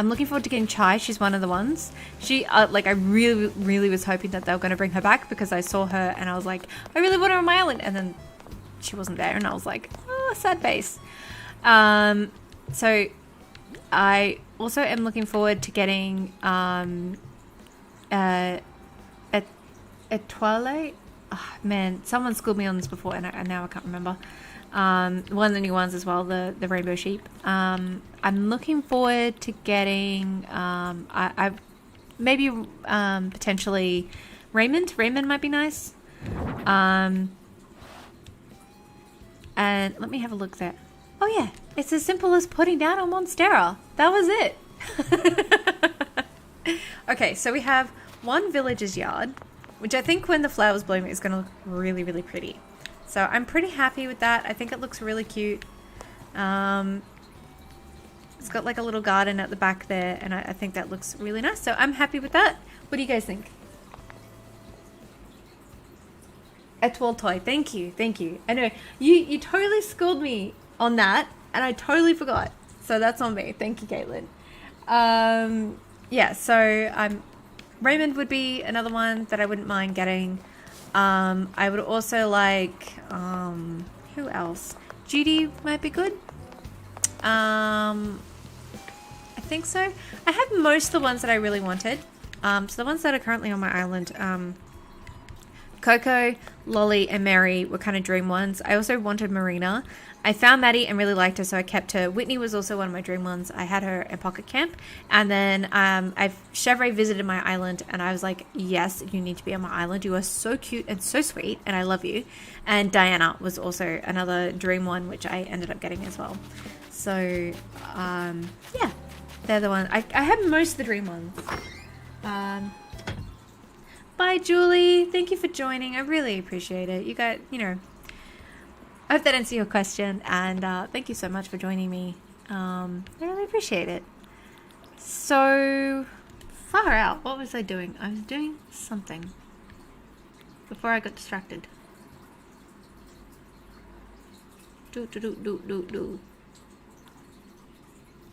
looking forward to getting Chai. She's one of the ones. She, like, I really was hoping that they were going to bring her back, because I saw her and I was like, I really want her on my island. And then she wasn't there, and I was like, oh, sad face. So I also am looking forward to getting a Twilight. Oh, man, someone schooled me on this before, and now I can't remember. One of the new ones as well, the rainbow sheep. I'm looking forward to getting I maybe potentially Raymond might be nice. And let me have a look there. Oh yeah, it's as simple as putting down a Monstera. That was it. Okay, so we have one villager's yard, which I think when the flowers bloom is going to look really pretty. So I'm pretty happy with that. I think it looks really cute. It's got like a little garden at the back there, and I think that looks really nice. So I'm happy with that. What do you guys think? Etoile toy. Thank you. I know you totally schooled me on that, and I totally forgot. So that's on me. Thank you, Caitlin. Yeah. So Raymond would be another one that I wouldn't mind getting. I would also like, who else? Judy might be good. I think so. I have most of the ones that I really wanted. So the ones that are currently on my island, Coco, Lolly, and Mary were kind of dream ones. I also wanted Marina. I found Maddie and really liked her, so I kept her. Whitney was also one of my dream ones. I had her at Pocket Camp. And then Chevrolet visited my island, and I was like, yes, you need to be on my island. You are so cute and so sweet, and I love you. And Diana was also another dream one, which I ended up getting as well. So, yeah, they're the ones. I have most of the dream ones. Bye, Julie. Thank you for joining. I really appreciate it. You guys, I hope that answered your question, and thank you so much for joining me. I really appreciate it. So, far out. What was I doing? I was doing something before I got distracted.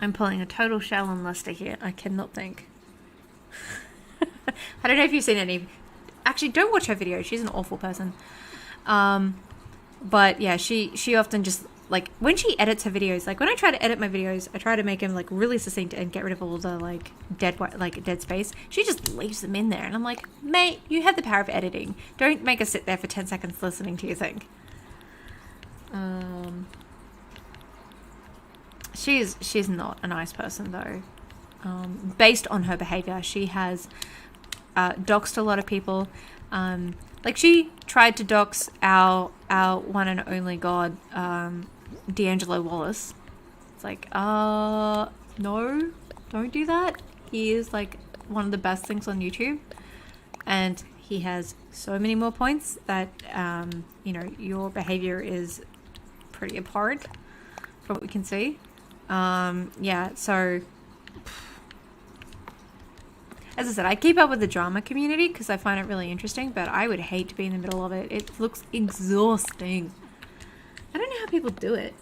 I'm pulling a total shell on Lester here. I cannot think. I don't know if you've seen any. Actually, don't watch her videos. She's an awful person. But yeah, she often just, like, when she edits her videos, like when I try to edit my videos, I try to make them like really succinct and get rid of all the like dead space. She just leaves them in there, and I'm like, mate, you have the power of editing. Don't make us sit there for 10 seconds listening to you think. She's not a nice person though. Based on her behavior, she has doxed a lot of people. Like she tried to dox our one and only god, D'Angelo Wallace. It's like, no, don't do that. He is like one of the best things on YouTube, and he has so many more points that, you know, your behavior is pretty abhorrent from what we can see. Yeah, so as I said, I keep up with the drama community because I find it really interesting, but I would hate to be in the middle of it. It looks exhausting. I don't know how people do it.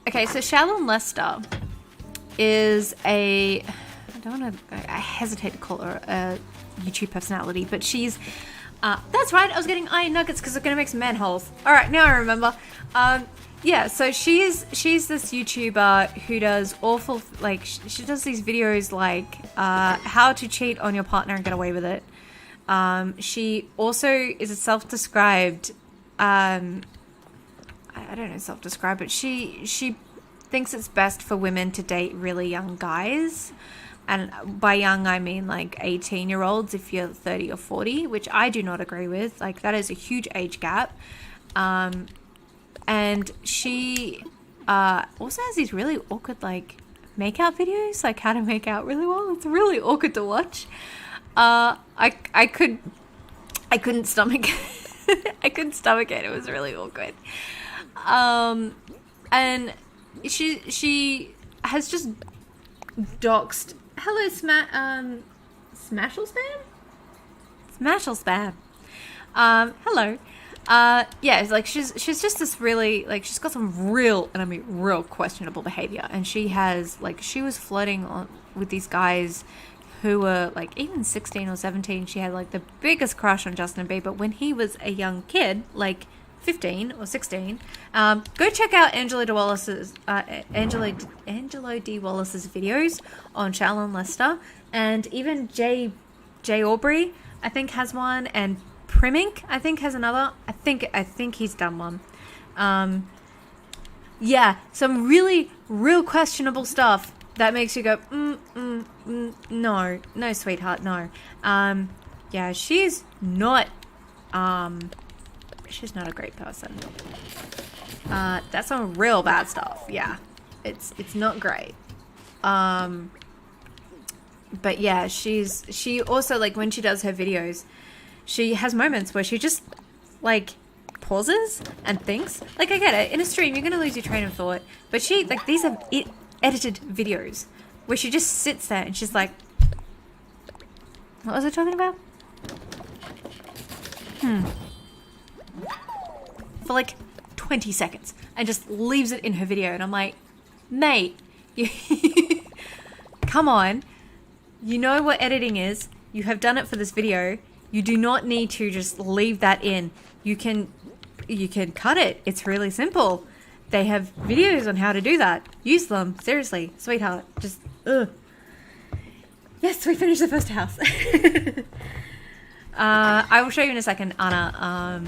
Okay, so Shallon Lester is I hesitate to call her a YouTube personality, but she's, that's right, I was getting iron nuggets because I'm going to make some manholes. Alright, now I remember. Yeah, so she's this YouTuber who does awful, like, she does these videos like, how to cheat on your partner and get away with it. She also is a self-described, I don't know self-described, but she thinks it's best for women to date really young guys. And by young, I mean like 18-year-olds if you're 30 or 40, which I do not agree with. Like, that is a huge age gap. And she also has these really awkward, like, make-out videos, like how to make out really well. It's really awkward to watch. I couldn't stomach I couldn't stomach it. It was really awkward. And she has just doxed. Hello, Smashel Spam? Smashel Spam. Hello. Yeah, it's like she's just this really, like, she's got some real, and I mean real questionable behavior. And she has, like, she was flirting with these guys who were like even 16 or 17. She had like the biggest crush on Justin Bieber when he was a young kid, like 15 or 16. Go check out Angelo D. Wallace's videos on Shallon Lester, and even Jay Aubrey I think has one, and Primink I think has another. I think he's done one. Yeah, some really real questionable stuff that makes you go no, sweetheart, no. Yeah, she's not a great person. That's some real bad stuff. Yeah, it's not great. But yeah, she also, like, when she does her videos, she has moments where she just, like, pauses and thinks. Like, I get it, in a stream you're gonna lose your train of thought, but she, like, these are edited videos where she just sits there and she's like, what was I talking about? For like 20 seconds and just leaves it in her video, and I'm like, mate, you come on, you know what editing is, you have done it for this video, you do not need to just leave that in. You can cut it, it's really simple. They have videos on how to do that. Use them. Seriously, sweetheart. Just, ugh. Yes, we finished the first house. I will show you in a second, Anna.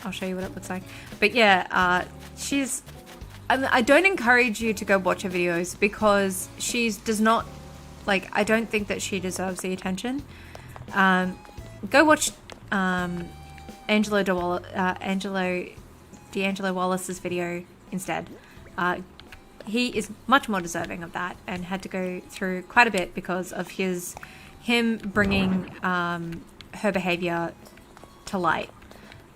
I'll show you what it looks like. But yeah, I don't encourage you to go watch her videos because does not, like, I don't think that she deserves the attention. Go watch D'Angelo Wallace's video instead. He is much more deserving of that and had to go through quite a bit because of him bringing her behavior to light.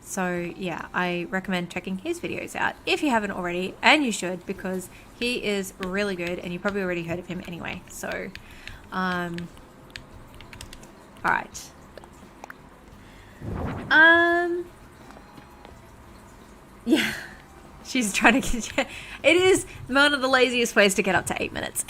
So yeah, I recommend checking his videos out if you haven't already, and you should, because he is really good and you probably already heard of him anyway. So alright. Yeah, she's trying to get. It is one of the laziest ways to get up to 8 minutes.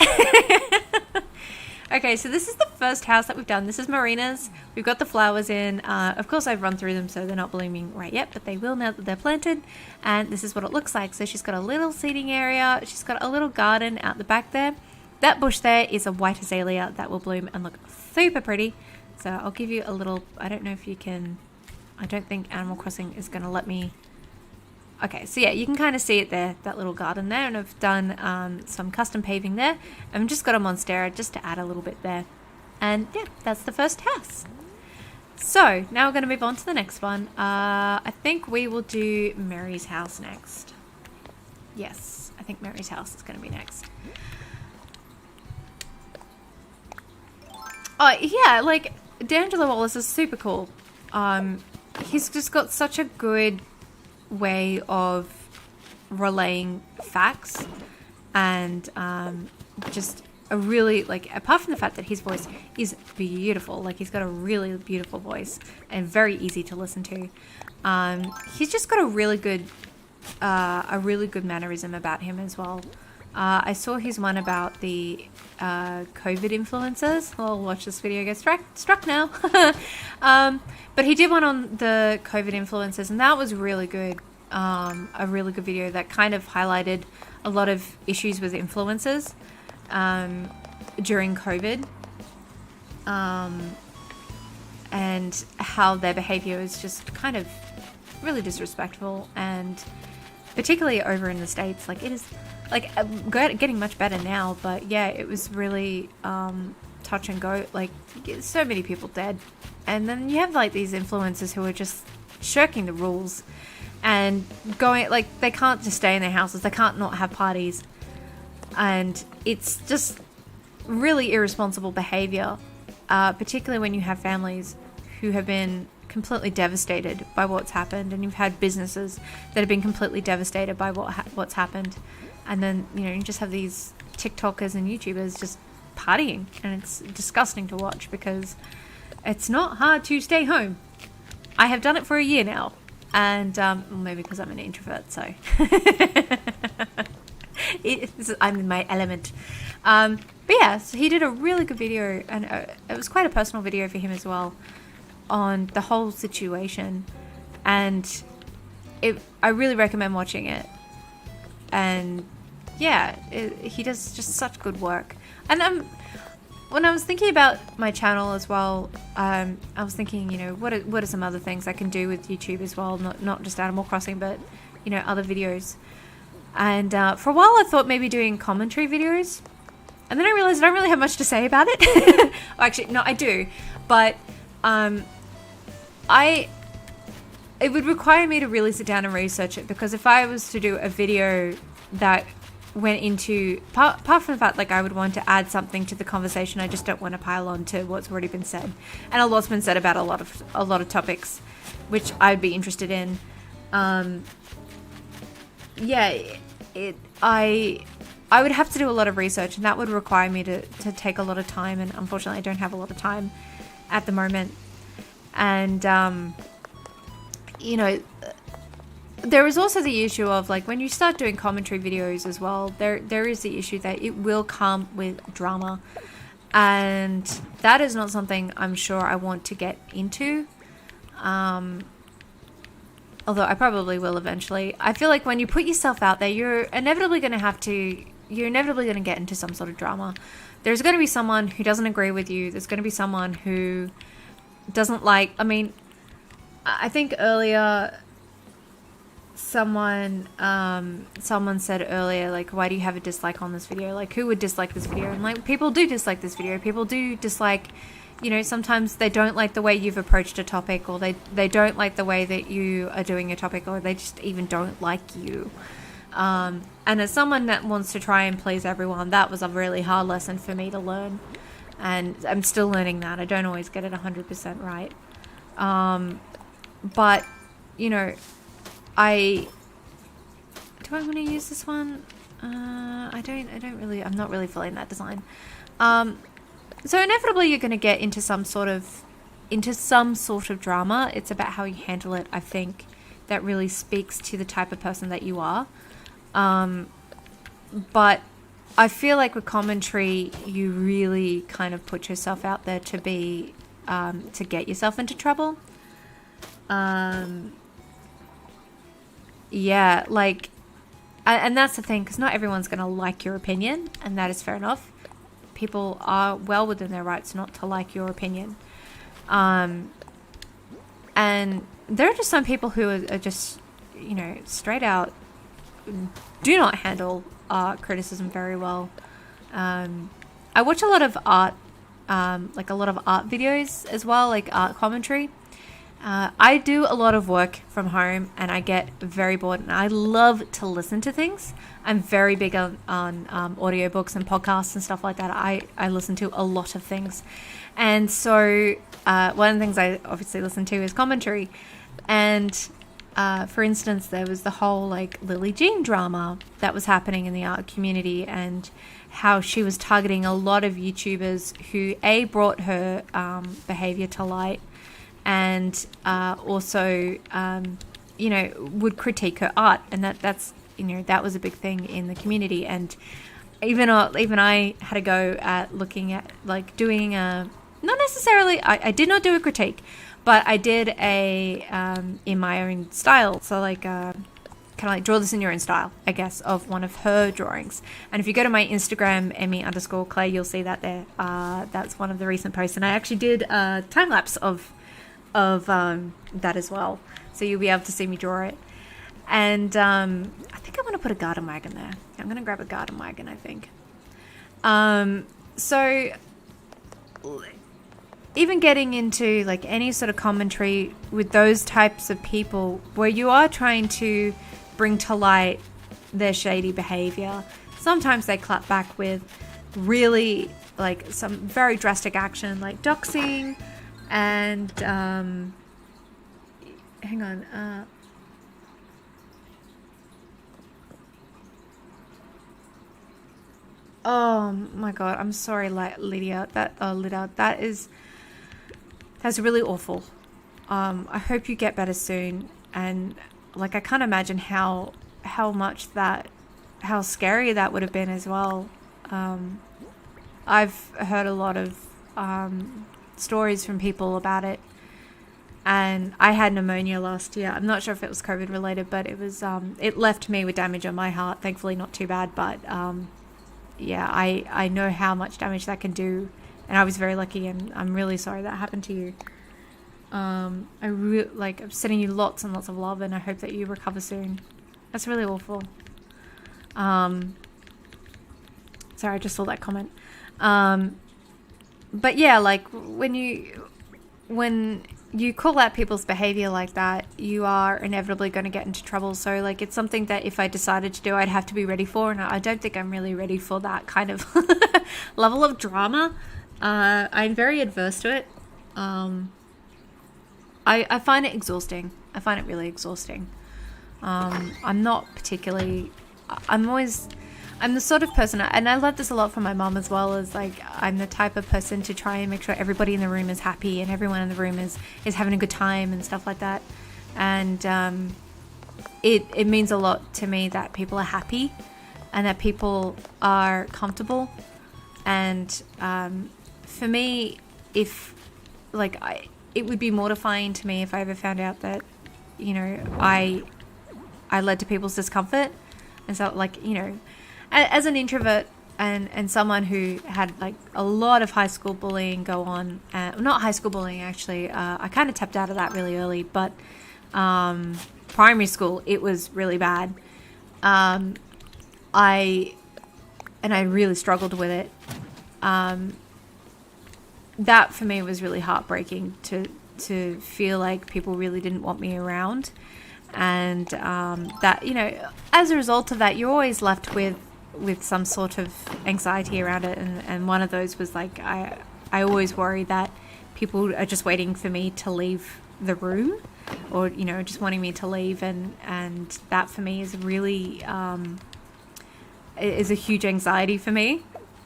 Okay, so this is the first house that we've done. This is Marina's. We've got the flowers in. Of course, I've run through them, so they're not blooming right yet, but they will now that they're planted. And this is what it looks like. So she's got a little seating area. She's got a little garden out the back there. That bush there is a white azalea that will bloom and look super pretty. So I'll give you a little. I don't know if you can. I don't think Animal Crossing is going to let me Okay, so yeah, you can kind of see it there, that little garden there, and I've done some custom paving there. I've just got a monstera just to add a little bit there. And yeah, that's the first house. So now we're going to move on to the next one. I think we will do Mary's house next. Yes, I think Mary's house is going to be next. Oh yeah, like D'Angelo Wallace is super cool. He's just got such a good way of relaying facts, and just a really, like, apart from the fact that his voice is beautiful, like he's got a really beautiful voice and very easy to listen to, he's just got a really good mannerism about him as well. I saw his one about the COVID influencers. I'll watch this video get struck now. But he did one on the COVID influencers, and that was really good. A really good video that kind of highlighted a lot of issues with influencers during COVID, and how their behavior is just kind of really disrespectful, and particularly over in the States, like it is like getting much better now, but yeah, it was really touch and go, like so many people dead. And then you have like these influencers who are just shirking the rules and going, like, they can't just stay in their houses, they can't not have parties, and it's just really irresponsible behavior, particularly when you have families who have been completely devastated by what's happened, and you've had businesses that have been completely devastated by what's happened, and then, you know, you just have these TikTokers and YouTubers just partying, and it's disgusting to watch because it's not hard to stay home. I have done it for a year now, and maybe because I'm an introvert, so I'm in my element. But yeah, so he did a really good video, and it was quite a personal video for him as well, on the whole situation, and I really recommend watching it. And yeah, he does just such good work. And when I was thinking about my channel as well, I was thinking, you know, what are some other things I can do with YouTube as well, not just Animal Crossing, but, you know, other videos. And for a while I thought maybe doing commentary videos, and then I realized I don't really have much to say about it. Well, actually, no, I do, but it would require me to really sit down and research it, because if I was to do a video that went into, apart from the fact, like, I would want to add something to the conversation, I just don't want to pile on to what's already been said, and a lot's been said about a lot of topics which I'd be interested in. Yeah, I would have to do a lot of research, and that would require me to take a lot of time, and unfortunately I don't have a lot of time at the moment. And you know, there is also the issue of, like, when you start doing commentary videos as well, there is the issue that it will come with drama, and that is not something I'm sure I want to get into. Although I probably will eventually. I feel like when you put yourself out there, you're inevitably going to get into some sort of drama. There's going to be someone who doesn't agree with you. There's going to be someone who doesn't like, I mean, I think earlier someone said earlier, like, why do you have a dislike on this video? Like, who would dislike this video? And, like, people do dislike this video. People do dislike, you know, sometimes they don't like the way you've approached a topic, or they don't like the way that you are doing a topic, or they just even don't like you. And as someone that wants to try and please everyone, that was a really hard lesson for me to learn. And I'm still learning that. I don't always get it 100% right. But, you know, do I want to use this one? I'm not really feeling that design. So inevitably you're going to get into some sort of drama. It's about how you handle it, I think, that really speaks to the type of person that you are. But I feel like with commentary, you really kind of put yourself out there to be, to get yourself into trouble. Yeah, like, and that's the thing, because not everyone's going to like your opinion, and that is fair enough. People are well within their rights not to like your opinion. And there are just some people who are just, you know, straight out do not handle criticism very well. I watch a lot of art, like a lot of art videos as well, like art commentary. I do a lot of work from home and I get very bored, and I love to listen to things. I'm very big on audiobooks and podcasts and stuff like that. I listen to a lot of things. And so one of the things I obviously listen to is commentary. And for instance, there was the whole like Lily Jean drama that was happening in the art community, and how she was targeting a lot of YouTubers who brought her behavior to light, and also you know, would critique her art, and that's you know, that was a big thing in the community. And even I had a go at looking at like doing a, not necessarily, I did not do a critique, but I did a in my own style, so like kind of like draw this in your own style, I guess, of one of her drawings. And if you go to my Instagram, Emmy_Clay, you'll see that there. That's one of the recent posts, and I actually did a time lapse of that as well, so you'll be able to see me draw it. And I think I want to put a garden wagon there. I'm going to grab a garden wagon, I think. So even getting into like any sort of commentary with those types of people, where you are trying to bring to light their shady behavior, sometimes they clap back with really like some very drastic action, like doxing and hang on, oh my god, I'm sorry, Lydia, that's really awful. I hope you get better soon. And like, I can't imagine how scary that would have been as well. I've heard a lot of stories from people about it, and I had pneumonia last year. I'm not sure if it was COVID related, but it was it left me with damage on my heart. Thankfully not too bad, but yeah, I know how much damage that can do, and I was very lucky, and I'm really sorry that happened to you. I'm sending you lots and lots of love, and I hope that you recover soon. That's really awful. Sorry, I just saw that comment. But yeah, like when you call out people's behavior like that, you are inevitably going to get into trouble. So like, it's something that if I decided to do, I'd have to be ready for, and I don't think I'm really ready for that kind of level of drama. I'm very adverse to it. I find it exhausting. I find it really exhausting. I'm not particularly, I'm the sort of person, and I learned this a lot from my mom as well, as like, I'm the type of person to try and make sure everybody in the room is happy and everyone in the room is having a good time and stuff like that. And it means a lot to me that people are happy and that people are comfortable. And for me, if like it would be mortifying to me if I ever found out that, you know, I led to people's discomfort. And so, like, you know, as an introvert and someone who had like a lot of high school bullying go on, not high school bullying actually, I kind of tapped out of that really early, but primary school, it was really bad. I really struggled with it. That for me was really heartbreaking to feel like people really didn't want me around. And that, you know, as a result of that, you're always left with some sort of anxiety around it. And one of those was like, I always worry that people are just waiting for me to leave the room, or, you know, just wanting me to leave. And that for me is really, is a huge anxiety for me.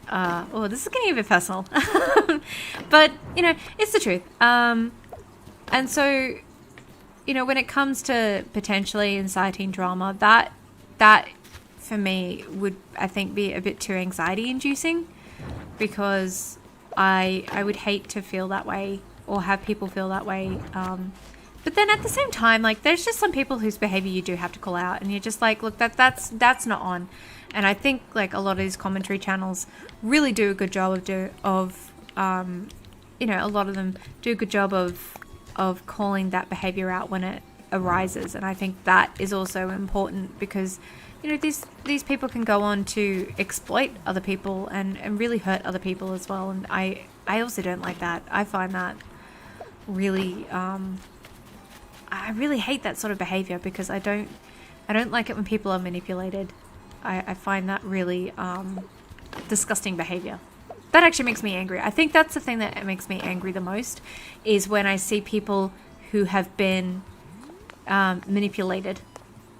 Oh, this is getting a bit personal, but you know, it's the truth. And so, you know, when it comes to potentially inciting drama, that for me would, I think, be a bit too anxiety inducing, because I would hate to feel that way or have people feel that way. But then at the same time, like, there's just some people whose behavior you do have to call out, and you're just like, look, that's not on. And I think like a lot of these commentary channels really do a good job of you know, a lot of them do a good job of calling that behavior out when arises. And I think that is also important because, you know, these people can go on to exploit other people and really hurt other people as well. And I also don't like that. I find that really, I really hate that sort of behavior because I don't like it when people are manipulated. I find that really disgusting behavior. That actually makes me angry. I think that's the thing that makes me angry the most, is when I see people who have been manipulated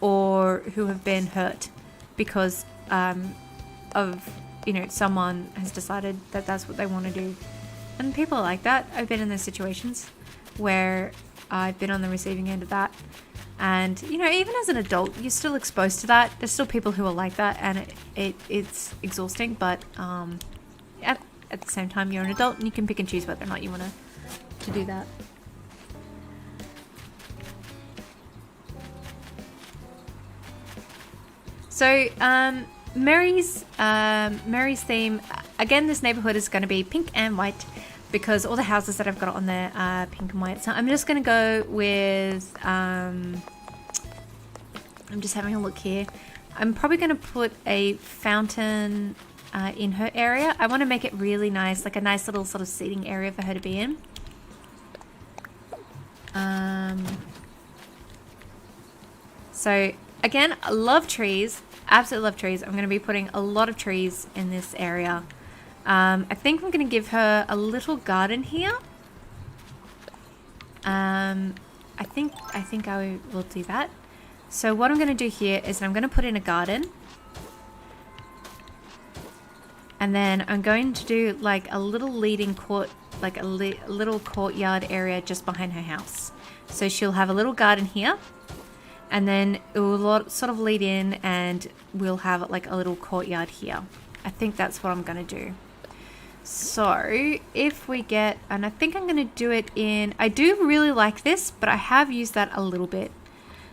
or who have been hurt because of, you know, someone has decided that that's what they want to do. And people are like that. I've been in those situations where I've been on the receiving end of that. And, you know, even as an adult, you're still exposed to that. There's still people who are like that, and it's exhausting. But at the same time, you're an adult, and you can pick and choose whether or not you want to do that. So, Mary's theme, again, this neighborhood is going to be pink and white because all the houses that I've got on there are pink and white. So I'm just going to go with, I'm just having a look here. I'm probably going to put a fountain in her area. I want to make it really nice, like a nice little sort of seating area for her to be in. So again, I love trees. Absolutely love trees. I'm going to be putting a lot of trees in this area. I think I'm going to give her a little garden here. I think I will do that. So what I'm going to do here is I'm going to put in a garden. And then I'm going to do like a little leading court, like a little courtyard area just behind her house. So she'll have a little garden here. And then it will sort of lead in and we'll have like a little courtyard here. I think that's what I'm going to do. So if we get, and I think I'm going to do it in, I do really like this, but I have used that a little bit.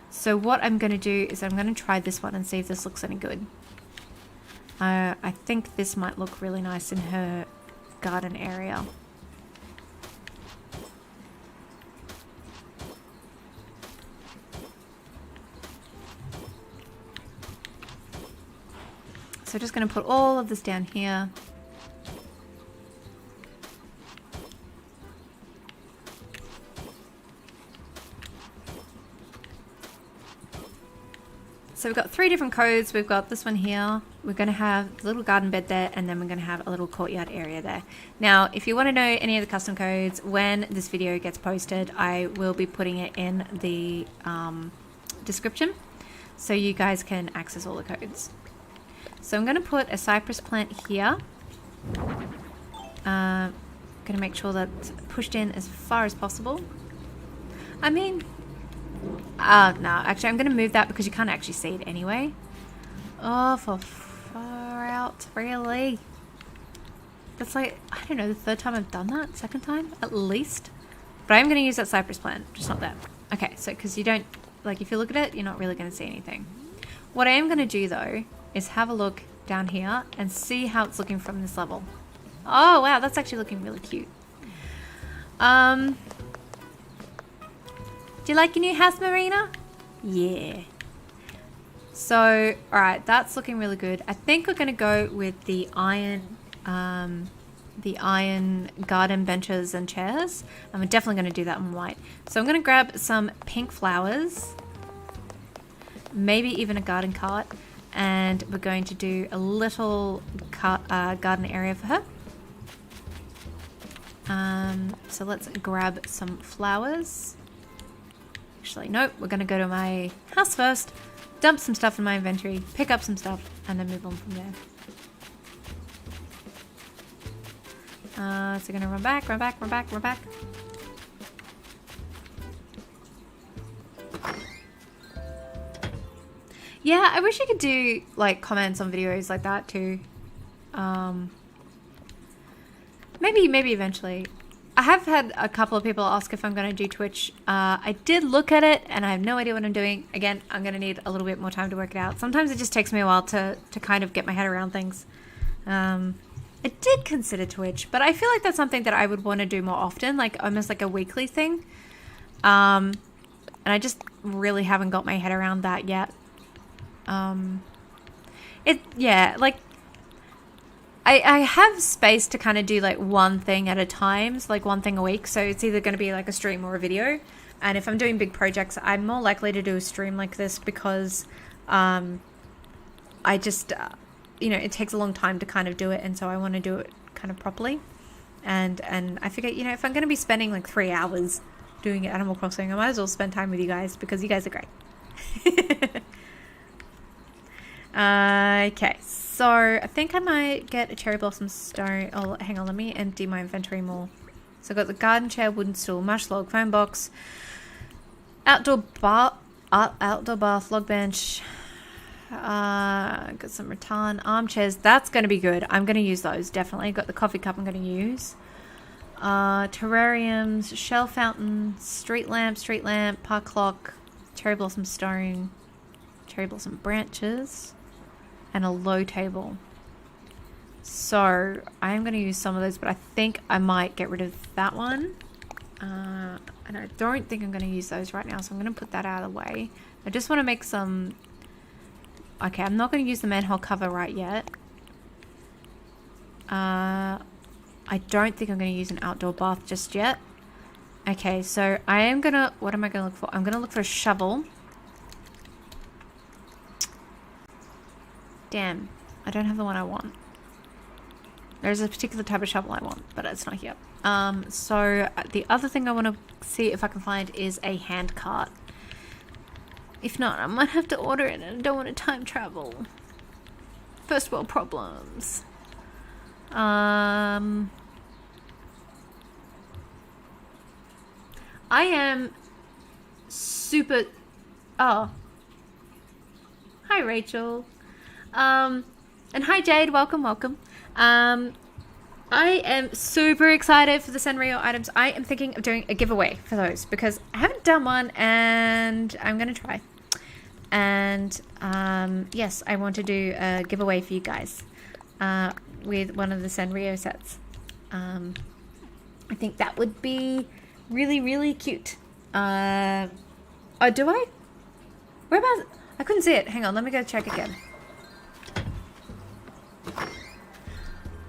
So what I'm going to do is I'm going to try this one and see if this looks any good. I think this might look really nice in her garden area. So just going to put all of this down here. So we've got 3 different codes. We've got this one here. We're going to have a little garden bed there, and then we're going to have a little courtyard area there. Now, if you want to know any of the custom codes, when this video gets posted, I will be putting it in the description so you guys can access all the codes. So I'm going to put a cypress plant here. Going to make sure that's pushed in as far as possible. I mean, no, actually I'm going to move that because you can't actually see it anyway. Oh, for far out, really? That's like, I don't know, the 3rd time I've done that, 2nd time at least. But I'm going to use that cypress plant, just not that. Okay, so because you don't, like if you look at it, you're not really going to see anything. What I am going to do though is have a look down here and see how it's looking from this level. Oh wow, that's actually looking really cute. Do you like your new house, Marina? Yeah. So, alright, that's looking really good. I think we're going to go with the iron garden benches and chairs. And we're definitely going to do that in white. So I'm going to grab some pink flowers, maybe even a garden cart, and we're going to do a little garden area for her. So let's grab some flowers. Actually, nope, we're going to go to my house first, dump some stuff in my inventory, pick up some stuff, and then move on from there. So we're going to run back. Yeah, I wish you could do, like, comments on videos like that, too. Maybe eventually. I have had a couple of people ask if I'm going to do Twitch. I did look at it, and I have no idea what I'm doing. Again, I'm going to need a little bit more time to work it out. Sometimes it just takes me a while to kind of get my head around things. I did consider Twitch, but I feel like that's something that I would want to do more often, like almost like a weekly thing. And I just really haven't got my head around that yet. Yeah, like, I have space to kind of do like one thing at a time, so like one thing a week. So it's either going to be like a stream or a video. And if I'm doing big projects, I'm more likely to do a stream like this because I just, you know, it takes a long time to kind of do it. And so I want to do it kind of properly. And I figure, you know, if I'm going to be spending like 3 hours doing Animal Crossing, I might as well spend time with you guys because you guys are great. Okay, so I think I might get a cherry blossom stone. Oh, hang on, let me empty my inventory more. So I've got the garden chair, wooden stool, mush log, phone box, outdoor bath, log bench. Got some rattan armchairs. That's going to be good. I'm going to use those, definitely. Got the coffee cup I'm going to use. Terrariums, shell fountain, street lamp, park clock, cherry blossom stone, cherry blossom branches, and a low table. So I'm going to use some of those, but I think I might get rid of that one. And I don't think I'm going to use those right now, so I'm going to put that out of the way. I just want to make some... Okay, I'm not going to use the manhole cover right yet. I don't think I'm going to use an outdoor bath just yet. Okay, so I am going to... What am I going to look for? I'm going to look for a shovel. Damn, I don't have the one I want. There's a particular type of shovel I want, but it's not here. So the other thing I want to see if I can find is a hand cart. If not, I might have to order it, and I don't want to time travel. First world problems. I am super... Oh. Hi, Rachel. And hi, Jade. Welcome. I am super excited for the Sanrio items. I am thinking of doing a giveaway for those because I haven't done one and I'm going to try. And yes, I want to do a giveaway for you guys with one of the Sanrio sets. I think that would be really, really cute. Oh, do I? Whereabouts? I couldn't see it. Hang on, let me go check again.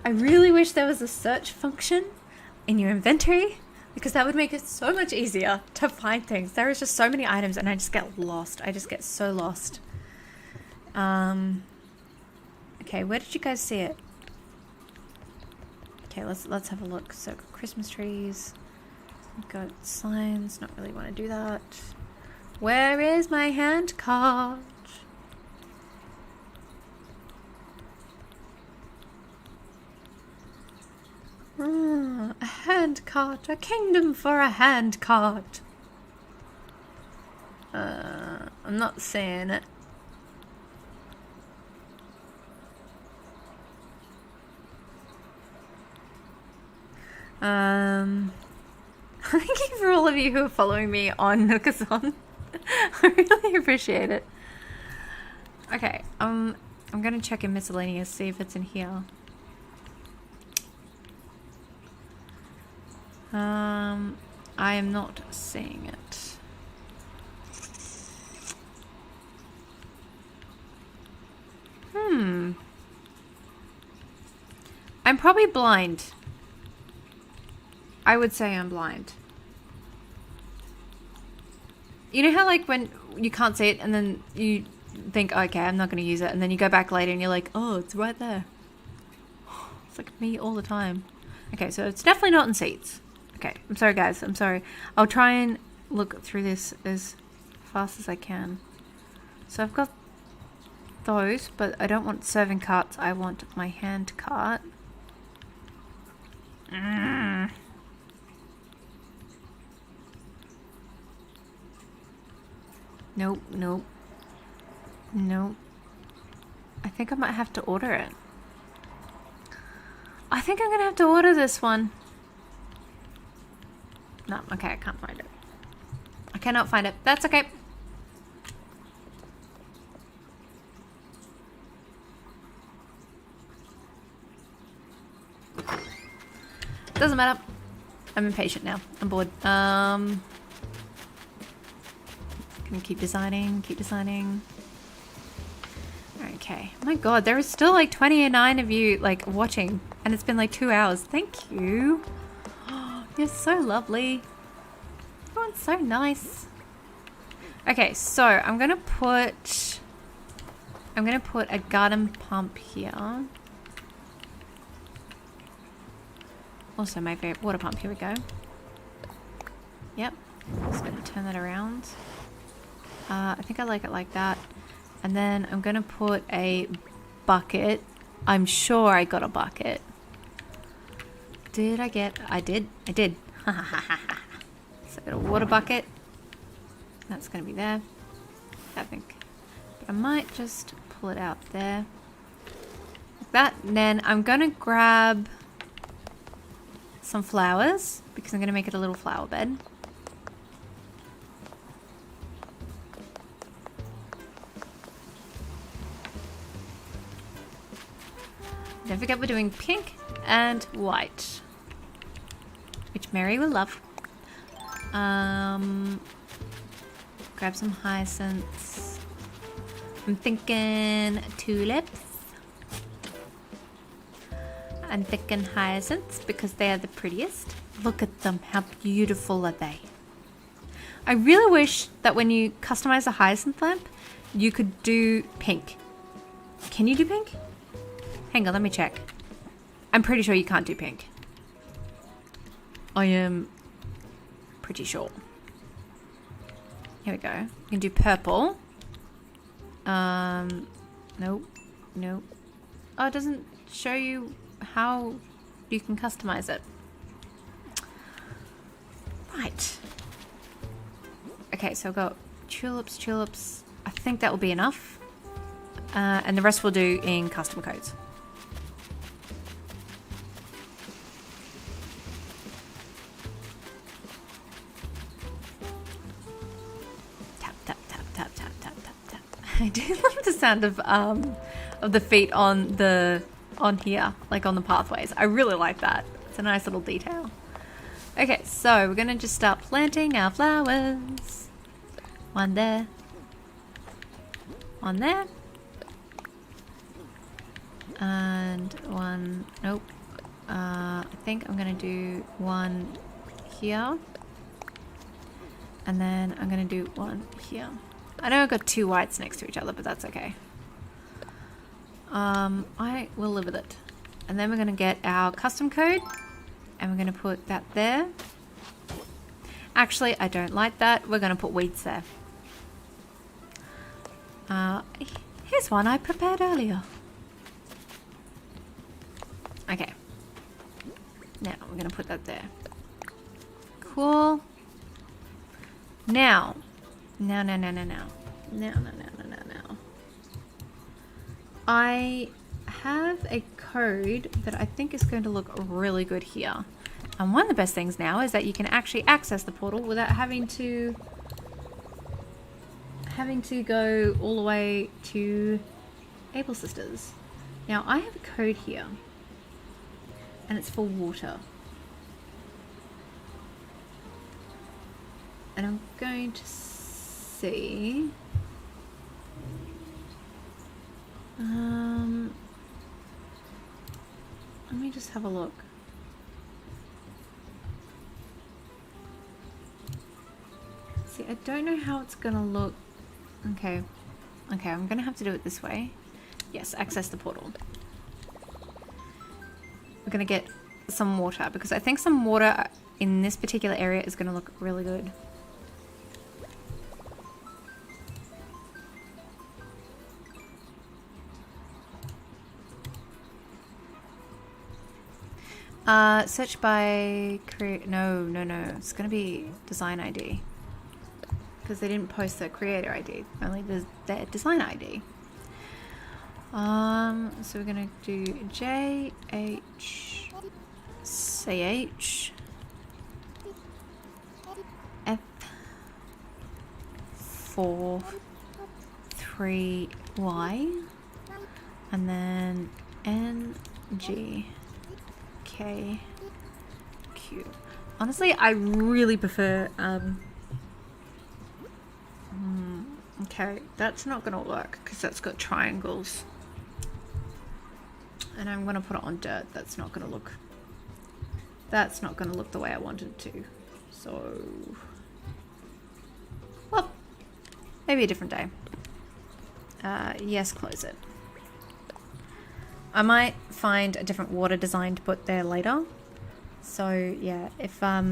I really wish there was a search function in your inventory because that would make it so much easier to find things. There is just so many items and I just get lost. I just get so lost. Okay, where did you guys see it? Okay, let's have a look. So got Christmas trees. We've got signs. Not really want to do that. Where is my hand cart? A hand cart. A kingdom for a hand cart. I'm not seeing it. Thank you for all of you who are following me on Nookazon. I really appreciate it. Okay, I'm gonna check in miscellaneous, see if it's in here. I am not seeing it. I'm probably blind. I would say I'm blind. You know how like when you can't see it and then you think, okay, I'm not going to use it. And then you go back later and you're like, oh, it's right there. It's like me all the time. Okay, so it's definitely not in seats. Okay, I'm sorry guys, I'm sorry. I'll try and look through this as fast as I can. So I've got those, but I don't want serving carts. I want my hand cart. Nope, nope. Nope. I think I might have to order it. I think I'm gonna have to order this one. No, okay, I can't find it. I cannot find it. That's okay. Doesn't matter. I'm impatient now. I'm bored. Gonna keep designing, keep designing. Okay. Oh my god, there is still like 29 of you like watching, and it's been like 2 hours. Thank you. You're so lovely. Everyone's so nice. Okay, so I'm gonna put a garden pump here. Also my favorite water pump. Here we go. Yep. Just gonna turn that around. I think I like it like that. And then I'm gonna put a bucket. I'm sure I got a bucket. Did I get? I did. I did. So I got a water bucket. That's gonna be there. I think. But I might just pull it out there. Like that. And then I'm gonna grab some flowers because I'm gonna make it a little flower bed. Don't forget we're doing pink and white, which Mary will love. Grab some hyacinths. I'm thinking tulips. I'm thinking hyacinths because they are the prettiest. Look at them. How beautiful are they? I really wish that when you customize a hyacinth lamp, you could do pink. Can you do pink? Hang on, let me check. I'm pretty sure you can't do pink. I am pretty sure. Here we go. You can do purple. Nope. Nope. Oh, it doesn't show you how you can customize it. Right. Okay, so I've got tulips, tulips. I think that will be enough. And the rest we'll do in custom codes. I do love the sound of the feet on here, like on the pathways. I really like that. It's a nice little detail. Okay, so we're gonna just start planting our flowers. One there. One there. And one, nope. I think I'm gonna do one here. And then I'm gonna do one here. I know I've got two whites next to each other, but that's okay. I will live with it. And then we're going to get our custom code. And we're going to put that there. Actually, I don't like that. We're going to put weeds there. Here's one I prepared earlier. Okay. Now, we're going to put that there. Cool. Now. No. I have a code that I think is going to look really good here. And one of the best things now is that you can actually access the portal without having to go all the way to Able Sisters. Now I have a code here. And it's for water. And I'm going to see. Let me just have a look. See, I don't know how it's gonna look. Okay, I'm gonna have to do it this way. Yes, access the portal. We're gonna get some water because I think some water in this particular area is gonna look really good. Search by create. No. It's gonna be design ID because they didn't post the creator ID, only the design ID. So we're gonna do JHCH F43Y and then NGKQ. Honestly, I really prefer Okay, that's not gonna work because that's got triangles. And I'm gonna put it on dirt. That's not gonna look the way I wanted it to. So, well, maybe a different day. Yes, close it. I might find a different water design to put there later. So yeah, if let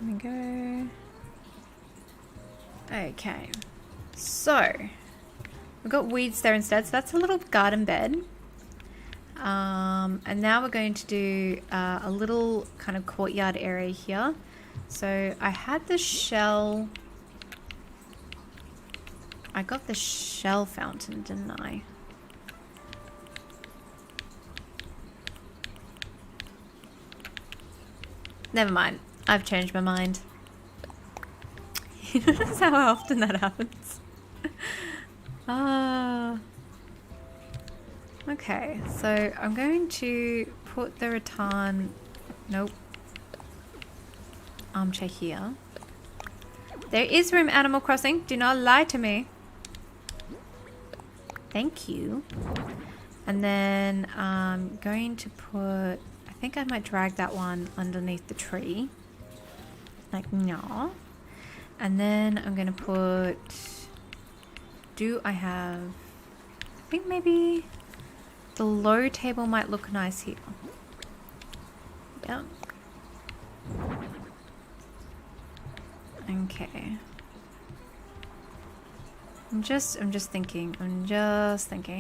me go. Okay, so we've got weeds there instead, so that's a little garden bed. And now we're going to do a little kind of courtyard area here. So I had the shell. I got the shell fountain, didn't I? Never mind. I've changed my mind. You notice how often that happens? Okay, so I'm going to put the rattan... Nope. Armchair here. There is room, Animal Crossing. Do not lie to me. Thank you. And then I'm going to put... I think I might drag that one underneath the tree. Like, no. And then I'm going to put... Do I have... I think maybe the low table might look nice here. Yep. Okay. I'm just thinking. I think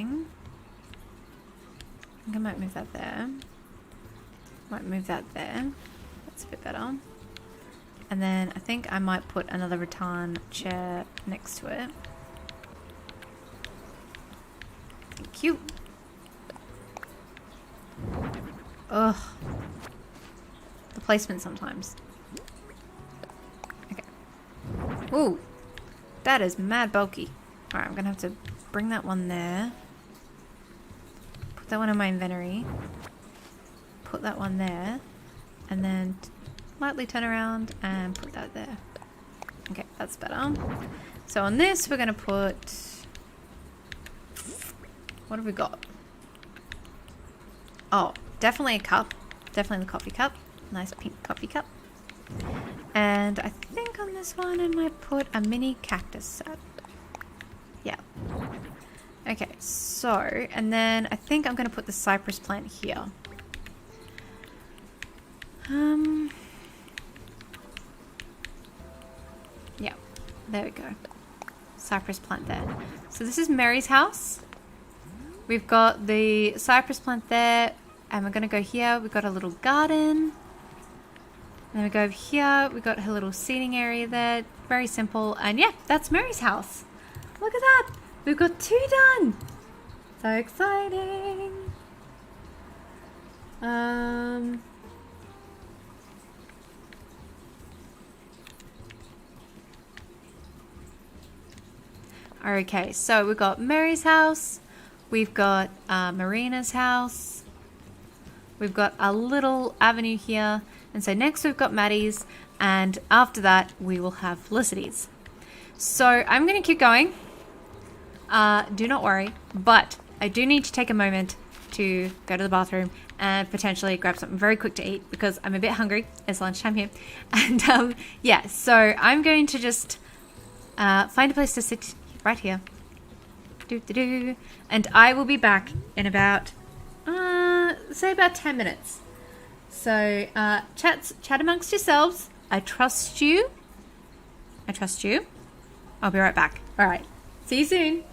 I might move that there. Might move that there. That's a bit better. And then I think I might put another rattan chair next to it. Thank you. Ugh. The placement sometimes. Okay. Ooh. That is mad bulky. Alright, I'm gonna have to bring that one there. Put that one in my inventory. Put that one there. And then lightly turn around and put that there. Okay, that's better. So on this, we're gonna put... What have we got? Oh, definitely a cup. Definitely the coffee cup. Nice pink coffee cup. And I think on this one I might put a mini cactus set. Yeah. Okay, so, and then I think I'm going to put the cypress plant here. Yeah, there we go. Cypress plant there. So this is Mary's house. We've got the cypress plant there, and we're going to go here. We've got a little garden. And then we go over here. We've got her little seating area there. Very simple. And yeah, that's Mary's house. Look at that. We've got 2 done. So exciting. Okay, so we've got Mary's house. We've got Marina's house. We've got a little avenue here. And so next we've got Maddie's. And after that, we will have Felicity's. So I'm going to keep going. Do not worry. But I do need to take a moment to go to the bathroom and potentially grab something very quick to eat because I'm a bit hungry. It's lunchtime here. And yeah, so I'm going to just find a place to sit right here. And I will be back in about, say about 10 minutes. So chat amongst yourselves. I trust you. I'll be right back. All right. See you soon.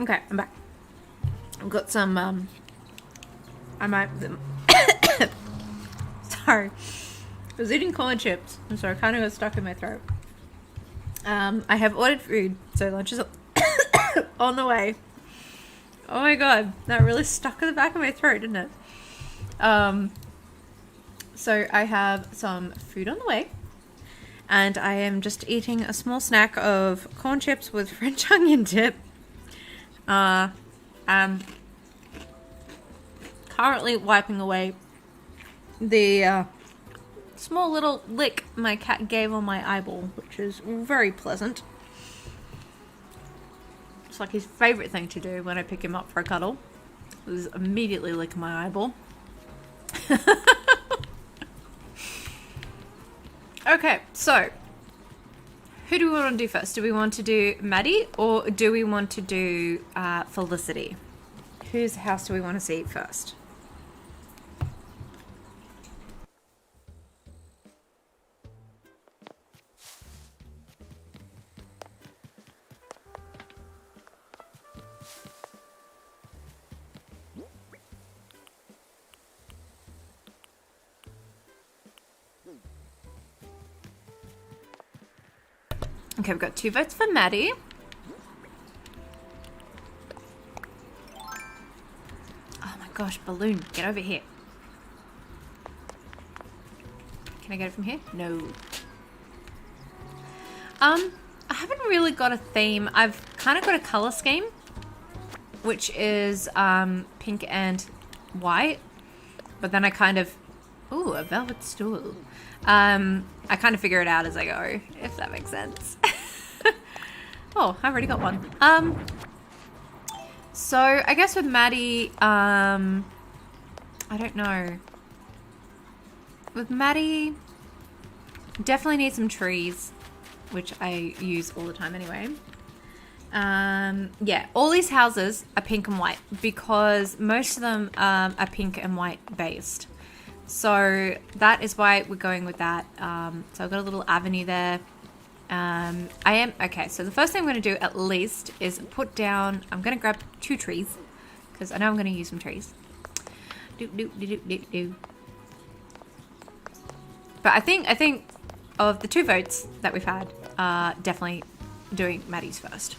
Okay, I'm back. I've got some, I might, sorry. I was eating corn chips, and so I kind of got stuck in my throat. I have ordered food, so lunch is on the way. Oh my god, that really stuck in the back of my throat, didn't it? So I have some food on the way, and I am just eating a small snack of corn chips with French onion dip. Currently wiping away the small little lick my cat gave on my eyeball, which is very pleasant. It's like his favourite thing to do when I pick him up for a cuddle. Is immediately lick my eyeball. Okay, so who do we want to do first? Do we want to do Maddie or do we want to do Felicity? Whose house do we want to see first? Okay, we've got 2 votes for Maddie. Oh my gosh, balloon, get over here. Can I get it from here? No. I haven't really got a theme. I've kind of got a color scheme, which is pink and white. But then I kind of... Ooh, a velvet stool. I kind of figure it out as I go, if that makes sense. Oh, I've already got one. So I guess with Maddie, I don't know. With Maddie, definitely need some trees, which I use all the time anyway. Yeah, all these houses are pink and white because most of them are pink and white based. So that is why we're going with that. So I've got a little avenue there. Okay, so the first thing I'm going to do at least is put down, I'm going to grab 2 trees because I know I'm going to use some trees. But I think of the 2 votes that we've had, definitely doing Maddie's first.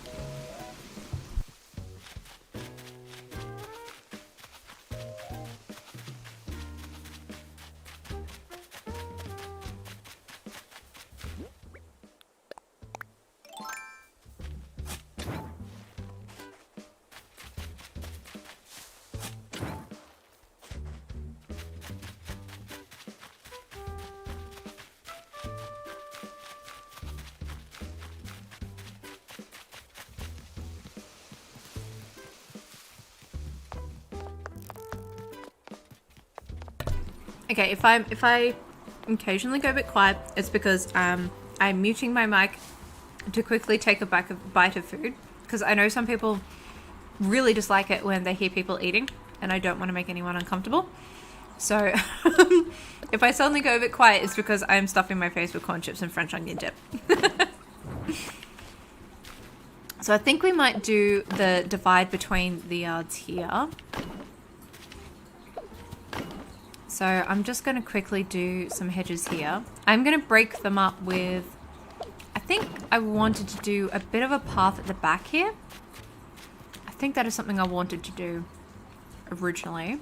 Okay, if I occasionally go a bit quiet, it's because I'm muting my mic to quickly take a bite of food, because I know some people really dislike it when they hear people eating, and I don't want to make anyone uncomfortable. So if I suddenly go a bit quiet, it's because I'm stuffing my face with corn chips and French onion dip. So I think we might do the divide between the yards here. So I'm just going to quickly do some hedges here. I'm going to break them up with, I think I wanted to do a bit of a path at the back here. I think that is something I wanted to do originally.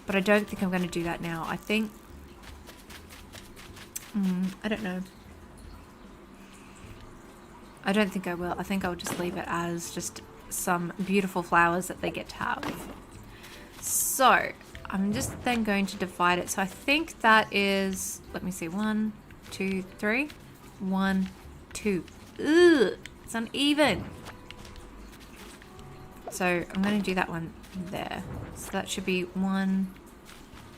But I don't think I'm going to do that now. I think, I don't know. I don't think I will. I think I'll just leave it as just some beautiful flowers that they get to have. So I'm just then going to divide it. So I think that is, let me see, 1, 2, 3. 1, 2. Ugh, it's uneven. So I'm going to do that one there. So that should be 1,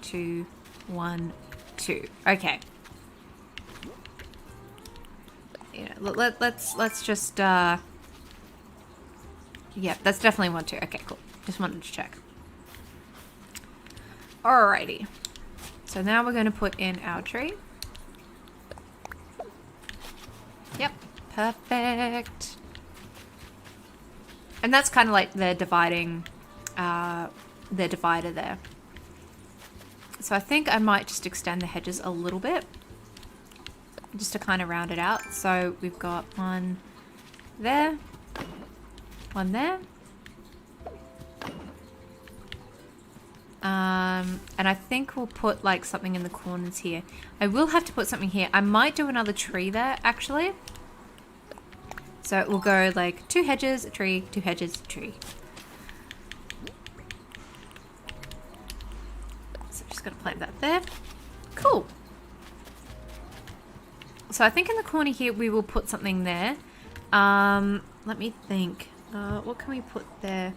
2, 1, 2. Okay. Yeah, let's just yeah, that's definitely 1, 2. Okay, cool. Just wanted to check. Alrighty. So now we're going to put in our tree. Yep, perfect. And that's kind of like the dividing, the divider there. So I think I might just extend the hedges a little bit, just to kind of round it out. So we've got one there, one there. And I think we'll put like something in the corners here. I will have to put something here. I might do another tree there actually. So we'll go like 2 hedges, a tree, 2 hedges, a tree. So just gonna plant that there. Cool. So I think in the corner here we will put something there. Let me think. What can we put there?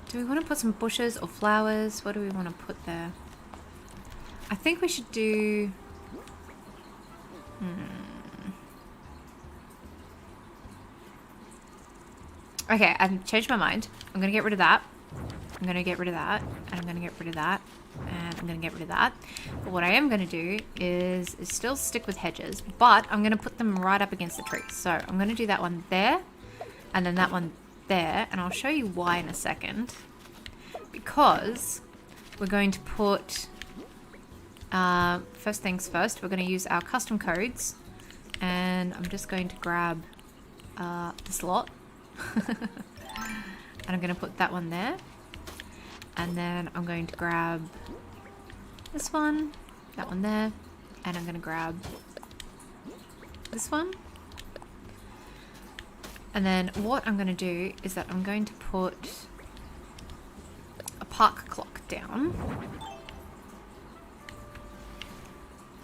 Do we want to put some bushes or flowers? What do we want to put there? I think we should do... Okay, I've changed my mind. I'm going to get rid of that. I'm going to get rid of that. And I'm going to get rid of that. And I'm going to get rid of that. But what I am going to do is still stick with hedges. But I'm going to put them right up against the tree. So I'm going to do that one there. And then that one there, and I'll show you why in a second, because we're going to put first things first, we're going to use our custom codes, and I'm just going to grab this lot and I'm going to put that one there, and then I'm going to grab this one, that one there, and I'm going to grab this one. And then what I'm going to do is that I'm going to put a park clock down.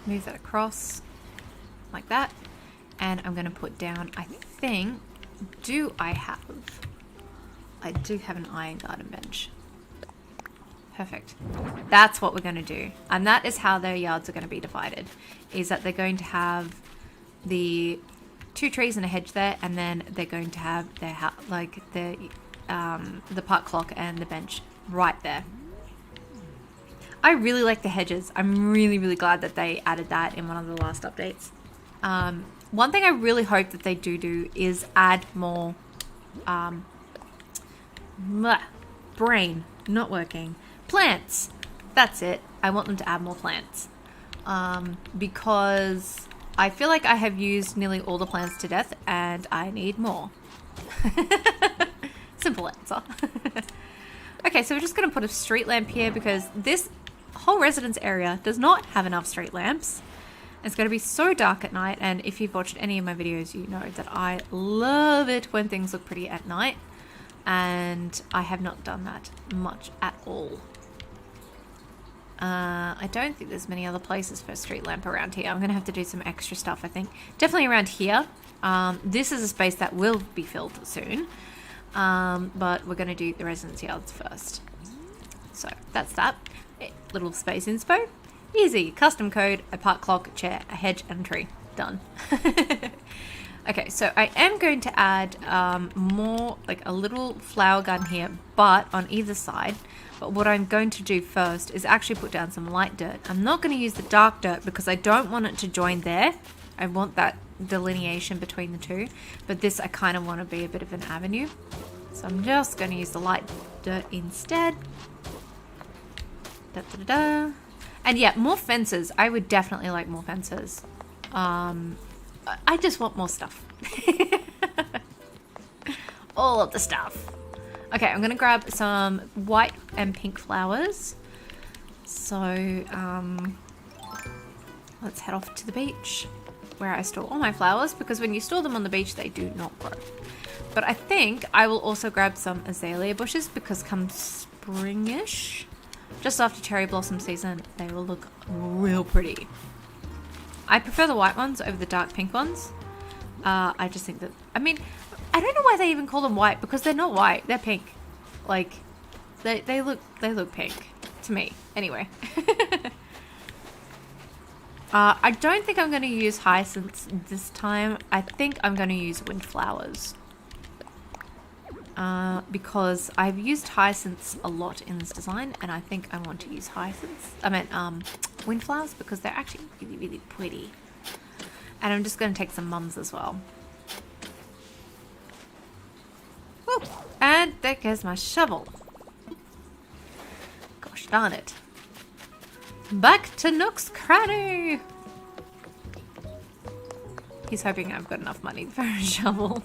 Move that across like that. And I'm going to put down, I think, I do have an iron garden bench. Perfect. That's what we're going to do. And that is how their yards are going to be divided. Is that they're going to have the 2 trees and a hedge there, and then they're going to have their the park clock and the bench right there. I really like the hedges. I'm really, really glad that they added that in one of the last updates. One thing I really hope that they do is add more brain not working plants. That's it. I want them to add more plants because I feel like I have used nearly all the plants to death and I need more. Simple answer. Okay, so we're just going to put a street lamp here because this whole residence area does not have enough street lamps. It's going to be so dark at night, and if you've watched any of my videos, you know that I love it when things look pretty at night, and I have not done that much at all. I don't think there's many other places for a street lamp around here. I'm going to have to do some extra stuff, I think. Definitely around here. This is a space that will be filled soon. But we're going to do the residence yards first. So that's that. Little space inspo. Easy. Custom code, a park clock, a chair, a hedge, and a tree. Done. Okay, so I am going to add more, like a little flower garden here, but on either side. But what I'm going to do first is actually put down some light dirt. I'm not going to use the dark dirt because I don't want it to join there. I want that delineation between the two. But this I kind of want to be a bit of an avenue. So I'm just going to use the light dirt instead. Da, da, da, da. And yeah, more fences. I would definitely like more fences. I just want more stuff. All of the stuff. Okay, I'm going to grab some white and pink flowers. So, let's head off to the beach where I store all my flowers, because when you store them on the beach, they do not grow. But I think I will also grab some azalea bushes because come springish, just after cherry blossom season, they will look real pretty. I prefer the white ones over the dark pink ones. I just think that, I mean, I don't know why they even call them white, because they're not white, they're pink. Like, they look pink to me. Anyway. I don't think I'm going to use hyacinths this time. I think I'm going to use windflowers. Because I've used hyacinths a lot in this design, and I think I want to use hyacinths. I meant windflowers, because they're actually really, really pretty. And I'm just going to take some mums as well. Woo. And there goes my shovel. Gosh darn it. Back to Nook's cranny. He's hoping I've got enough money for a shovel.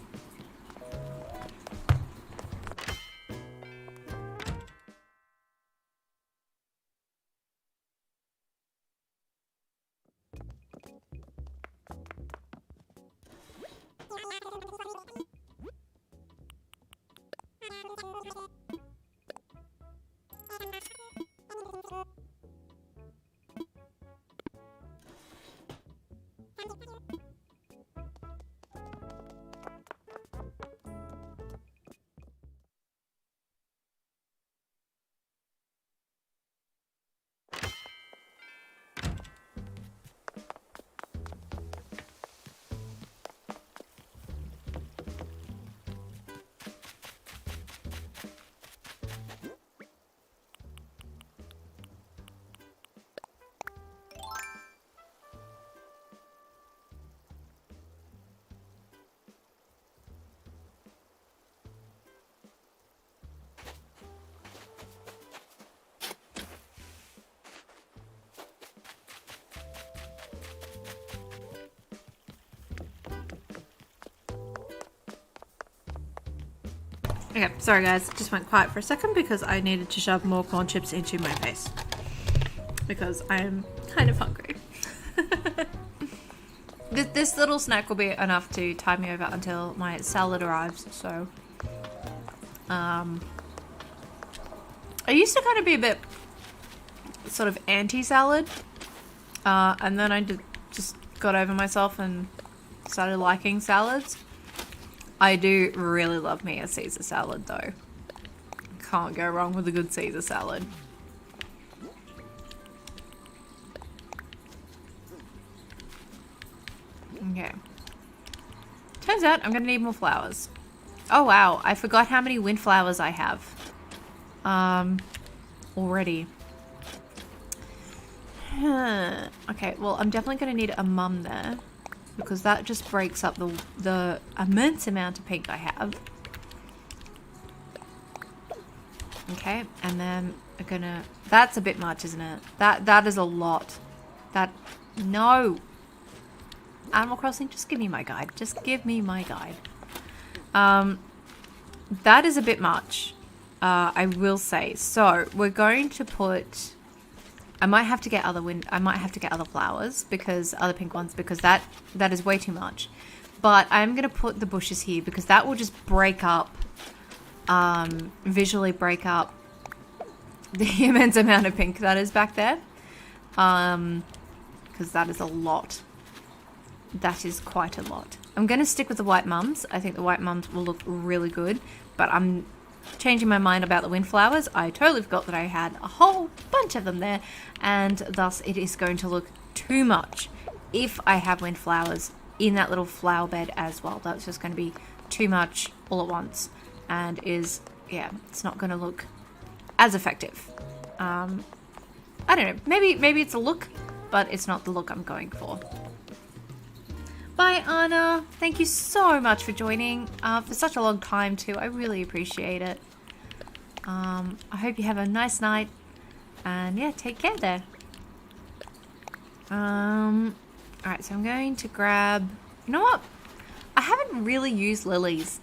Okay, sorry guys, just went quiet for a second because I needed to shove more corn chips into my face. Because I'm kind of hungry. This little snack will be enough to tide me over until my salad arrives, so... I used to kind of be a bit sort of anti-salad. And then I just got over myself and started liking salads. I do really love me a Caesar salad though. Can't go wrong with a good Caesar salad. Okay. Turns out I'm gonna need more flowers. Oh wow, I forgot how many windflowers I have. Already. Okay, well I'm definitely gonna need a mum there. Because that just breaks up the immense amount of pink I have. Okay, and then I'm gonna... That's a bit much, isn't it? That is a lot. No! Animal Crossing, just give me my guide. Just give me my guide. That is a bit much. I will say. So, we're going to put... I might have to get other flowers, because other pink ones, because that is way too much. But I'm gonna put the bushes here because that will just break up, visually break up the immense amount of pink that is back there. Because that is a lot. That is quite a lot. I'm gonna stick with the white mums. I think the white mums will look really good, but I'm changing my mind about the windflowers. I totally forgot that I had a whole bunch of them there, and thus it is going to look too much if I have windflowers in that little flower bed as well. That's just going to be too much all at once, and it's not going to look as effective. I don't know, maybe it's a look, but it's not the look I'm going for. Bye, Anna. Thank you so much for joining for such a long time too. I really appreciate it. I hope you have a nice night, and yeah, take care there. Alright, so I'm going to grab... You know what? I haven't really used lilies,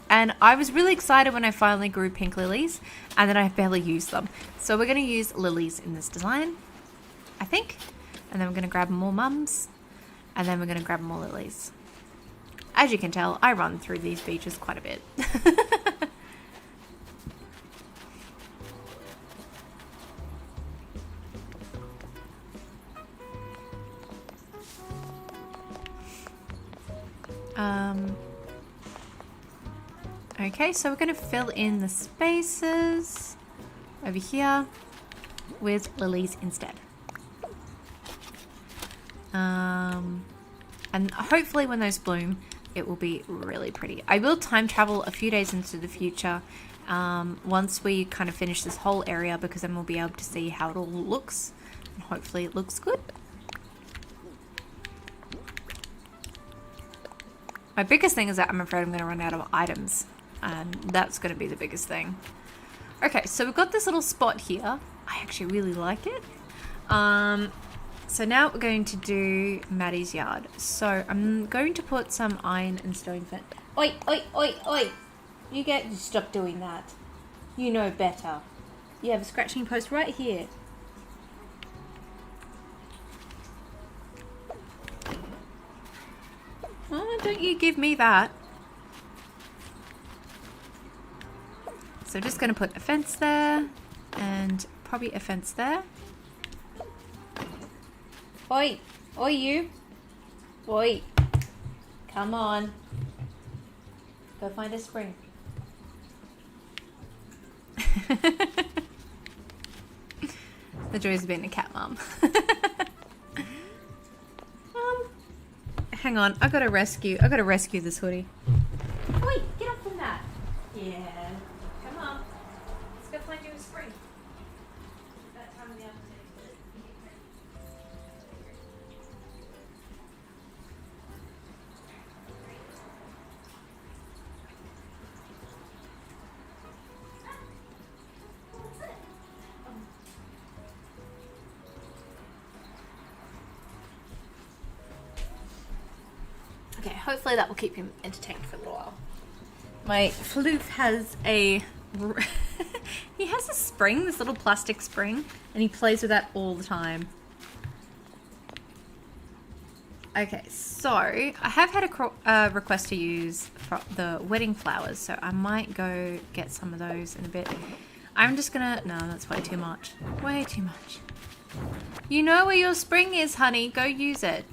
and I was really excited when I finally grew pink lilies, and then I barely used them. So we're going to use lilies in this design, I think, and then we're going to grab more mums. And then we're going to grab more lilies. As you can tell, I run through these beaches quite a bit. Okay, so we're going to fill in the spaces over here with lilies instead. And hopefully when those bloom, it will be really pretty. I will time travel a few days into the future once we kind of finish this whole area, because then we'll be able to see how it all looks, and hopefully it looks good. My biggest thing is that I'm afraid I'm going to run out of items. And that's going to be the biggest thing. Okay, so we've got this little spot here. I actually really like it. So now we're going to do Maddie's yard. So I'm going to put some iron and stone fence. Oi, oi, oi, oi! You stop doing that. You know better. You have a scratching post right here. Oh, don't you give me that. So just going to put a fence there and probably a fence there. Oi! Oi, you! Oi! Come on. Go find a spring. The joys of being a cat mom. Hang on, I gotta rescue this hoodie. Oi! Get up from that! Yeah. Come on. Let's go find you a spring. That time of the afternoon. Okay, hopefully that will keep him entertained for a little while. My floof has a... he has a spring, this little plastic spring, and he plays with that all the time. Okay, so I have had a request to use the wedding flowers, so I might go get some of those in a bit. I'm just gonna... No, that's way too much. Way too much. You know where your spring is, honey. Go use it.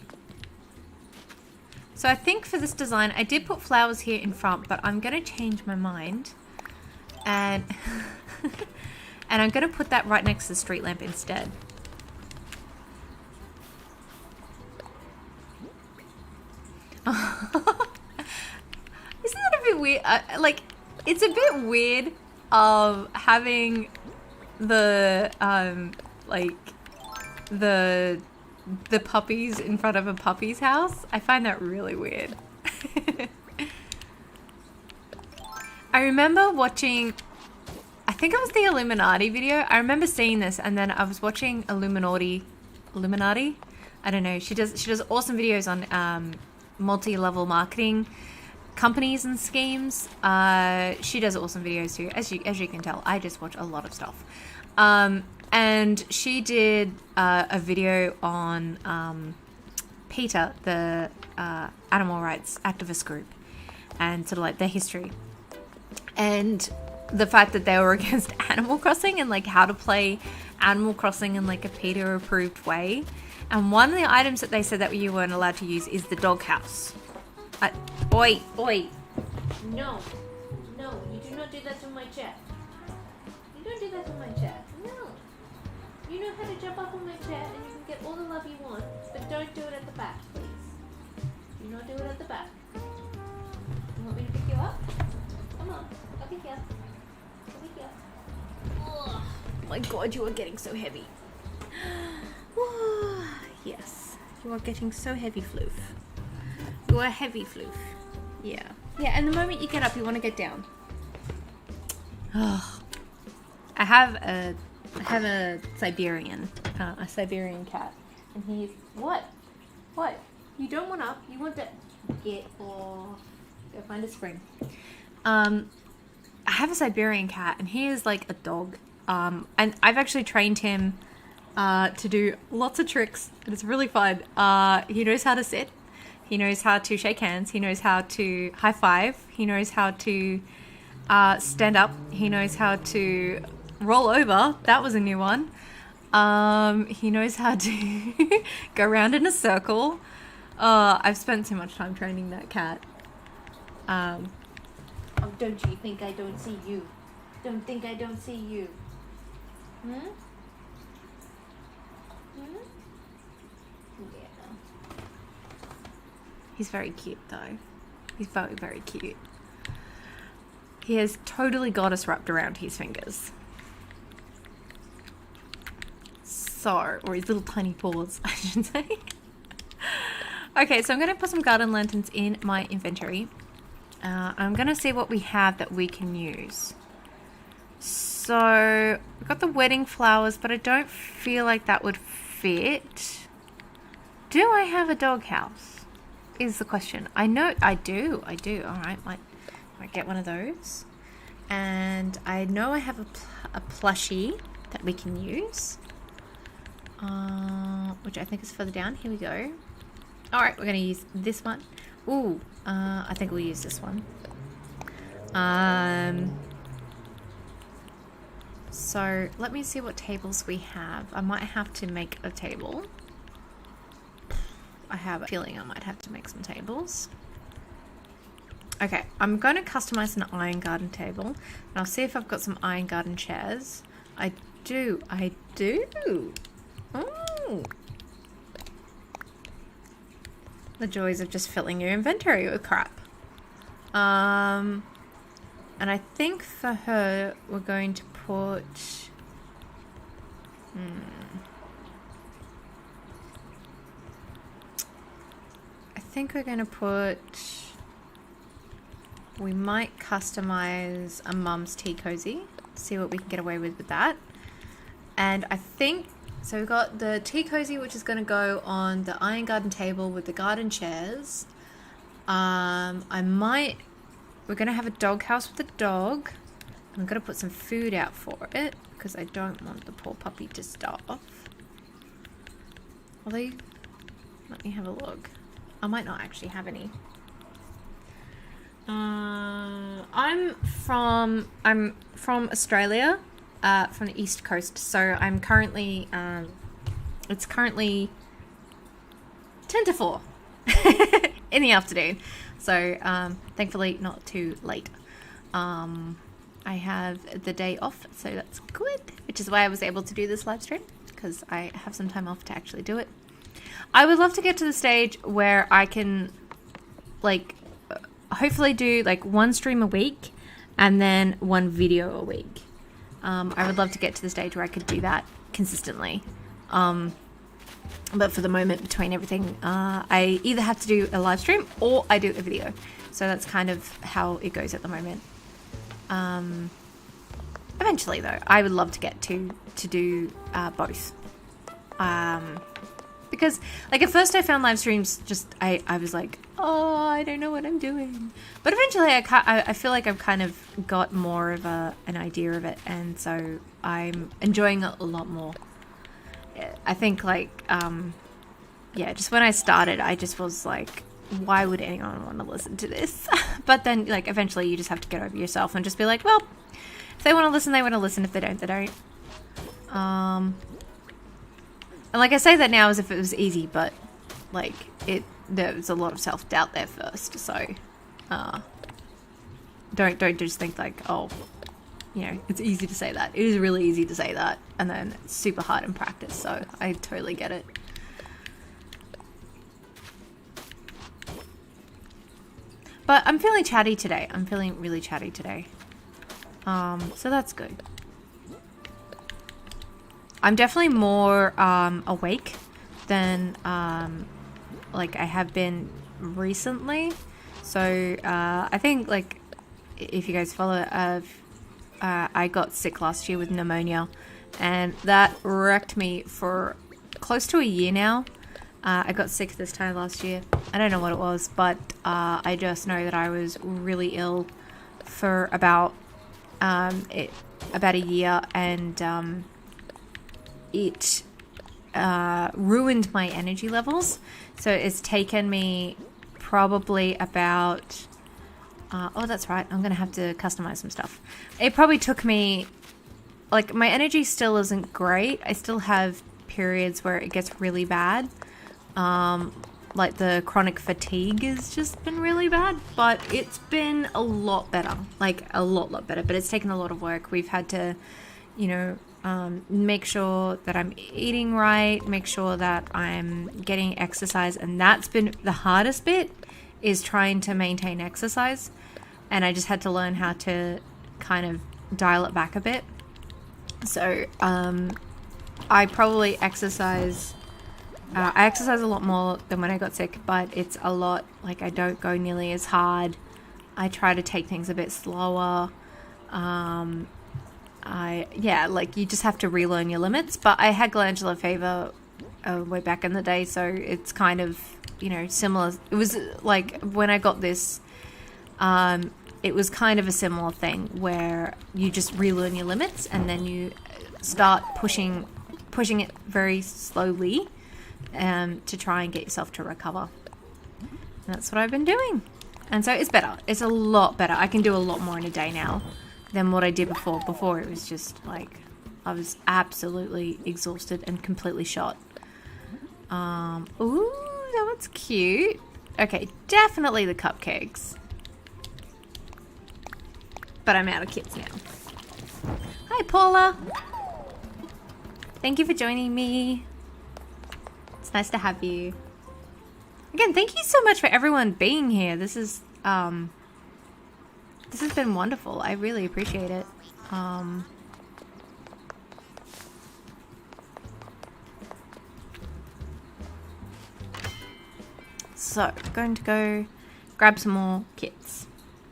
So I think for this design, I did put flowers here in front, but I'm going to change my mind. And, and I'm going to put that right next to the street lamp instead. Isn't that a bit weird? Like, it's a bit weird of having the, the puppies in front of a puppy's house. I find that really weird. I remember watching, I think it was the Illuminati video. I remember seeing this, and then I was watching Illuminati. I don't know. She does awesome videos on multi-level marketing companies and schemes. She does awesome videos too. As you can tell, I just watch a lot of stuff. And she did a video on PETA, the animal rights activist group, and sort of like their history. And the fact that they were against Animal Crossing and like how to play Animal Crossing in like a PETA approved way. And one of the items that they said that you weren't allowed to use is the doghouse. Oi, oi. No, you do not do that to my chair. You don't do that to my chair. No. You know how to jump up on my chair and you can get all the love you want, but don't do it at the back, please. Do not do it at the back. You want me to pick you up? Come on, I'll pick you up. I'll pick you up. Oh my god, you are getting so heavy. Yes, you are getting so heavy, Floof. You are heavy, Floof. Yeah. Yeah, and the moment you get up, you want to get down. Oh. I have a Siberian cat, and he's what? You don't want up. You want to get or go find a spring. I have a Siberian cat, and he is like a dog. And I've actually trained him to do lots of tricks, and it's really fun. He knows how to sit. He knows how to shake hands. He knows how to high five. He knows how to stand up. He knows how to roll over. That was a new one. He knows how to go around in a circle. I've spent so much time training that cat. Oh, don't you think I don't see you? Don't think I don't see you. Hmm? Yeah. He's very cute though. He's very, very cute. He has totally got us wrapped around his fingers. So, or his little tiny paws, I should say. Okay, so I'm going to put some garden lanterns in my inventory. I'm going to see what we have that we can use. So, we've got the wedding flowers, but I don't feel like that would fit. Do I have a doghouse? Is the question. I know I do. Alright, might get one of those. And I know I have a plushie that we can use. Which I think is further down. Here we go. Alright, we're going to use this one. Ooh, I think we'll use this one. So, let me see what tables we have. I might have to make a table. I have a feeling I might have to make some tables. Okay, I'm going to customize an iron garden table. And I'll see if I've got some iron garden chairs. I do. Oh. The joys of just filling your inventory with crap. And I think for her, we're going to put... I think we're going to put... We might customize a mum's tea cozy. See what we can get away with that. And I think... So we've got the tea cozy, which is going to go on the iron garden table with the garden chairs. We're going to have a doghouse with the dog. I'm going to put some food out for it because I don't want the poor puppy to starve. Although, let me have a look. I might not actually have any. I'm from Australia, from the East Coast. So I'm currently, it's currently 10 to 4 in the afternoon. So thankfully not too late. I have the day off, so that's good, which is why I was able to do this live stream, because I have some time off to actually do it. I would love to get to the stage where I can, like, hopefully do, like, one stream a week and then one video a week. I would love to get to the stage where I could do that consistently. But for the moment, between everything, I either have to do a live stream or I do a video. So that's kind of how it goes at the moment. Eventually, though, I would love to get to do both. Because, like, at first I found live streams just, I was like, oh, I don't know what I'm doing. But eventually I feel like I've kind of got more of an idea of it. And so I'm enjoying it a lot more. I think, like, yeah, just when I started, I just was like, why would anyone want to listen to this? But then, like, eventually you just have to get over yourself and just be like, well, if they want to listen, they want to listen. If they don't, they don't. And, like, I say that now as if it was easy, but, like, there was a lot of self-doubt there first. So, don't just think, like, oh, you know, it's easy to say that. It is really easy to say that. And then it's super hard in practice. So I totally get it. But I'm feeling chatty today. I'm feeling really chatty today. So that's good. I'm definitely more awake than like I have been recently. So I think, like, if you guys follow, I got sick last year with pneumonia, and that wrecked me for close to a year now. I got sick this time last year. I don't know what it was, but I just know that I was really ill for about a year, and it ruined my energy levels. So it's taken me probably about oh, that's right, I'm gonna have to customize some stuff. It probably took me, like, my energy still isn't great. I still have periods where it gets really bad. Like, the chronic fatigue has just been really bad, but it's been a lot better. Like, a lot better, but it's taken a lot of work. We've had to, you know, make sure that I'm eating right, make sure that I'm getting exercise, and that's been the hardest bit, is trying to maintain exercise. And I just had to learn how to kind of dial it back a bit. So I probably exercise I exercise a lot more than when I got sick, but it's a lot, like, I don't go nearly as hard. I try to take things a bit slower. Yeah, like, you just have to relearn your limits. But I had glandular fever way back in the day, so it's kind of, you know, similar. It was like when I got this, it was kind of a similar thing where you just relearn your limits and then you start pushing it very slowly to try and get yourself to recover. And that's what I've been doing. And so it's better. It's a lot better. I can do a lot more in a day now than what I did before. Before it was just like, I was absolutely exhausted and completely shot. Ooh, that one's cute. Okay, definitely the cupcakes. But I'm out of kits now. Hi, Paula. Thank you for joining me. It's nice to have you. Again, thank you so much for everyone being here. This has been wonderful. I really appreciate it. So, going to go grab some more kits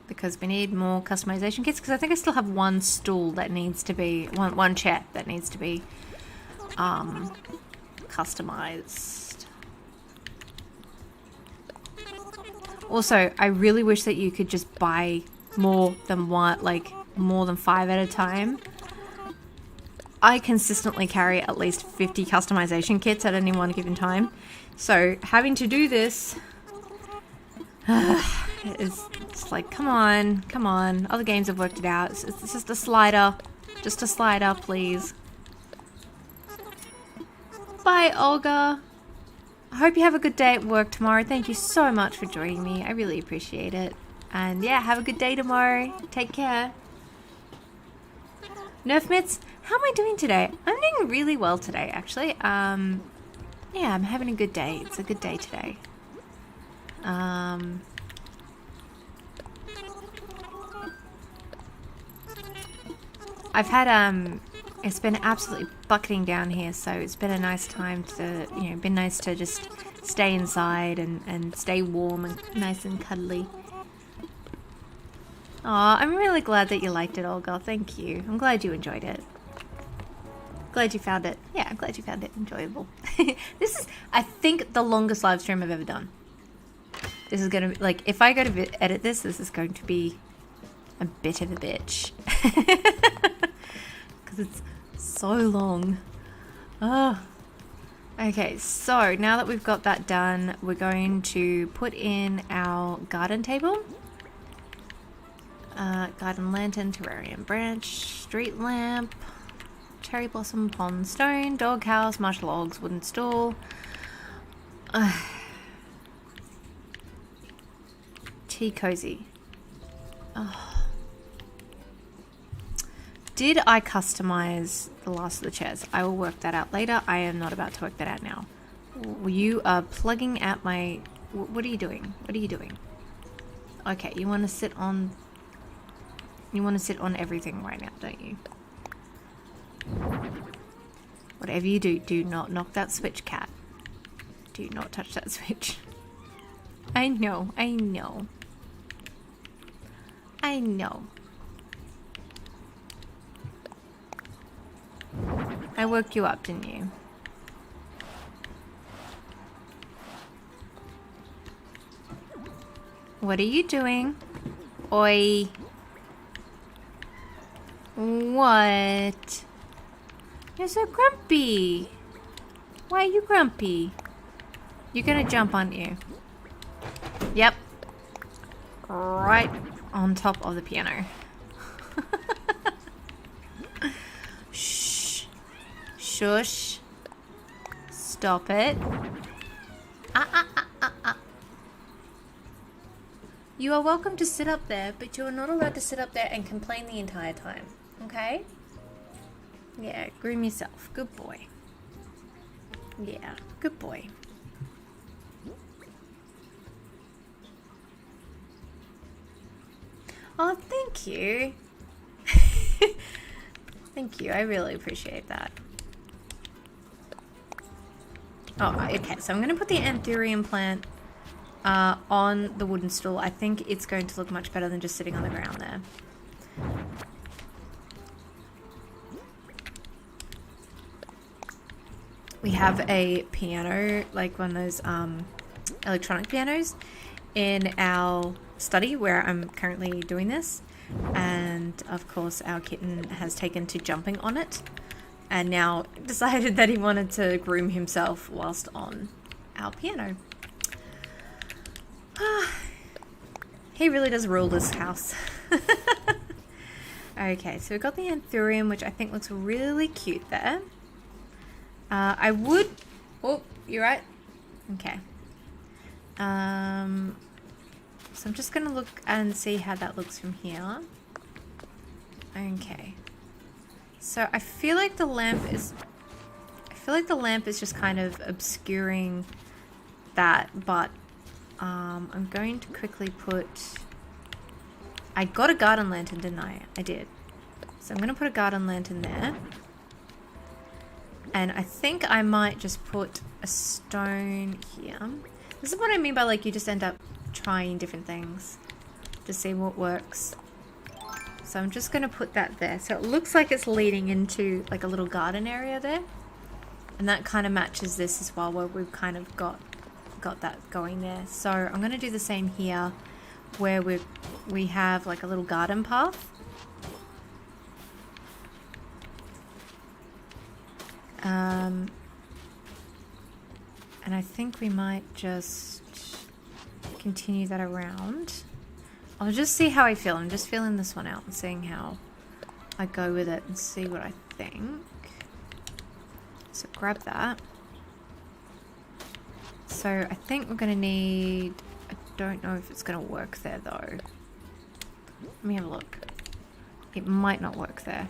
because we need more customization kits, because I think I still have one stool that needs to be, one chair that needs to be customized. Also, I really wish that you could just buy more than one, like more than 5 at a time. I consistently carry at least 50 customization kits at any one given time. So having to do this is just like, come on. Other games have worked it out. It's just a slider. Just a slider, please. Bye, Olga. I hope you have a good day at work tomorrow. Thank you so much for joining me. I really appreciate it. And yeah, have a good day tomorrow. Take care. Nerf mitts, how am I doing today? I'm doing really well today, actually. Yeah, I'm having a good day. It's a good day today. I've had, it's been absolutely bucketing down here, so it's been a nice time to, you know, been nice to just stay inside and stay warm and nice and cuddly. Aw, I'm really glad that you liked it, Olga. Thank you. I'm glad you enjoyed it. Glad you found it. Yeah, I'm glad you found it enjoyable. This is, I think, the longest live stream I've ever done. This is going to be, like, if I go to edit this, this is going to be a bit of a bitch. Because it's so long. Oh. Okay, so now that we've got that done, we're going to put in our garden table. Garden lantern, terrarium branch, street lamp, cherry blossom, pond stone, dog house, marsh logs, wooden stool. Tea cozy. Oh. Did I customize the last of the chairs? I will work that out later. I am not about to work that out now. You are plugging at my... What are you doing? What are you doing? Okay, you want to sit on... You want to sit on everything right now, don't you? Whatever you do, do not knock that switch, cat. Do not touch that switch. I know, I know. I know. I woke you up, didn't you? What are you doing? Oi. What? You're so grumpy. Why are you grumpy? You're gonna jump, aren't you? Yep. Right on top of the piano. Shh. Shush. Stop it. You are welcome to sit up there, but you are not allowed to sit up there and complain the entire time. Okay? Yeah, groom yourself. Good boy. Yeah, good boy. Oh, thank you. Thank you. I really appreciate that. Oh, okay. So I'm going to put the anthurium plant on the wooden stool. I think it's going to look much better than just sitting on the ground there. We have a piano, like one of those electronic pianos, in our study where I'm currently doing this. And of course our kitten has taken to jumping on it and now decided that he wanted to groom himself whilst on our piano. He really does rule this house. Okay, so we've got the anthurium, which I think looks really cute there. I would... Oh, you're right. Okay. So I'm just going to look and see how that looks from here. Okay. So I feel like the lamp is... just kind of obscuring that, but I'm going to quickly put... I got a garden lantern, didn't I? I did. So I'm going to put a garden lantern there. And I think I might just put a stone here. This is what I mean by, like, you just end up trying different things to see what works. So I'm just going to put that there. So it looks like it's leading into, like, a little garden area there. And that kind of matches this as well, where we've kind of got that going there. So I'm going to do the same here, where we have, like, a little garden path. And I think we might just continue that around. I'll just see how I feel. I'm just feeling this one out and seeing how I go with it and see what I think. So grab that. So I think we're going to need... I don't know if it's going to work there though. Let me have a look. It might not work there.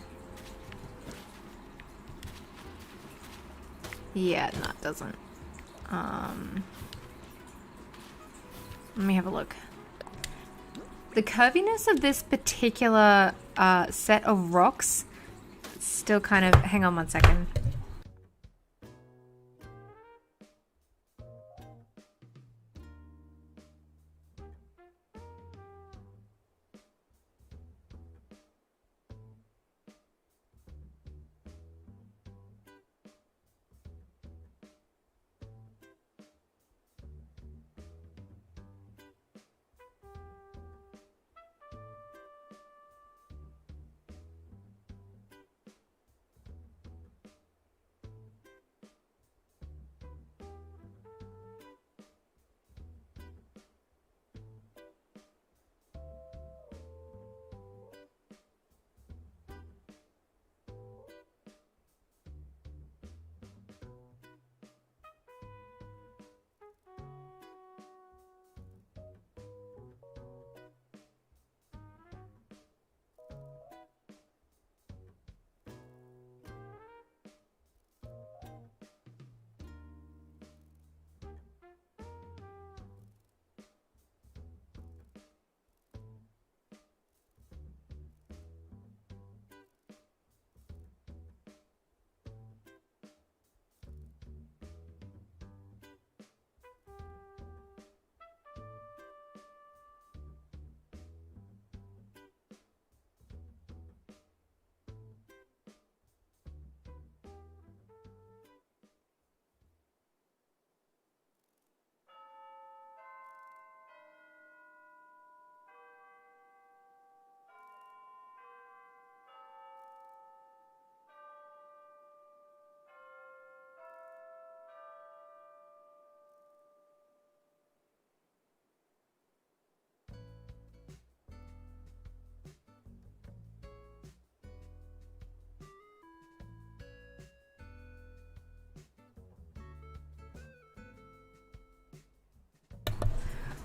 Yeah, no, it doesn't. Let me have a look. The curviness of this particular set of rocks still kind of... Hang on one second.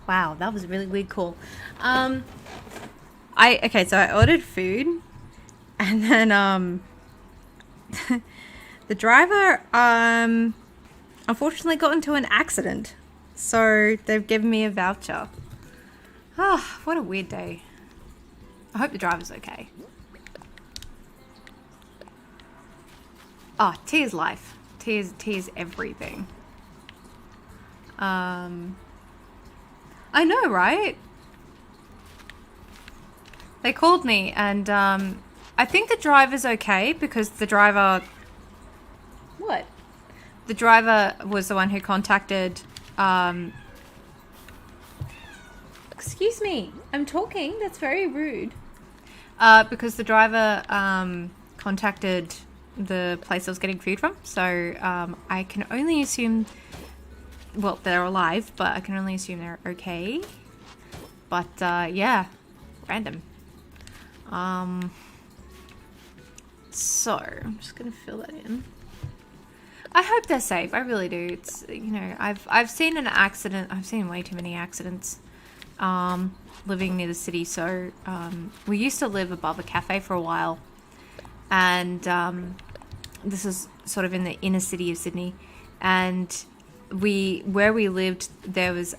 Wow, that was a really weird call. Okay, so I ordered food, and then the driver unfortunately got into an accident, so they've given me a voucher. Ah, what a weird day. I hope the driver's okay. Oh, tea is life. Tea is everything. I know, right? They called me and I think the driver's okay because the driver... What? The driver was the one who contacted... Excuse me, I'm talking. That's very rude. Because the driver contacted the place I was getting food from. So I can only assume... Well, they're alive, but I can only assume they're okay. But yeah, random. So I'm just gonna fill that in. I hope they're safe. I really do. It's, you know, I've seen an accident. I've seen way too many accidents. Living near the city. So we used to live above a cafe for a while, and this is sort of in the inner city of Sydney, and where we lived, there was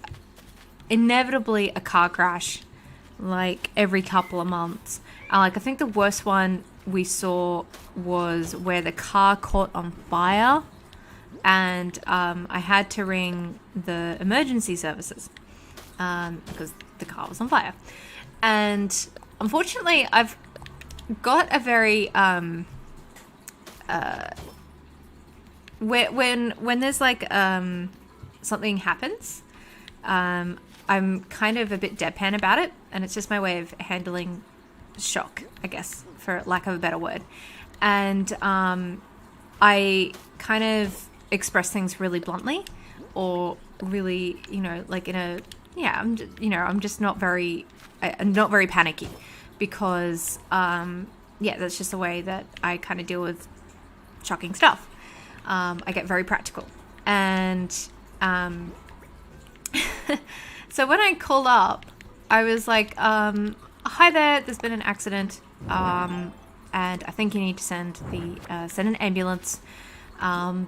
inevitably a car crash like every couple of months. And like I think the worst one we saw was where the car caught on fire, and I had to ring the emergency services because the car was on fire. And unfortunately, I've got a very when there's like something happens, I'm kind of a bit deadpan about it, and it's just my way of handling shock, I guess, for lack of a better word. And I kind of express things really bluntly, or really, you know, like in a, yeah, I'm just not very panicky, because yeah, that's just the way that I kind of deal with shocking stuff. I get very practical, and so when I called up, I was like, hi there, there's been an accident, and I think you need to send an ambulance.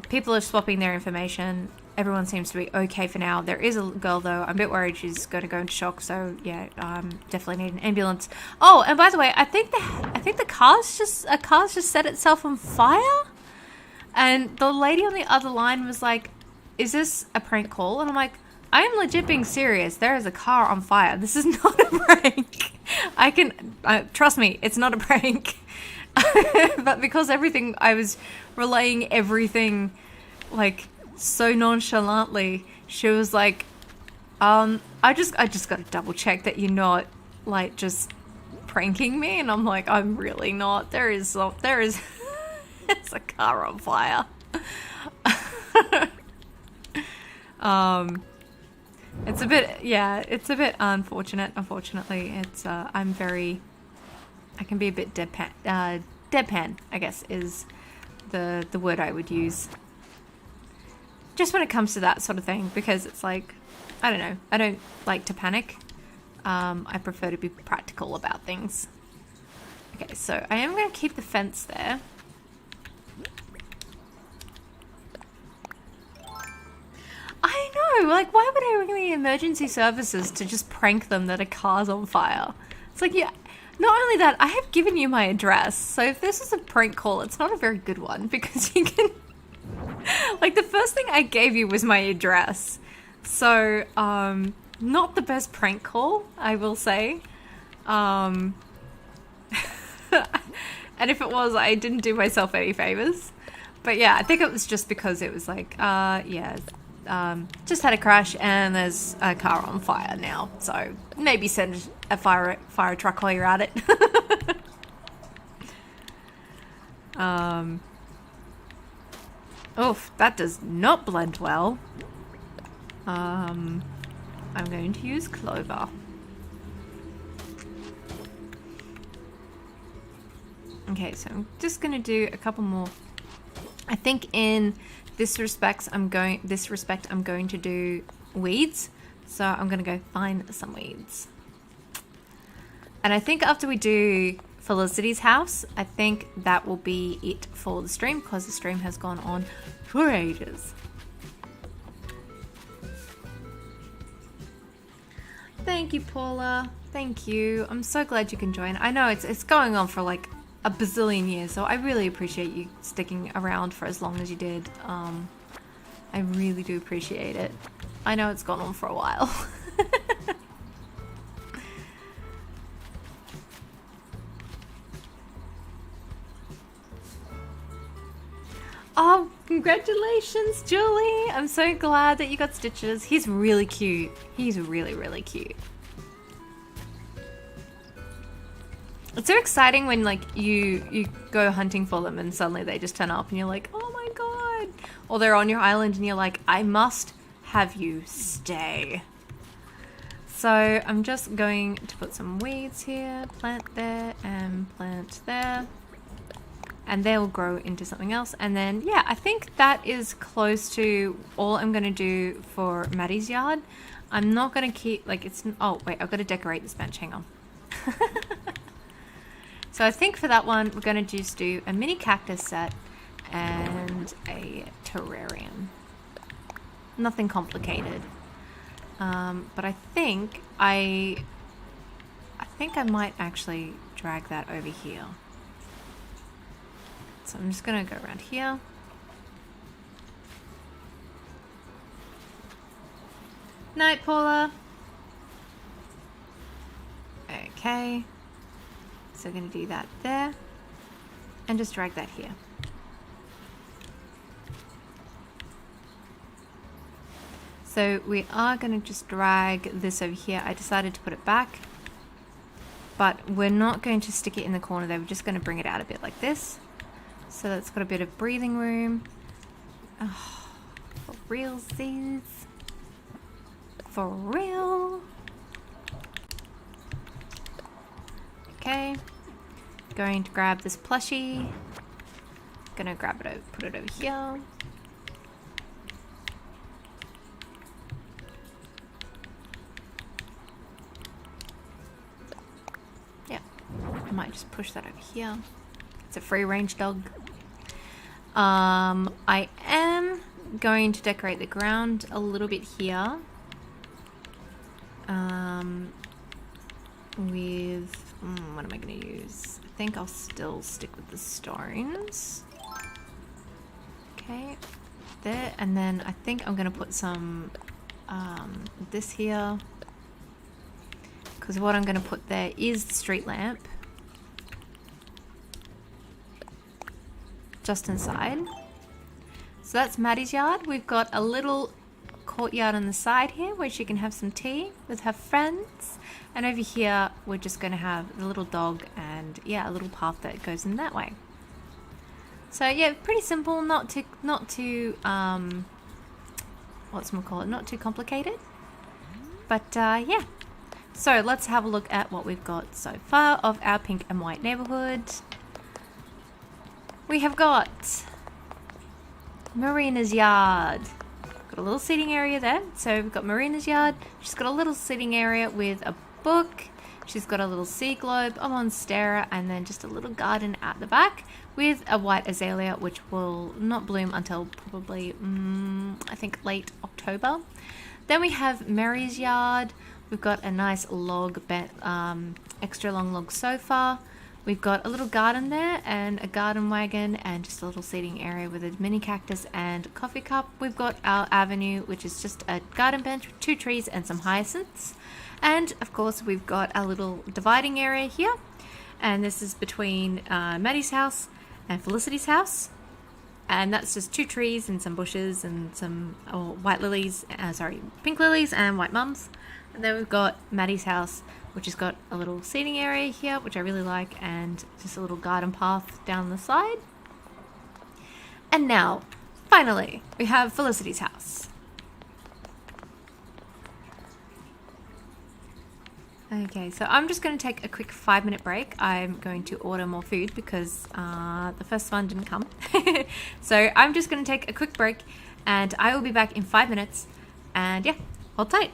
People are swapping their information. Everyone seems to be okay for now. There is a girl though. I'm a bit worried she's going to go into shock. So yeah, definitely need an ambulance. Oh, and by the way, I think the car's just set itself on fire. And the lady on the other line was like, "Is this a prank call?" And I'm like, "I am legit being serious. There is a car on fire. This is not a prank. I can trust me. It's not a prank." But because I was relaying everything like so nonchalantly, she was like, I just got to double check that you're not like just pranking me." And I'm like, "I'm really not. There is it's a car on fire." It's a bit unfortunate. Unfortunately, it's I can be a bit deadpan, I guess is the word I would use. Just when it comes to that sort of thing, because it's like, I don't know, I don't like to panic. I prefer to be practical about things. Okay, so I am going to keep the fence there. I know, like, why would I ring the emergency services to just prank them that a car's on fire? It's like, yeah, not only that, I have given you my address, so if this is a prank call, it's not a very good one, because you can... Like, the first thing I gave you was my address, so, not the best prank call, I will say. And if it was, I didn't do myself any favors. But yeah, I think it was just because it was like, yeah... just had a crash and there's a car on fire now, so maybe send a fire truck while you're at it. Oof, that does not blend well. I'm going to use Clover. Okay, so I'm just gonna do a couple more. I think in this respect, I'm going to do weeds. So I'm going to go find some weeds. And I think after we do Felicity's house, I think that will be it for the stream, because the stream has gone on for ages. Thank you, Paula. Thank you. I'm so glad you can join. I know it's going on for like a bazillion years, so I really appreciate you sticking around for as long as you did. I really do appreciate it. I know it's gone on for a while. Oh, congratulations, Julie! I'm so glad that you got stitches. He's really cute. He's really, really cute. It's so exciting when like you go hunting for them and suddenly they just turn up and you're like, oh my god! Or they're on your island and you're like, I must have you stay. So I'm just going to put some weeds here, plant there and plant there. And they'll grow into something else. And then, yeah, I think that is close to all I'm going to do for Maddie's yard. I'm not going to keep, like, it's, oh, wait, I've got to decorate this bench, hang on. So I think for that one, we're going to just do a mini cactus set and a terrarium. Nothing complicated. But I think I might actually drag that over here. So I'm just gonna go around here. Night, Paula. Okay. So we're gonna do that there. And just drag that here. So we are gonna just drag this over here. I decided to put it back. But we're not going to stick it in the corner there. We're just gonna bring it out a bit like this. So that's got a bit of breathing room. Oh, for realsies. For real. Okay. Going to grab this plushie. Gonna grab it over, put it over here. Yeah. I might just push that over here. It's a free range dog. I am going to decorate the ground a little bit here. With, what am I going to use? I think I'll still stick with the stones. Okay, there. And then I think I'm going to put some, this here. Because what I'm going to put there is the street lamp. Just inside. So that's Maddie's yard. We've got a little courtyard on the side here where she can have some tea with her friends. And over here, we're just going to have the little dog and yeah, a little path that goes in that way. So yeah, pretty simple, not too not too complicated. But yeah. So let's have a look at what we've got so far of our pink and white neighborhood. We have got Marina's yard. Got a little seating area there. So we've got Marina's yard. She's got a little seating area with a book. She's got a little sea globe, a monstera, and then just a little garden at the back with a white azalea, which will not bloom until probably, I think, late October. Then we have Mary's yard. We've got a nice log, extra long log sofa. We've got a little garden there and a garden wagon and just a little seating area with a mini cactus and coffee cup. We've got our avenue, which is just a garden bench with 2 trees and some hyacinths. And of course, we've got our little dividing area here. And this is between Maddie's house and Felicity's house. And that's just 2 trees and some bushes and some pink lilies and white mums. And then we've got Maddie's house, which has got a little seating area here, which I really like, and just a little garden path down the side. And now, finally, we have Felicity's house. Okay, so I'm just going to take a quick 5-minute break. I'm going to order more food because the first one didn't come. So I'm just going to take a quick break and I will be back in 5 minutes. And yeah, hold tight.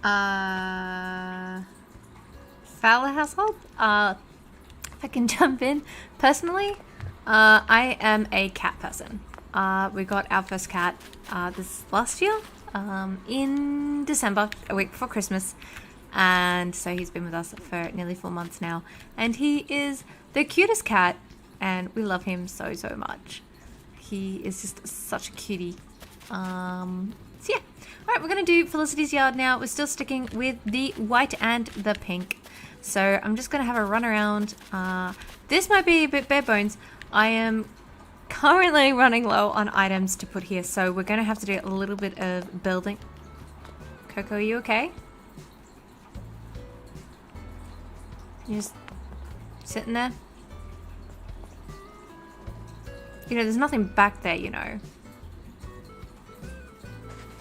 Fowler household? If I can jump in. Personally, I am a cat person. We got our first cat this last year, in December, a week before Christmas. And so he's been with us for nearly 4 months now. And he is the cutest cat, and we love him so, so much. He is just such a cutie. So yeah. Alright, we're going to do Felicity's yard now. We're still sticking with the white and the pink. So I'm just going to have a run around. This might be a bit bare bones. I am currently running low on items to put here, so we're going to have to do a little bit of building. Coco, are you okay? You just sitting there? You know, there's nothing back there, you know.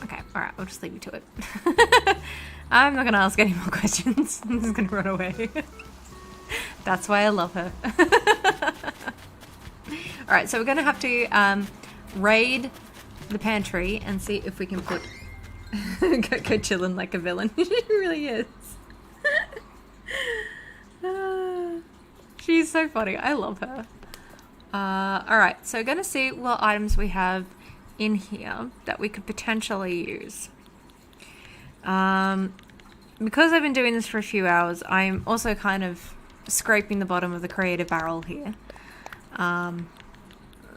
Okay, alright, I'll just leave you to it. I'm not going to ask any more questions. I'm just going to run away. That's why I love her. Alright, so we're going to have to raid the pantry and see if we can put Coco chilling like a villain. She really is. She's so funny. I love her. Alright, so we're going to see what items we have in here that we could potentially use. Because I've been doing this for a few hours, I'm also kind of scraping the bottom of the creative barrel here.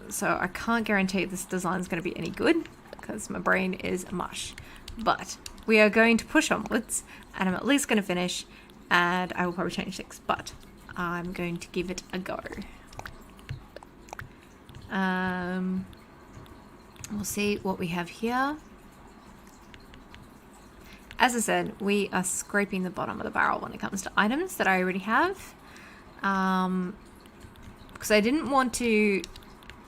So I can't guarantee this design is going to be any good because my brain is mush. But we are going to push onwards, and I'm at least going to finish, and I will probably change things, but I'm going to give it a go. We'll see what we have here. As I said, we are scraping the bottom of the barrel when it comes to items that I already have. Because I didn't want to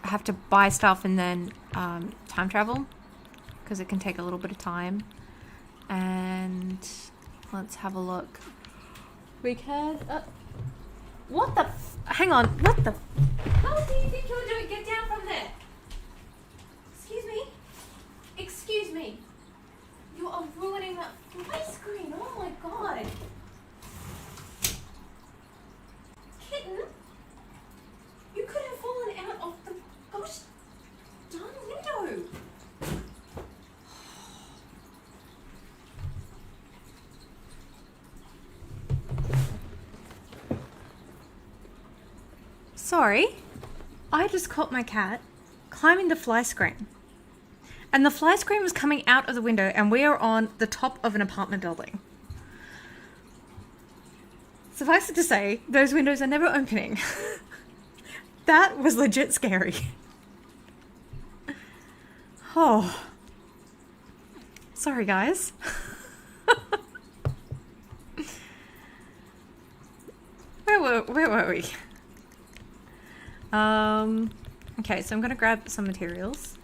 have to buy stuff and then time travel, because it can take a little bit of time. And let's have a look. We can... what the... hang on. What the... how do you think you're doing? Get down from there. Excuse me? Excuse me. You are ruining my screen. Oh my god. Kitten? You could have fallen out of the gosh darn window. Sorry. I just caught my cat climbing the fly screen. And the fly screen was coming out of the window, and we are on the top of an apartment building. Suffice it to say, those windows are never opening. That was legit scary. Oh. Sorry, guys. Where were we? Okay, so I'm going to grab some materials.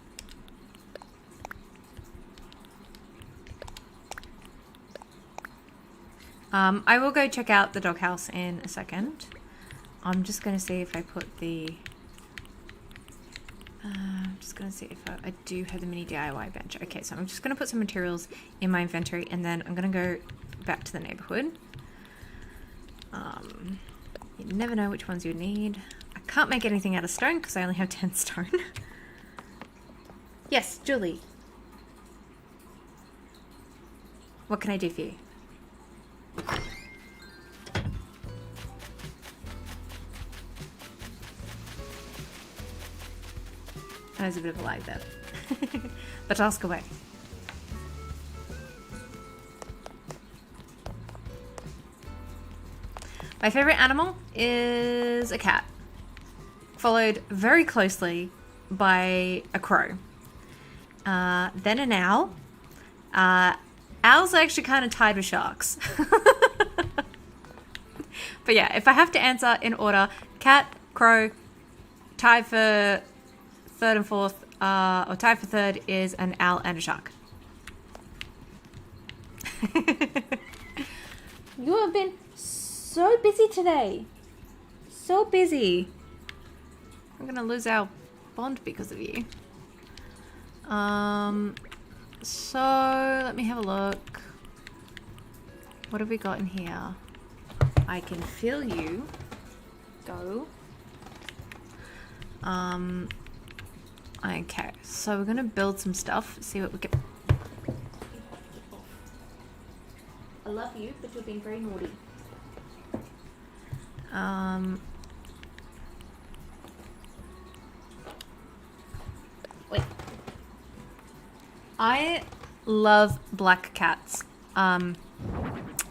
I will go check out the doghouse in a second. I'm just going to see if I put the... I'm just going to see if I do have the mini DIY bench. Okay, so I'm just going to put some materials in my inventory, and then I'm going to go back to the neighborhood. You never know which ones you need. I can't make anything out of stone because I only have 10 stone. Yes, Julie. What can I do for you? There's a bit of a lag there. But ask away. My favorite animal is a cat, followed very closely by a crow, then an owl. Owls are actually kind of tied with sharks. But yeah, if I have to answer in order, cat, crow, tied for third and fourth, or tied for third is an owl and a shark. You have been so busy today. So busy. I'm gonna lose our bond because of you. So let me have a look. What have we got in here? I can feel you. Go. Okay, so we're gonna build some stuff, see what we get. I love you, but you're being very naughty. Wait. I love black cats.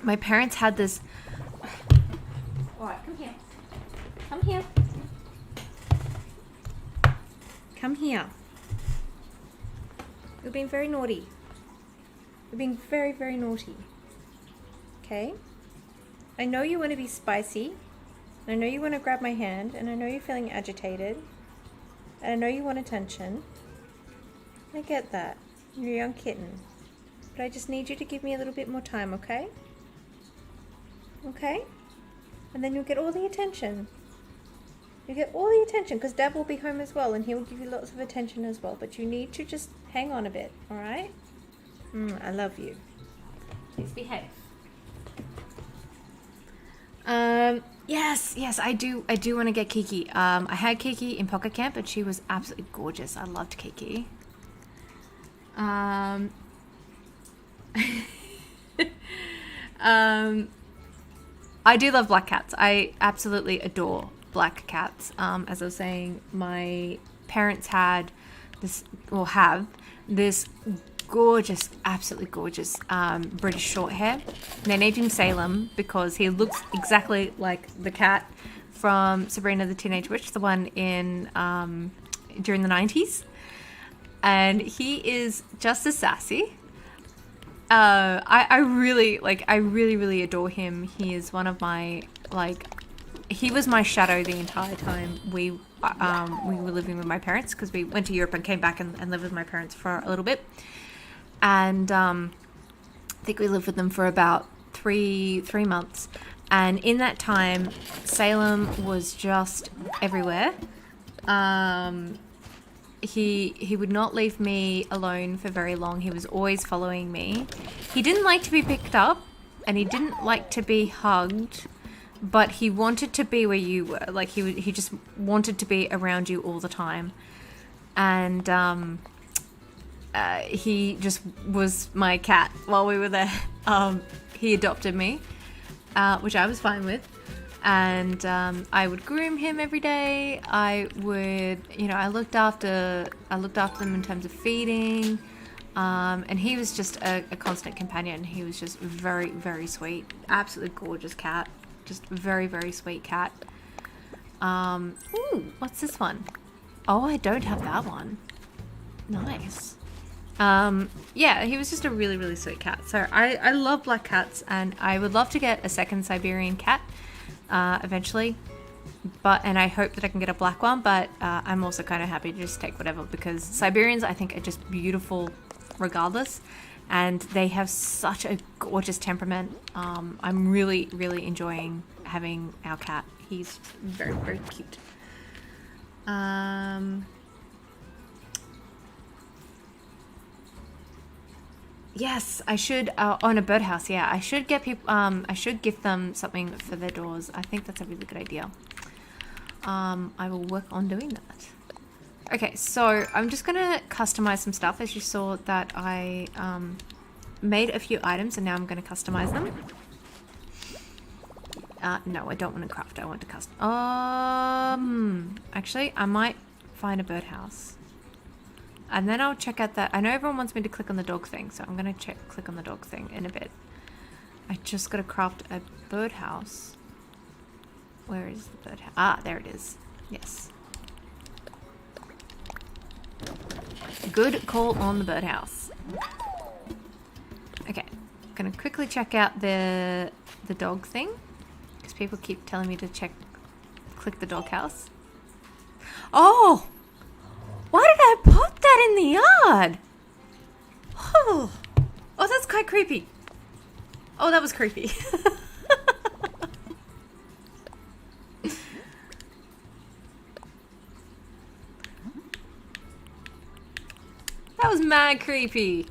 My parents had this. Alright, come here. Come here. Come here. You're being very naughty. You're being very, very naughty. Okay? I know you want to be spicy. I know you want to grab my hand. And I know you're feeling agitated. And I know you want attention. I get that. You're a young kitten. But I just need you to give me a little bit more time, okay? Okay? And then you'll get all the attention. You get all the attention because Dad will be home as well and he will give you lots of attention as well. But you need to just hang on a bit, alright? I love you. Please behave. Yes, I do want to get Kiki. I had Kiki in Pocket Camp and she was absolutely gorgeous. I loved Kiki. I do love black cats. I absolutely adore black cats. As I was saying, my parents had this, or have this gorgeous, absolutely gorgeous British short hair. They named him Salem because he looks exactly like the cat from Sabrina the Teenage Witch, the one in during the 90s. And he is just as sassy. I really adore him. He is one of my, he was my shadow the entire time we were living with my parents, because we went to Europe and came back and lived with my parents for a little bit. And I think we lived with them for about three months. And in that time, Salem was just everywhere. He would not leave me alone for very long. He was always following me. He didn't like to be picked up and he didn't like to be hugged, but he wanted to be where you were. Like he just wanted to be around you all the time. And he just was my cat while we were there. He adopted me, which I was fine with. And I would groom him every day. I would, I looked after them in terms of feeding. And he was just a constant companion. He was just very, very sweet. Absolutely gorgeous cat. Just very, very sweet cat. Ooh, what's this one? Oh, I don't have that one. Nice. Yeah, he was just a really, really sweet cat. So I love black cats, and I would love to get a second Siberian cat eventually. And I hope that I can get a black one, but I'm also kind of happy to just take whatever, because Siberians, I think, are just beautiful regardless, and they have such a gorgeous temperament. I'm really, really enjoying having our cat. He's very, very cute. Yes, I should own a birdhouse. Yeah, I should get people. I should gift them something for their doors. I think that's a really good idea. I will work on doing that. Okay, so I'm just gonna customize some stuff. As you saw that I made a few items, and now I'm gonna customize them. No, I don't want to craft. I want to custom. Actually, I might find a birdhouse. And then I'll check out that. I know everyone wants me to click on the dog thing, so I'm going to click on the dog thing in a bit. I just got to craft a birdhouse. Where is the birdhouse? Ah, there it is. Yes. Good call on the birdhouse. Okay. I'm going to quickly check out the dog thing, because people keep telling me to click the dog house. Oh! Why did I put that in the yard? Oh, that's quite creepy. Oh, that was creepy. That was mad creepy.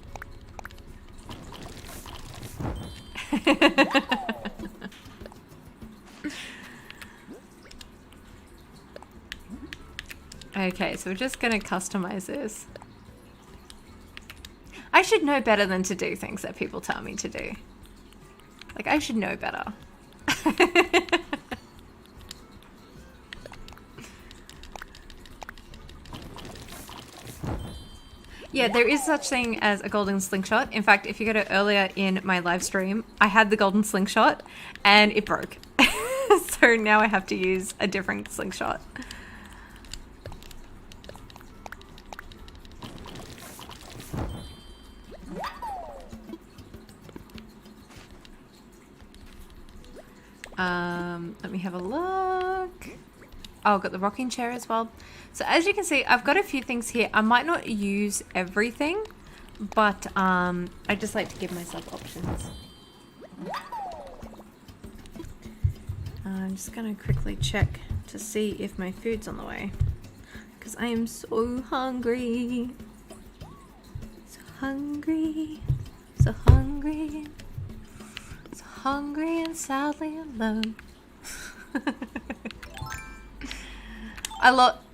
Okay, so we're just gonna customize this. I should know better than to do things that people tell me to do. Like, I should know better. Yeah, there is such thing as a golden slingshot. In fact, if you go to earlier in my live stream, I had the golden slingshot and it broke. So now I have to use a different slingshot. Let me have a look. Oh, I've got the rocking chair as well. So as you can see, I've got a few things here. I might not use everything, but I just like to give myself options. I'm just gonna quickly check to see if my food's on the way, because I am so hungry. So hungry. So hungry. So hungry and sadly alone.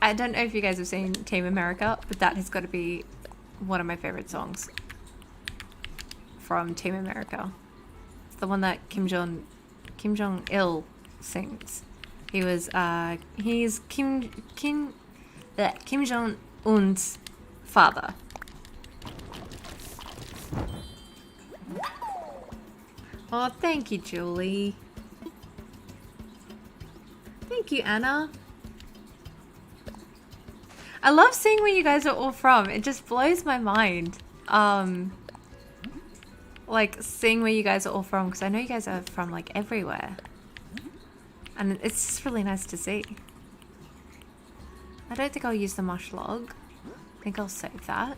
I don't know if you guys have seen Team America, but that has got to be one of my favorite songs from Team America. It's the one that Kim Jong-il sings. He's Kim Jong-un's father. Oh, thank you, Julie. Thank you, Anna. I love seeing where you guys are all from. It just blows my mind. Like seeing where you guys are all from, because I know you guys are from like everywhere. And it's just really nice to see. I don't think I'll use the mush log. I think I'll save that.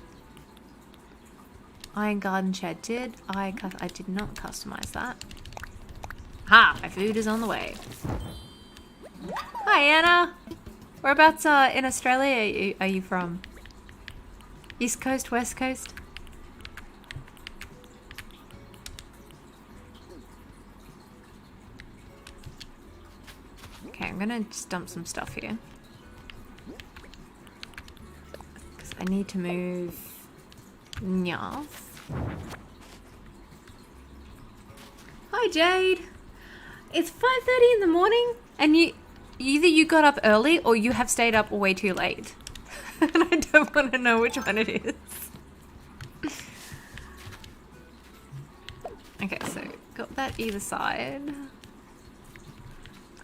Iron Garden Shed did. I did not customize that. Ha! My food is on the way. Hi, Anna. Whereabouts in Australia are you from? East Coast, West Coast? Okay, I'm gonna just dump some stuff here. Because I need to move... Nyaf. Hi, Jade. It's 5:30 in the morning, and either you got up early or you have stayed up way too late. And I don't want to know which one it is. Okay, so got that either side.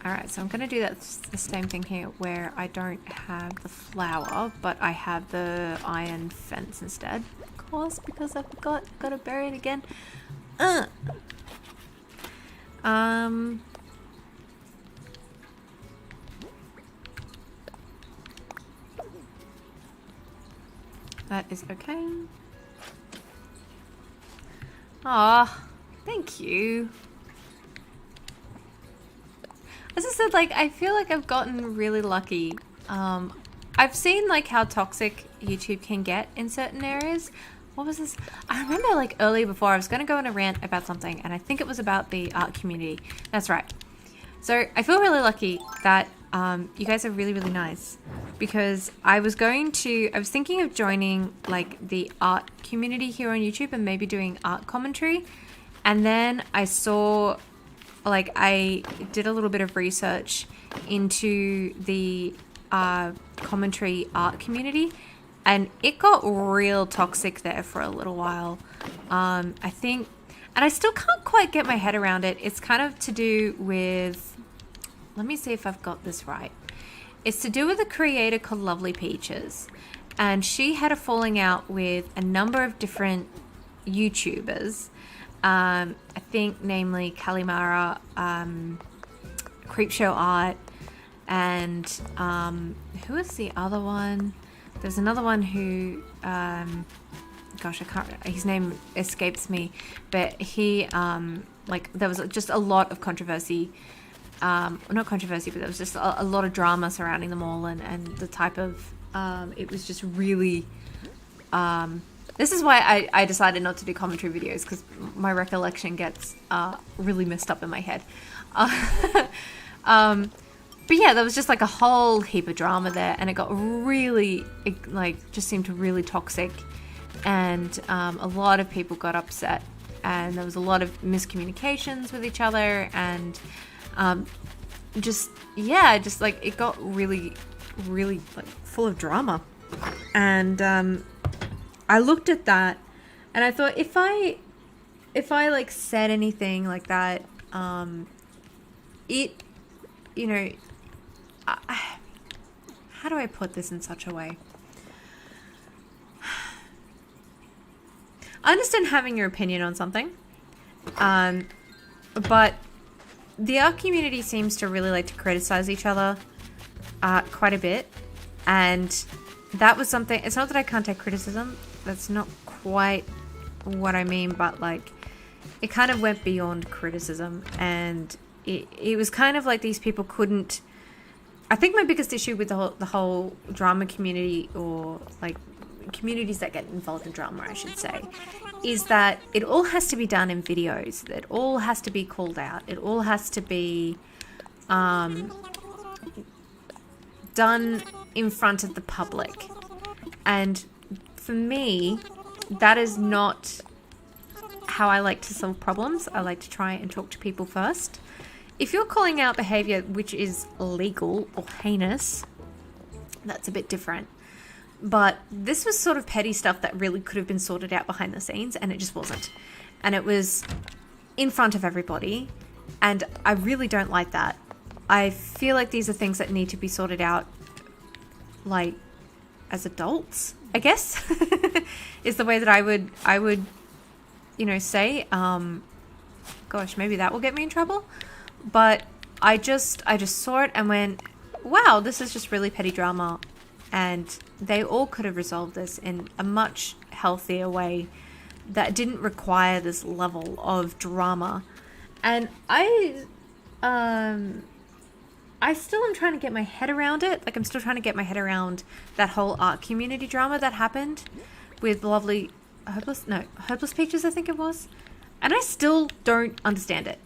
Alright, so I'm going to do the same thing here where I don't have the flour, but I have the iron fence instead. Of course, because I forgot. Got to bury it again. That is okay. Ah, thank you. As I said, like, I feel like I've gotten really lucky. I've seen like how toxic YouTube can get in certain areas. What was this? I remember like earlier before I was going to go on a rant about something, and I think it was about the art community. That's right. So I feel really lucky that you guys are really, really nice, because I was thinking of joining like the art community here on YouTube and maybe doing art commentary. And then I saw, like, I did a little bit of research into the commentary art community, and it got real toxic there for a little while. I think, and I still can't quite get my head around it. It's kind of to do with, let me see if I've got this right. It's to do with a creator called Lovely Peaches, and she had a falling out with a number of different YouTubers. I think namely Kalimara, Creepshow Art, and who was the other one? There's another one who, gosh, I can't, his name escapes me, but he, like, there was just a lot of controversy, not controversy, but there was just a lot of drama surrounding them all, and the type of, it was just really, This is why I decided not to do commentary videos, because my recollection gets really messed up in my head. But yeah, there was just like a whole heap of drama there, and it got really, just seemed really toxic, and a lot of people got upset, and there was a lot of miscommunications with each other, and just like it got really, really like full of drama. And I looked at that, and I thought, if I like said anything like that, it, you know, how do I put this in such a way? I understand having your opinion on something, but the art community seems to really like to criticize each other quite a bit, and that was something. It's not that I can't take criticism, that's not quite what I mean, but like it kind of went beyond criticism, and it was kind of like these people couldn't. I think my biggest issue with the whole drama community, or like communities that get involved in drama, I should say, is that it all has to be done in videos. It all has to be called out. It all has to be done in front of the public. And for me, that is not how I like to solve problems. I like to try and talk to people first. If you're calling out behavior which is illegal or heinous, that's a bit different. But this was sort of petty stuff that really could have been sorted out behind the scenes, and it just wasn't. And it was in front of everybody, and I really don't like that. I feel like these are things that need to be sorted out, like, as adults, I guess, is the way that I would, you know, say. Gosh, maybe that will get me in trouble. But I just saw it and went, wow, this is just really petty drama. And they all could have resolved this in a much healthier way that didn't require this level of drama. And I still am trying to get my head around it. Like, I'm still trying to get my head around that whole art community drama that happened with lovely Hopeless Peaches, I think it was. And I still don't understand it.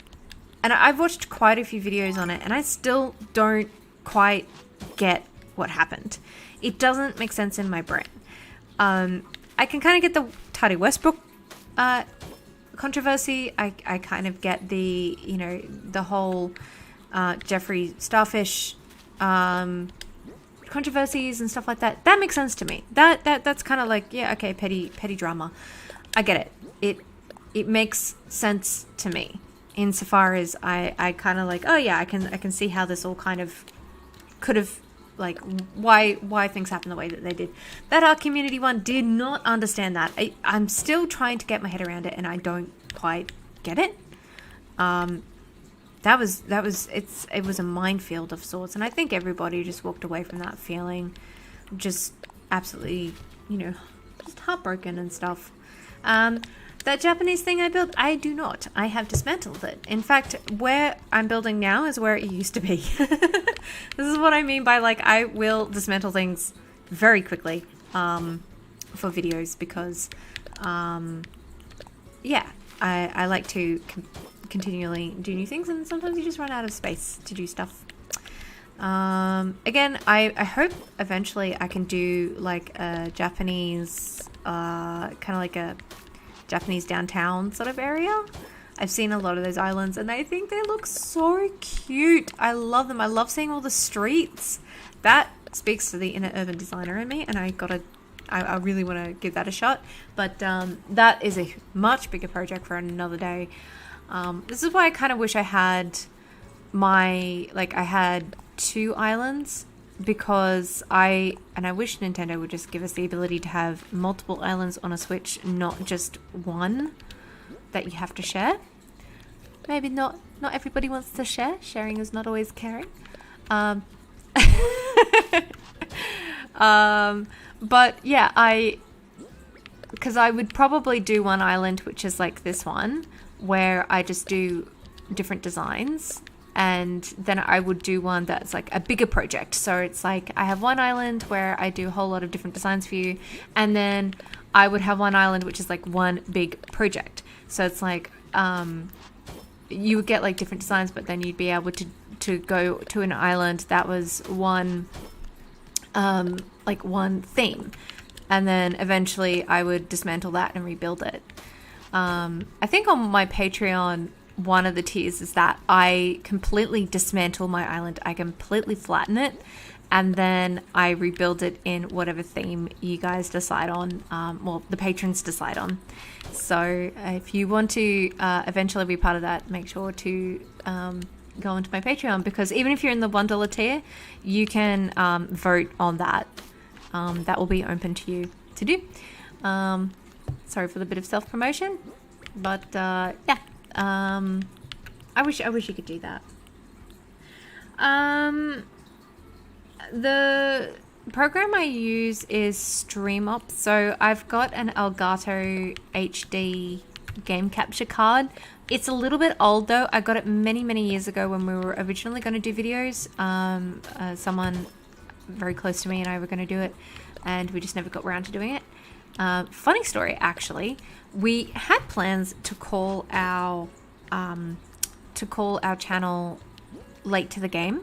And I've watched quite a few videos on it, and I still don't quite get what happened. It doesn't make sense in my brain. I can kind of get the Tati Westbrook controversy. I kind of get the, you know, the whole Jeffree Starfish controversies and stuff like that. That makes sense to me. That's kind of like, yeah, okay, petty drama. I get it. It makes sense to me. Insofar as I kind of like, oh yeah, I can see how this all kind of could have, like, why things happen the way that they did. That art community one did not understand that. I'm still trying to get my head around it, and I don't quite get it. It was a minefield of sorts, and I think everybody just walked away from that feeling just absolutely, you know, just heartbroken and stuff. That Japanese thing I built, I do not. I have dismantled it. In fact, where I'm building now is where it used to be. This is what I mean by, like, I will dismantle things very quickly for videos, because, yeah, I like to continually do new things, and sometimes you just run out of space to do stuff. Again, I hope eventually I can do, like, a Japanese, kind of like a Japanese downtown sort of area. I've seen a lot of those islands, and I think they look so cute. I love them. I love seeing all the streets. That speaks to the inner urban designer in me, and I really want to give that a shot. But that is a much bigger project for another day. This is why I kind of wish I had I had 2 islands, because I wish Nintendo would just give us the ability to have multiple islands on a Switch, not just one that you have to share. Maybe not everybody wants to share. Sharing is not always caring. But yeah, because I would probably do one island, which is like this one, where I just do different designs. And then I would do one that's like a bigger project. So it's like I have one island where I do a whole lot of different designs for you. And then I would have one island which is like one big project. So it's like you would get like different designs, but then you'd be able to go to an island that was one like one theme, and then eventually I would dismantle that and rebuild it. I think on my Patreon, one of the tiers is that I completely dismantle my island. I completely flatten it, and then I rebuild it in whatever theme you guys decide on, well, the patrons decide on. So if you want to eventually be part of that, make sure to go onto my Patreon, because even if you're in the $1 tier, you can vote on that. That will be open to you to do. Sorry for the bit of self-promotion, but yeah, I wish you could do that. The program I use is StreamUp. So I've got an Elgato HD game capture card. It's a little bit old though. I got it many years ago when we were originally going to do videos. Someone very close to me and I were going to do it, and we just never got around to doing it. Funny story, actually. We had plans to call our channel Late to the Game,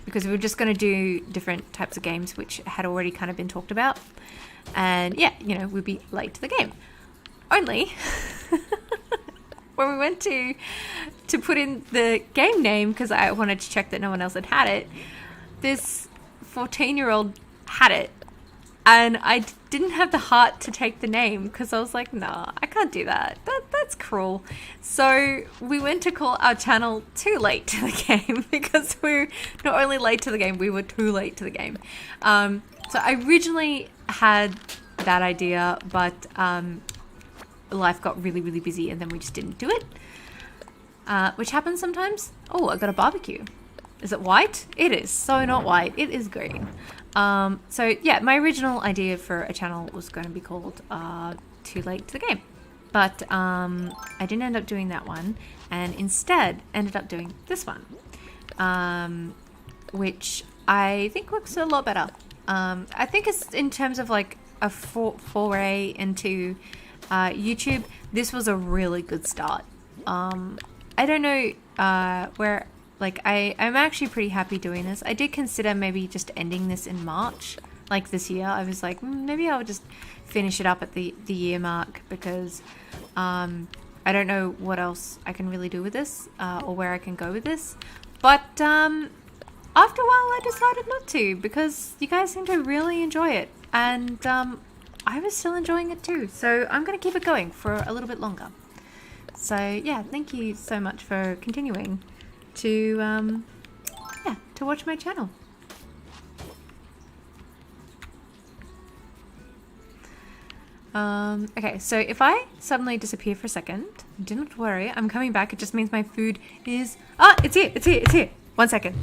because we were just going to do different types of games which had already kind of been talked about. And yeah, you know, we'd be late to the game. Only when we went to put in the game name, because I wanted to check that no one else had it, this 14-year-old had it. And I didn't have the heart to take the name, because I was like, nah, I can't do that. That's cruel. So we went to call our channel Too Late to the Game, because we're not only late to the game, we were too late to the game. So I originally had that idea, but life got really busy and then we just didn't do it, which happens sometimes. Oh, I got a barbecue. Is it white? It is so not white. It is green. So yeah, my original idea for a channel was going to be called Too Late to the Game, but I didn't end up doing that one, and instead ended up doing this one, which I think looks a lot better. I think it's in terms of like a foray into YouTube, this was a really good start. I don't know where. Like, I'm actually pretty happy doing this. I did consider maybe just ending this in March, like this year. I was like, maybe I'll just finish it up at the year mark, because I don't know what else I can really do with this, or where I can go with this. But after a while, I decided not to, because you guys seem to really enjoy it. And I was still enjoying it too. So I'm going to keep it going for a little bit longer. So yeah, thank you so much for continuing to watch my channel. Okay, so if I suddenly disappear for a second, do not worry, I'm coming back. It just means my food is... Ah, it's here. 1 second.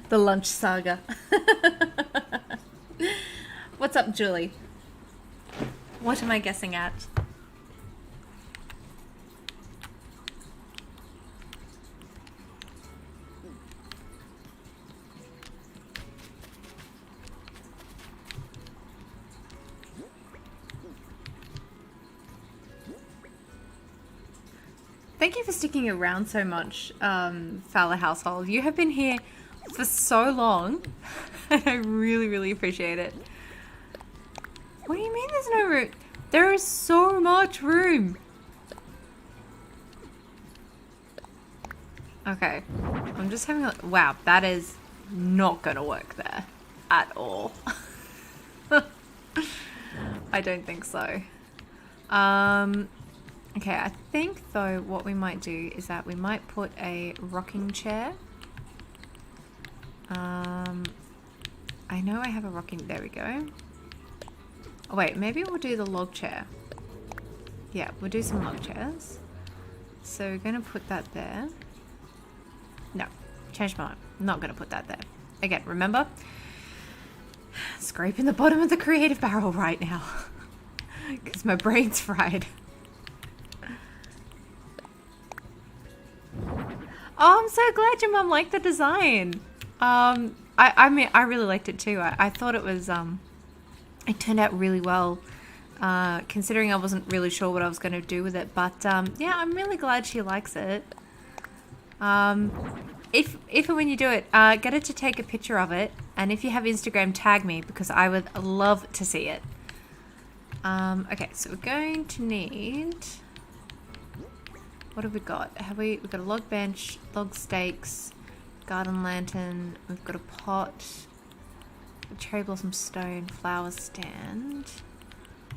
The lunch saga. What's up, Julie? What am I guessing at? Thank you for sticking around so much, Fowler household. You have been here for so long, and I really, really appreciate it. What do you mean there's no room? There is so much room. Okay, I'm just having a... Wow, that is not gonna work there at all. I don't think so. Okay, I think though what we might do is that we might put a rocking chair. I know I have a rocking, there we go. Oh wait, maybe we'll do the log chair. Yeah, we'll do some log chairs. So we're gonna put that there. No, change my mind. I'm not gonna put that there. Again, remember? Scraping the bottom of the creative barrel right now. Because my brain's fried. Oh, I'm so glad your mum liked the design. I mean, I really liked it too. I thought it was, it turned out really well, considering I wasn't really sure what I was going to do with it. But, yeah, I'm really glad she likes it. If and when you do it, get her to take a picture of it. And if you have Instagram, tag me because I would love to see it. Okay, so we're going to need... What have we got? We've got a log bench, log stakes, garden lantern, we've got a pot, a cherry blossom stone, flower stand.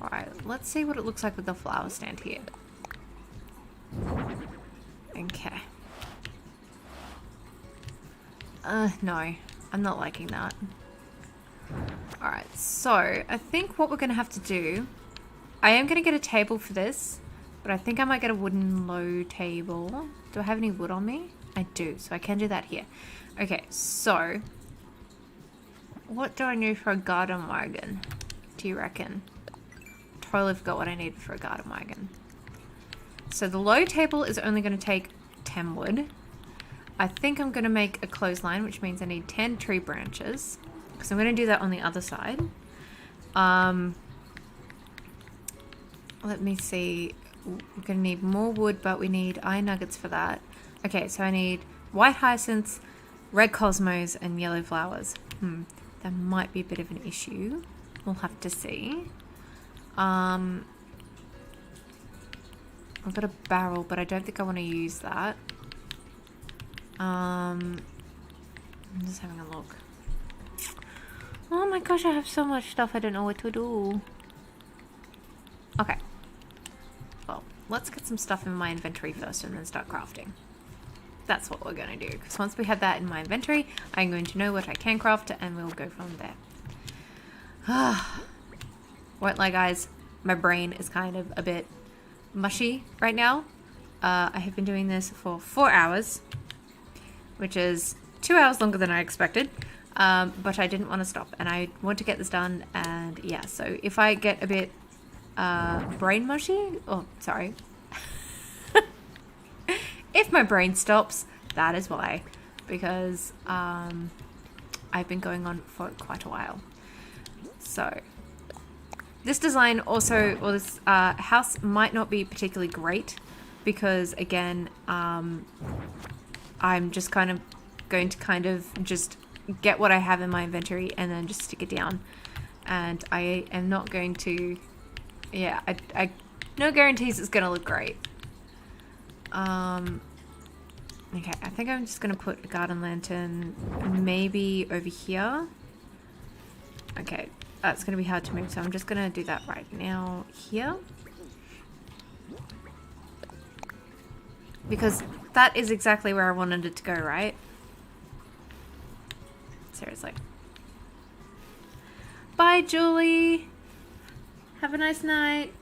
Alright, let's see what it looks like with the flower stand here. Okay. No, I'm not liking that. Alright, so I think what we're going to have to do, I am going to get a table for this. But I think I might get a wooden low table. Do I have any wood on me? I do, so I can do that here. Okay, so what do I need for a garden wagon? Do you reckon? Totally forgot what I needed for a garden wagon. So the low table is only going to take 10 wood. I think I'm going to make a clothesline, which means I need 10 tree branches. Because I'm going to do that on the other side. Let me see. We're going to need more wood, but we need iron nuggets for that. Okay, so I need white hyacinths, red cosmos, and yellow flowers. That might be a bit of an issue. We'll have to see. I've got a barrel, but I don't think I want to use that. I'm just having a look. Oh my gosh, I have so much stuff I don't know what to do. Okay. Well, let's get some stuff in my inventory first and then start crafting. That's what we're going to do. Because once we have that in my inventory, I'm going to know what I can craft and we'll go from there. Won't lie, guys. My brain is kind of a bit mushy right now. I have been doing this for 4 hours, which is 2 hours longer than I expected. But I didn't want to stop and I want to get this done. And yeah, so if I get a bit brain mushy, oh, sorry. If my brain stops, that is why. Because I've been going on for quite a while. So this design also, or this house might not be particularly great because again, I'm just kind of going to just get what I have in my inventory and then just stick it down. And I am not going to, yeah, I no guarantees it's going to look great. Okay, I think I'm just going to put a garden lantern maybe over here. Okay, that's going to be hard to move, so I'm just going to do that right now here. Because that is exactly where I wanted it to go, right? Seriously. Bye, Julie. Have a nice night.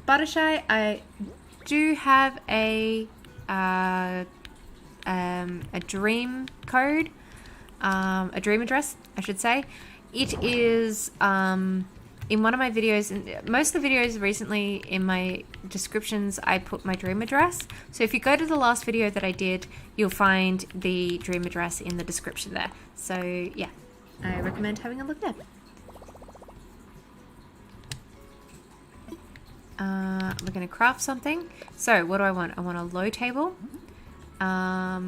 Buttershy, I do have a a dream code, a dream address, I should say. It is in one of my videos, and most of the videos recently in my descriptions, I put my dream address. So if you go to the last video that I did, you'll find the dream address in the description there. So yeah, I recommend having a look there. We're going to craft something. So what do I want? I want a low table. I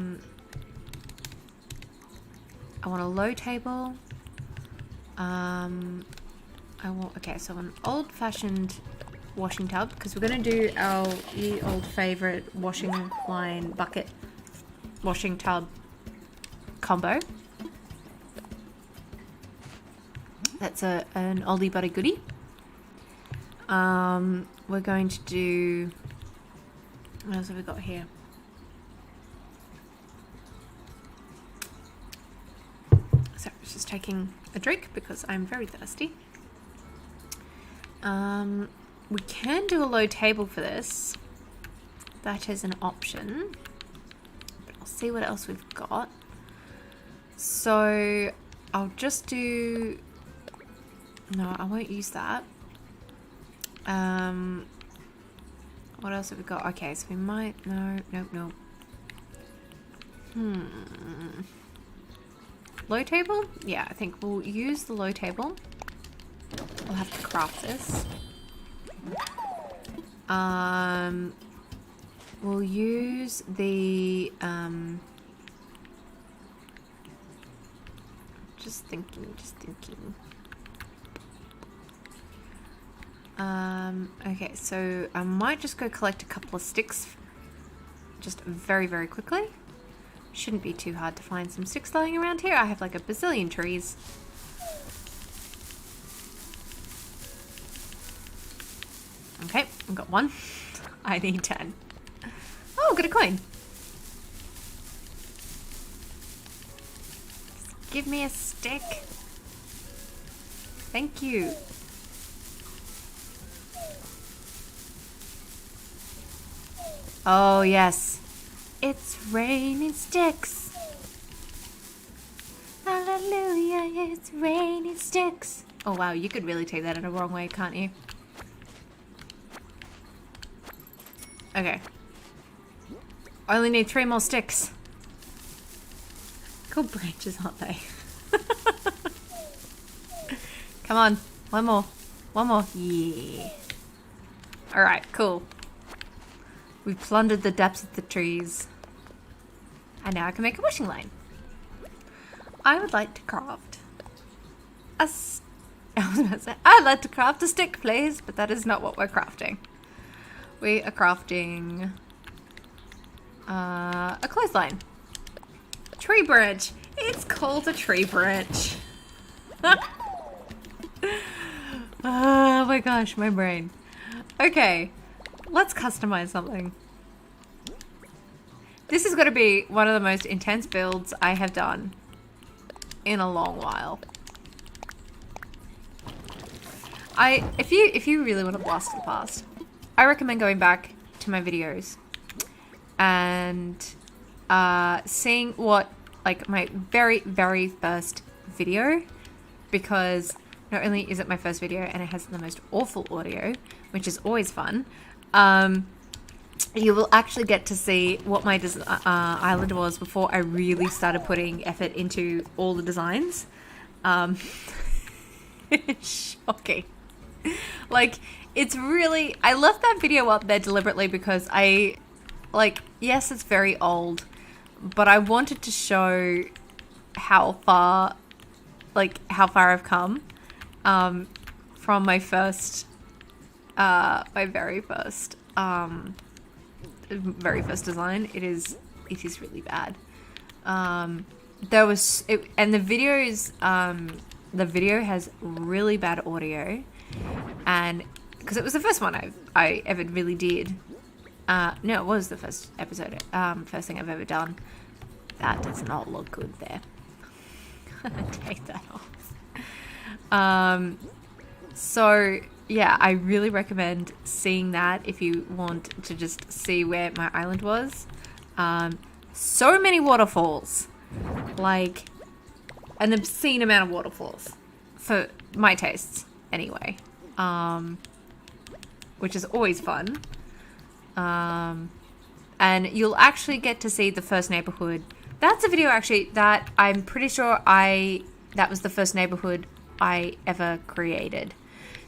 want a low table. Okay, so an old-fashioned washing tub, because we're going to do our old favorite washing line bucket washing tub combo. That's an oldie but a goodie. We're going to do, what else have we got here? So I was just taking a drink because I'm very thirsty. We can do a low table for this. That is an option. But I'll see what else we've got. So I'll just do, no, I won't use that. What else have we got? Okay, so we might, no. Low table? Yeah, I think we'll use the low table. We'll have to craft this. We'll use the, just thinking. Okay, so I might just go collect a couple of sticks just very, very quickly. Shouldn't be too hard to find some sticks lying around here. I have like a bazillion trees. Okay, I've got one. I need 10. Oh, got a coin. Just give me a stick. Thank you. Oh, yes. It's raining sticks. Hallelujah, it's raining sticks. Oh, wow, you could really take that in a wrong way, can't you? Okay. I only need 3 more sticks. Cool branches, aren't they? Come on. One more. One more. Yeah. Alright, cool. We've plundered the depths of the trees. And now I can make a washing line. I would like to craft a... I was about to say, I'd like to craft a stick, please. But that is not what we're crafting. We are crafting a clothesline. Tree branch. It's called a tree branch. Oh my gosh, my brain. Okay, let's customize something. This is going to be one of the most intense builds I have done in a long while. If you really want to blast to the past, I recommend going back to my videos and seeing what, like, my very, very first video, because not only is it my first video and it has the most awful audio, which is always fun, you will actually get to see what my island was before I really started putting effort into all the designs. It's shocking. Like, it's really... I left that video up there deliberately because yes, it's very old, but I wanted to show how far I've come from my first, my very first design. It is really bad. And the video has really bad audio, and because it was the first one I ever really did. No, it was the first episode, first thing I've ever done. That does not look good there. Take that off. So yeah, I really recommend seeing that if you want to just see where my island was. so many waterfalls. Like, an obscene amount of waterfalls. For my tastes, anyway. Which is always fun. And you'll actually get to see the first neighborhood. That's a video actually that I'm pretty sure that was the first neighborhood I ever created.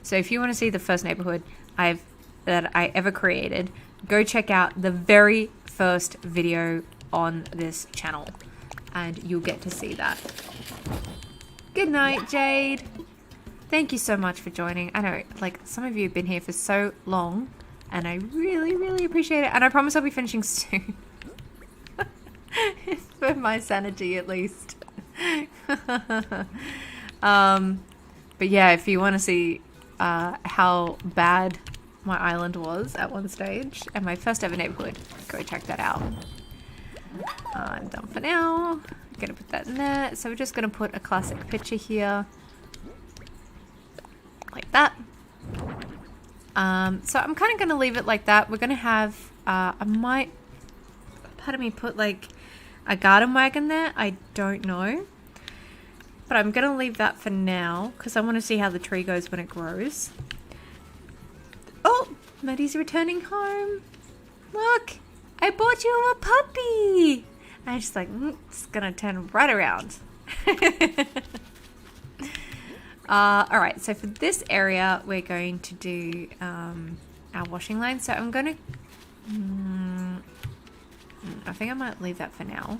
So if you want to see the first neighborhood that I ever created, go check out the very first video on this channel and you'll get to see that. Good night, Jade. Thank you so much for joining. I know, like, some of you have been here for so long and I really, really appreciate it. And I promise I'll be finishing soon. For my sanity, at least. But yeah, if you want to see how bad my island was at one stage and my first ever neighborhood, go check that out. I'm done for now. I'm gonna put that in there. So we're just gonna put a classic picture here, like that. So I'm kind of gonna leave it like that. We're gonna have I might, part of me put like a garden wagon there. I don't know. But I'm going to leave that for now because I want to see how the tree goes when it grows. Oh, Maddie's returning home. Look, I bought you a puppy. I'm just like, it's going to turn right around. All right, so for this area, we're going to do our washing line. So I'm going to, I think I might leave that for now.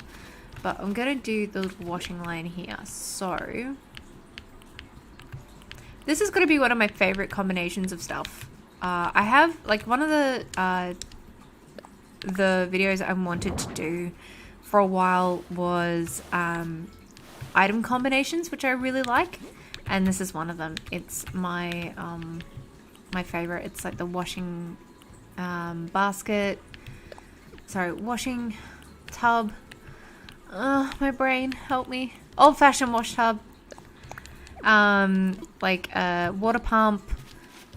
But I'm going to do the little washing line here. So this is going to be one of my favorite combinations of stuff. I have, like, one of the videos I wanted to do for a while was item combinations, which I really like. And this is one of them. It's my my favorite. It's like the washing basket. Sorry, washing tub. My brain, help me. Old-fashioned wash tub. Like a water pump,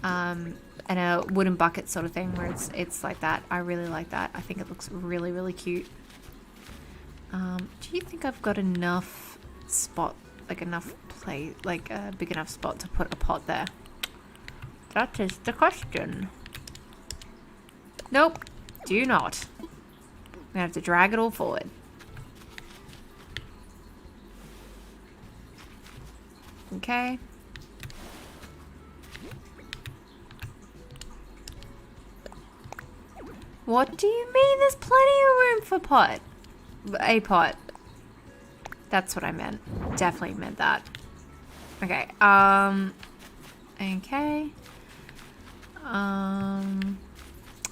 and a wooden bucket sort of thing where it's like that. I really like that. I think it looks really, really cute. Do you think I've got enough spot, like enough play, like a big enough spot to put a pot there? That is the question. Nope, do not. I'm gonna have to drag it all forward. Okay. What do you mean there's plenty of room for pot? A pot. That's what I meant. Definitely meant that. Okay. Okay. I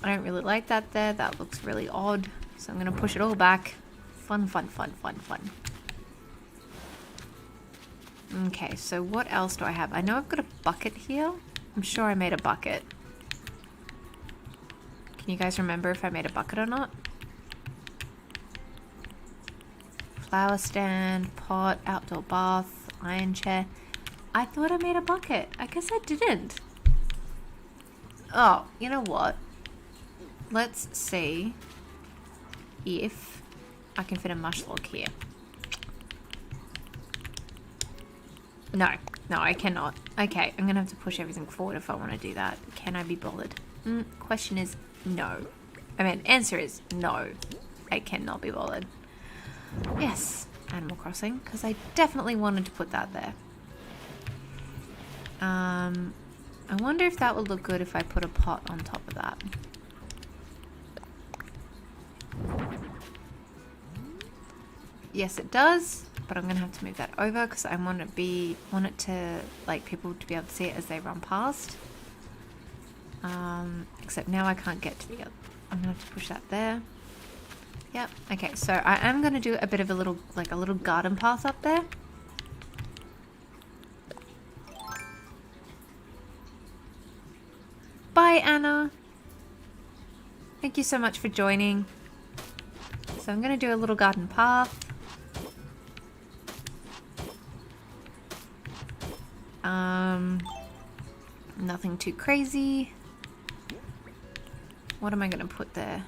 don't really like that there. That looks really odd. So I'm gonna push it all back. Fun, fun, fun, fun, fun. Okay, so what else do I have? I know I've got a bucket here. I'm sure I made a bucket. Can you guys remember if I made a bucket or not? Flower stand, pot, outdoor bath, iron chair. I thought I made a bucket. I guess I didn't. Oh, you know what? Let's see if I can fit a mush log here. No, I cannot. Okay, I'm gonna have to push everything forward if I want to do that. Can I be bothered? Question is no. I mean, answer is no. I cannot be bothered. Yes, Animal Crossing, because I definitely wanted to put that there. I wonder if that would look good if I put a pot on top of that. Yes, it does. But I'm gonna have to move that over because I want it to, like, people to be able to see it as they run past. Except now I can't get to the other. I'm gonna have to push that there. Yep. Okay. So I am gonna do a bit of a little garden path up there. Bye, Anna. Thank you so much for joining. So I'm gonna do a little garden path. Nothing too crazy. What am I going to put there?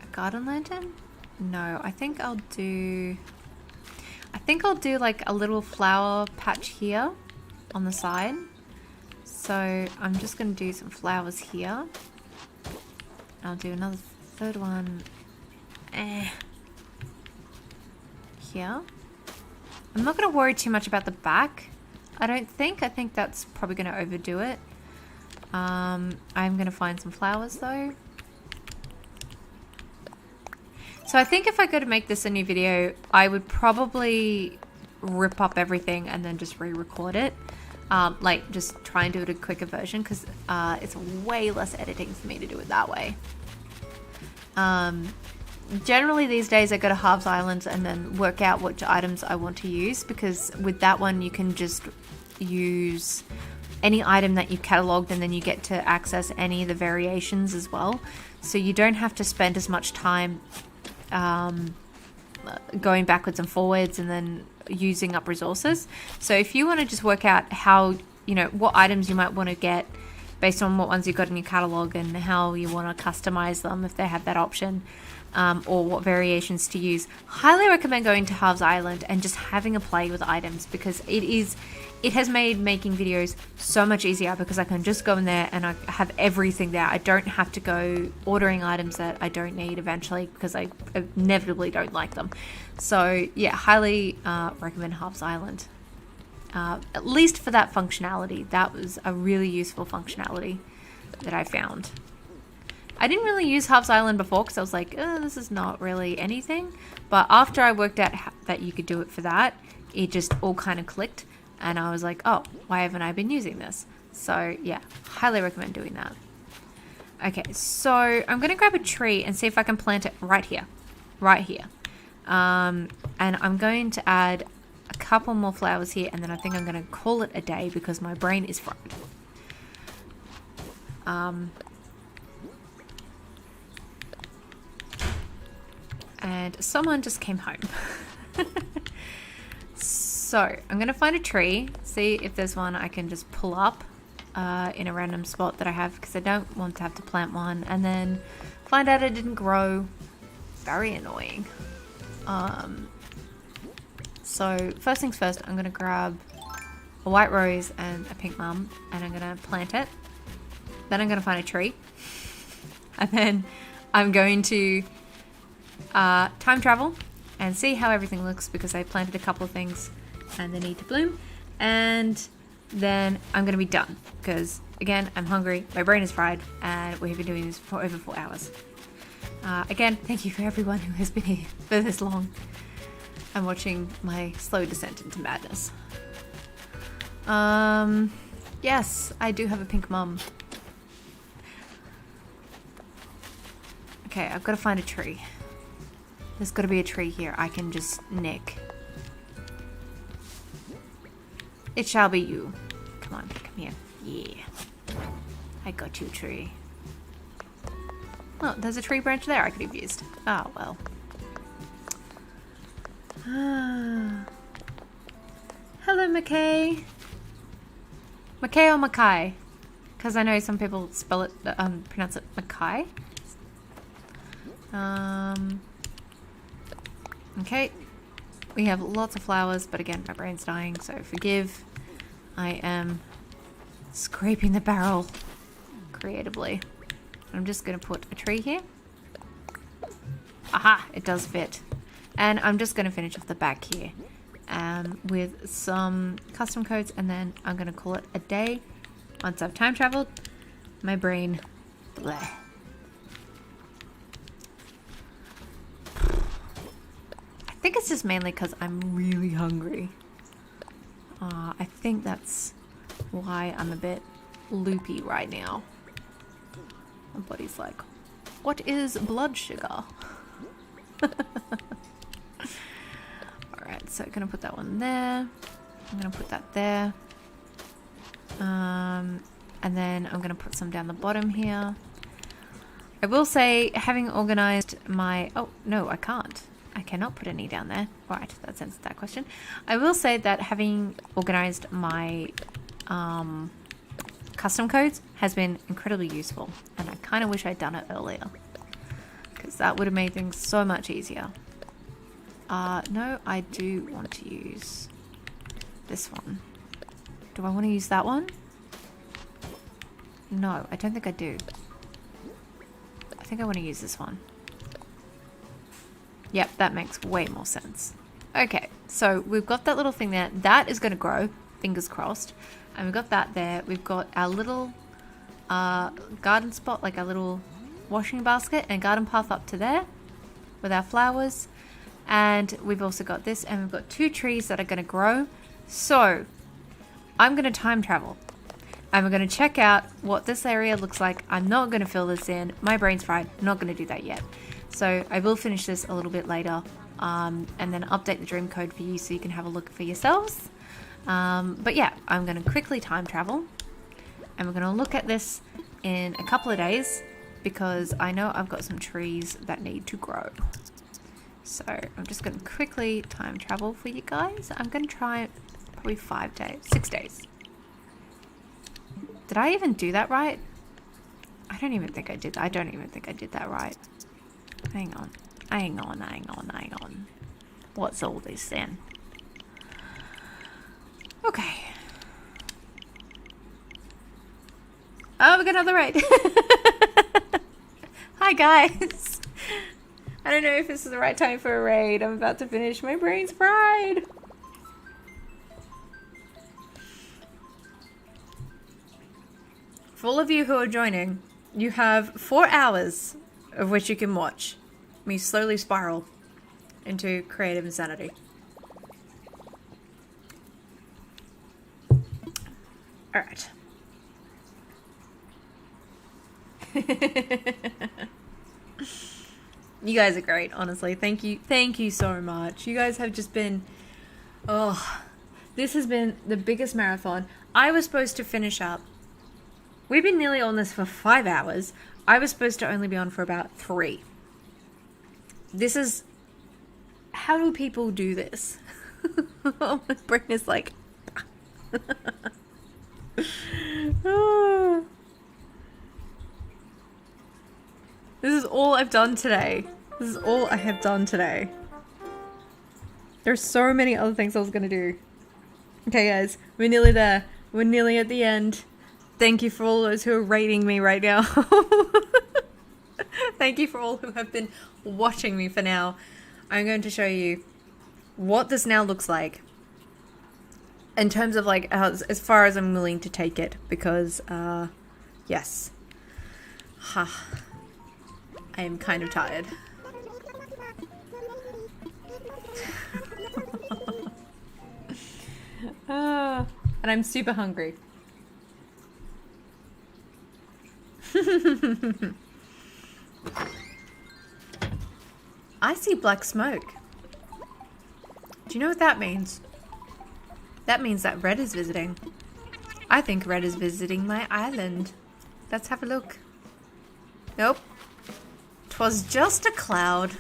A garden lantern? No, I think I'll do like a little flower patch here on the side. So I'm just going to do some flowers here. I'll do another third one here. I'm not going to worry too much about the back. I don't think. I think that's probably going to overdo it. I'm going to find some flowers though. So I think if I go to make this a new video, I would probably rip up everything and then just re-record it. Like just try and do it a quicker version because it's way less editing for me to do it that way. Generally these days I go to Halves Island and then work out which items I want to use, because with that one you can just use any item that you've catalogued and then you get to access any of the variations as well. So you don't have to spend as much time going backwards and forwards and then using up resources. So if you want to just work out how, you know, what items you might want to get based on what ones you've got in your catalog and how you want to customize them if they have that option, or what variations to use, highly recommend going to Halves Island and just having a play with items, because it has made making videos so much easier because I can just go in there and I have everything there. I don't have to go ordering items that I don't need eventually because I inevitably don't like them. So yeah, highly recommend Halves Island. At least for that functionality. That was a really useful functionality that I found. I didn't really use Halves Island before because I was like, this is not really anything. But after I worked out that you could do it for that, it just all kind of clicked. And I was like, oh, why haven't I been using this? So yeah, highly recommend doing that. Okay, so I'm going to grab a tree and see if I can plant it right here. Right here. And I'm going to add a couple more flowers here, and then I think I'm going to call it a day because my brain is fried. And someone just came home. So I'm going to find a tree, see if there's one I can just pull up in a random spot that I have, because I don't want to have to plant one and then find out it didn't grow. Very annoying. So first things first, I'm going to grab a white rose and a pink mum, and I'm going to plant it. Then I'm going to find a tree. And then I'm going to time travel and see how everything looks, because I planted a couple of things and they need to bloom. And then I'm going to be done because, again, I'm hungry, my brain is fried, and we have been doing this for over 4 hours. Again, thank you for everyone who has been here for this long and watching my slow descent into madness. Yes, I do have a pink mum. Okay, I've got to find a tree. There's got to be a tree here I can just nick. It shall be you. Come on, come here. Yeah. I got you, tree. Oh, there's a tree branch there I could have used. Oh, well. Hello, McKay. McKay or Mackay? Because I know some people spell it, pronounce it Mackay. Okay. We have lots of flowers, but again, my brain's dying, so forgive. I am scraping the barrel creatively. I'm just going to put a tree here. Aha! It does fit. And I'm just going to finish off the back here with some custom codes, and then I'm going to call it a day. Once I've time traveled, my brain, bleh. I think it's just mainly because I'm really hungry. I think that's why I'm a bit loopy right now. My body's like, what is blood sugar? Alright, so I'm going to put that one there. I'm going to put that there. And then I'm going to put some down the bottom here. I will say, having organized my... Oh, no, I can't. I cannot put any down there. Right, that answers that question. I will say that having organized my custom codes has been incredibly useful, and I kind of wish I'd done it earlier, because because that would have made things so much easier. No, I do want to use this one. Do I want to use that one? No, I don't think I do. I think I want to use this one. Yep, that makes way more sense. Okay, so we've got that little thing there. That is going to grow, fingers crossed. And we've got that there. We've got our little garden spot, like our little washing basket and garden path up to there with our flowers. And we've also got this, and we've got 2 trees that are going to grow. So I'm going to time travel. And we're going to check out what this area looks like. I'm not going to fill this in. My brain's fried. I'm not going to do that yet. So I will finish this a little bit later. And then update the dream code for you so you can have a look for yourselves. But yeah, I'm going to quickly time travel. And we're going to look at this in a couple of days. Because I know I've got some trees that need to grow. So I'm just going to quickly time travel for you guys. I'm going to try probably 6 days. Did I even do that right? I don't even think I did. I don't even think I did that right. Hang on. What's all this then? Okay. Oh, we got another raid. Hi guys. I don't know if this is the right time for a raid. I'm about to finish. My brain's fried. For all of you who are joining, you have 4 hours of which you can watch me slowly spiral into creative insanity. Alright. You guys are great, honestly. Thank you so much. You guys have just been, this has been the biggest marathon. I was supposed to finish up. We've been nearly on this for 5 hours. I was supposed to only be on for about 3. This is, how do people do this? My brain is like, This is all I've done today. This is all I have done today. There's so many other things I was gonna do. Okay guys, we're nearly there. We're nearly at the end. Thank you for all those who are rating me right now. Thank you for all who have been watching me for now. I'm going to show you what this now looks like. In terms of like, as far as I'm willing to take it. Because, yes. I am kind of tired. And I'm super hungry. I see black smoke. Do you know what that means? That means that Red is visiting. I think Red is visiting my island. Let's have a look. Nope. 'Twas just a cloud.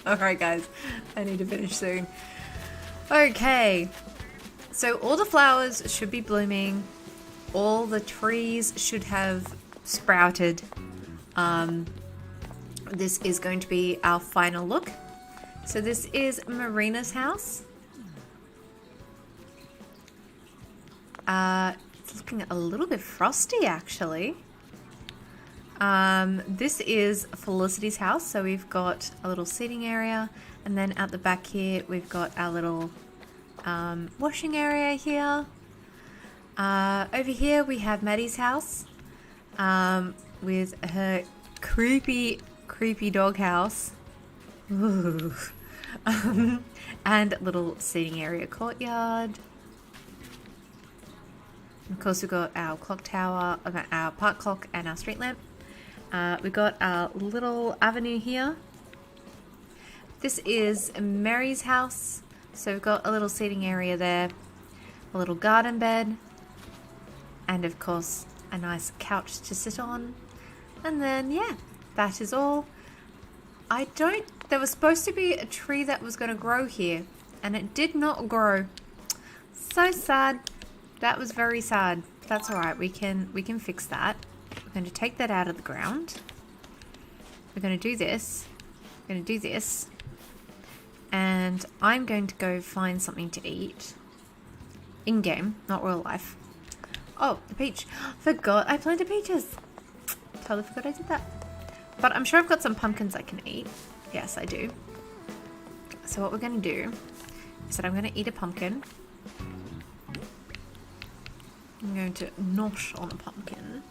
Alright guys, I need to finish soon. Okay, so all the flowers should be blooming. All the trees should have sprouted. This is going to be our final look. So this is Marina's house. It's looking a little bit frosty actually. This is Felicity's house. So we've got a little seating area, and then at the back here we've got our little washing area here. Over here we have Maddie's house with her creepy dog house. Ooh. And little seating area courtyard. Of course we've got our clock tower, our park clock and our street lamp. We've got our little avenue here. This is Mary's house. So we've got a little seating area there, a little garden bed, and of course a nice couch to sit on. And then yeah, that is all. There was supposed to be a tree that was going to grow here, and it did not grow. So sad. That was very sad. That's alright, we can fix that. We're going to take that out of the ground. we're going to do this. We're going to do this. And I'm going to go find something to eat. In-game, not real life. Oh, the peach. Forgot I planted peaches. Totally forgot I did that. But I'm sure I've got some pumpkins I can eat. Yes, I do. So what we're going to do is that I'm going to eat a pumpkin. I'm going to nosh on a pumpkin.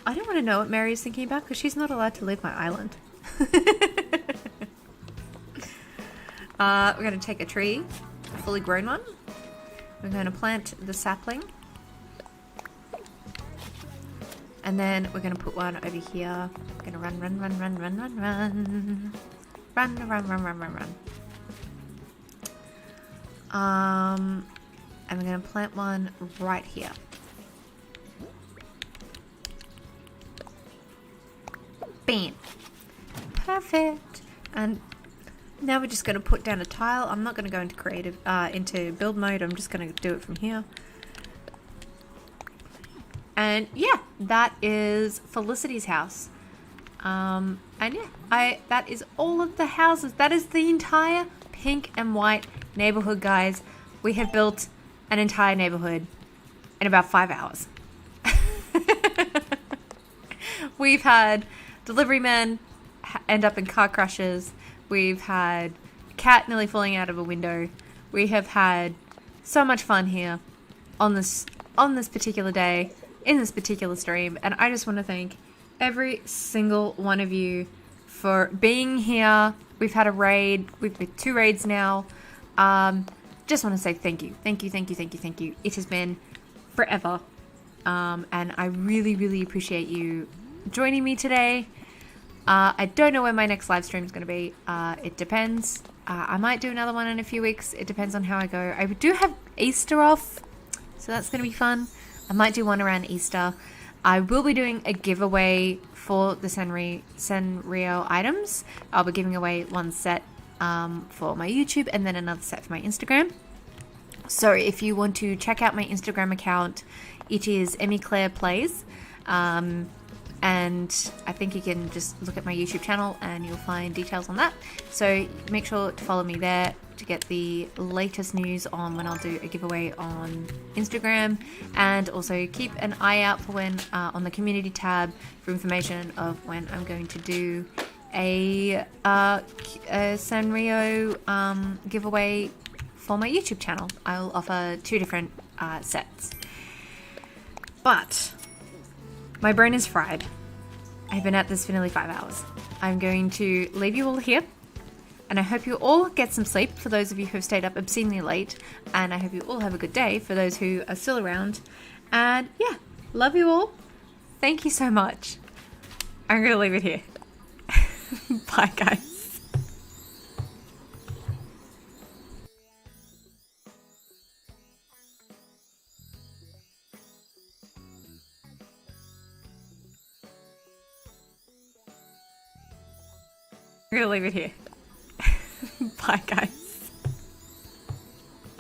I don't want to know what Mary is thinking about because she's not allowed to leave my island. We're going to take a tree, a fully grown one. We're going to plant the sapling. And then we're going to put one over here. We're going to run, run, run, run, run, run, run. Run, run, run, run, run, run. And we're going to plant one right here. Bam. Perfect. And now we're just going to put down a tile. I'm not going to go into creative, into build mode. I'm just going to do it from here. And yeah, that is Felicity's house. And yeah, that is all of the houses. That is the entire pink and white neighborhood, guys. We have built an entire neighborhood in about 5 hours. We've had delivery men end up in car crashes. We've had a cat nearly falling out of a window. We have had so much fun here on this particular day, in this particular stream, and I just want to thank every single one of you for being here. We've had a raid. We've been 2 raids now. Just want to say thank you. Thank you, thank you, thank you, thank you. It has been forever. And I really, really appreciate you joining me today. I don't know when my next live stream is going to be. It depends. I might do another one in a few weeks. It depends on how I go. I do have Easter off, so that's going to be fun. I might do one around Easter. I will be doing a giveaway for the Sanrio items. I'll be giving away one set for my YouTube and then another set for my Instagram. So if you want to check out my Instagram account, it is EmyClairePlays. And I think you can just look at my YouTube channel and you'll find details on that. So make sure to follow me there to get the latest news on when I'll do a giveaway on Instagram. And also keep an eye out for when on the community tab for information of when I'm going to do a Sanrio giveaway for my YouTube channel. I'll offer 2 different sets. But my brain is fried. I've been at this for nearly 5 hours. I'm going to leave you all here. And I hope you all get some sleep for those of you who have stayed up obscenely late. And I hope you all have a good day for those who are still around. And yeah, love you all. Thank you so much. I'm going to leave it here. Bye, guys. I'm going to leave it here. Bye, guys.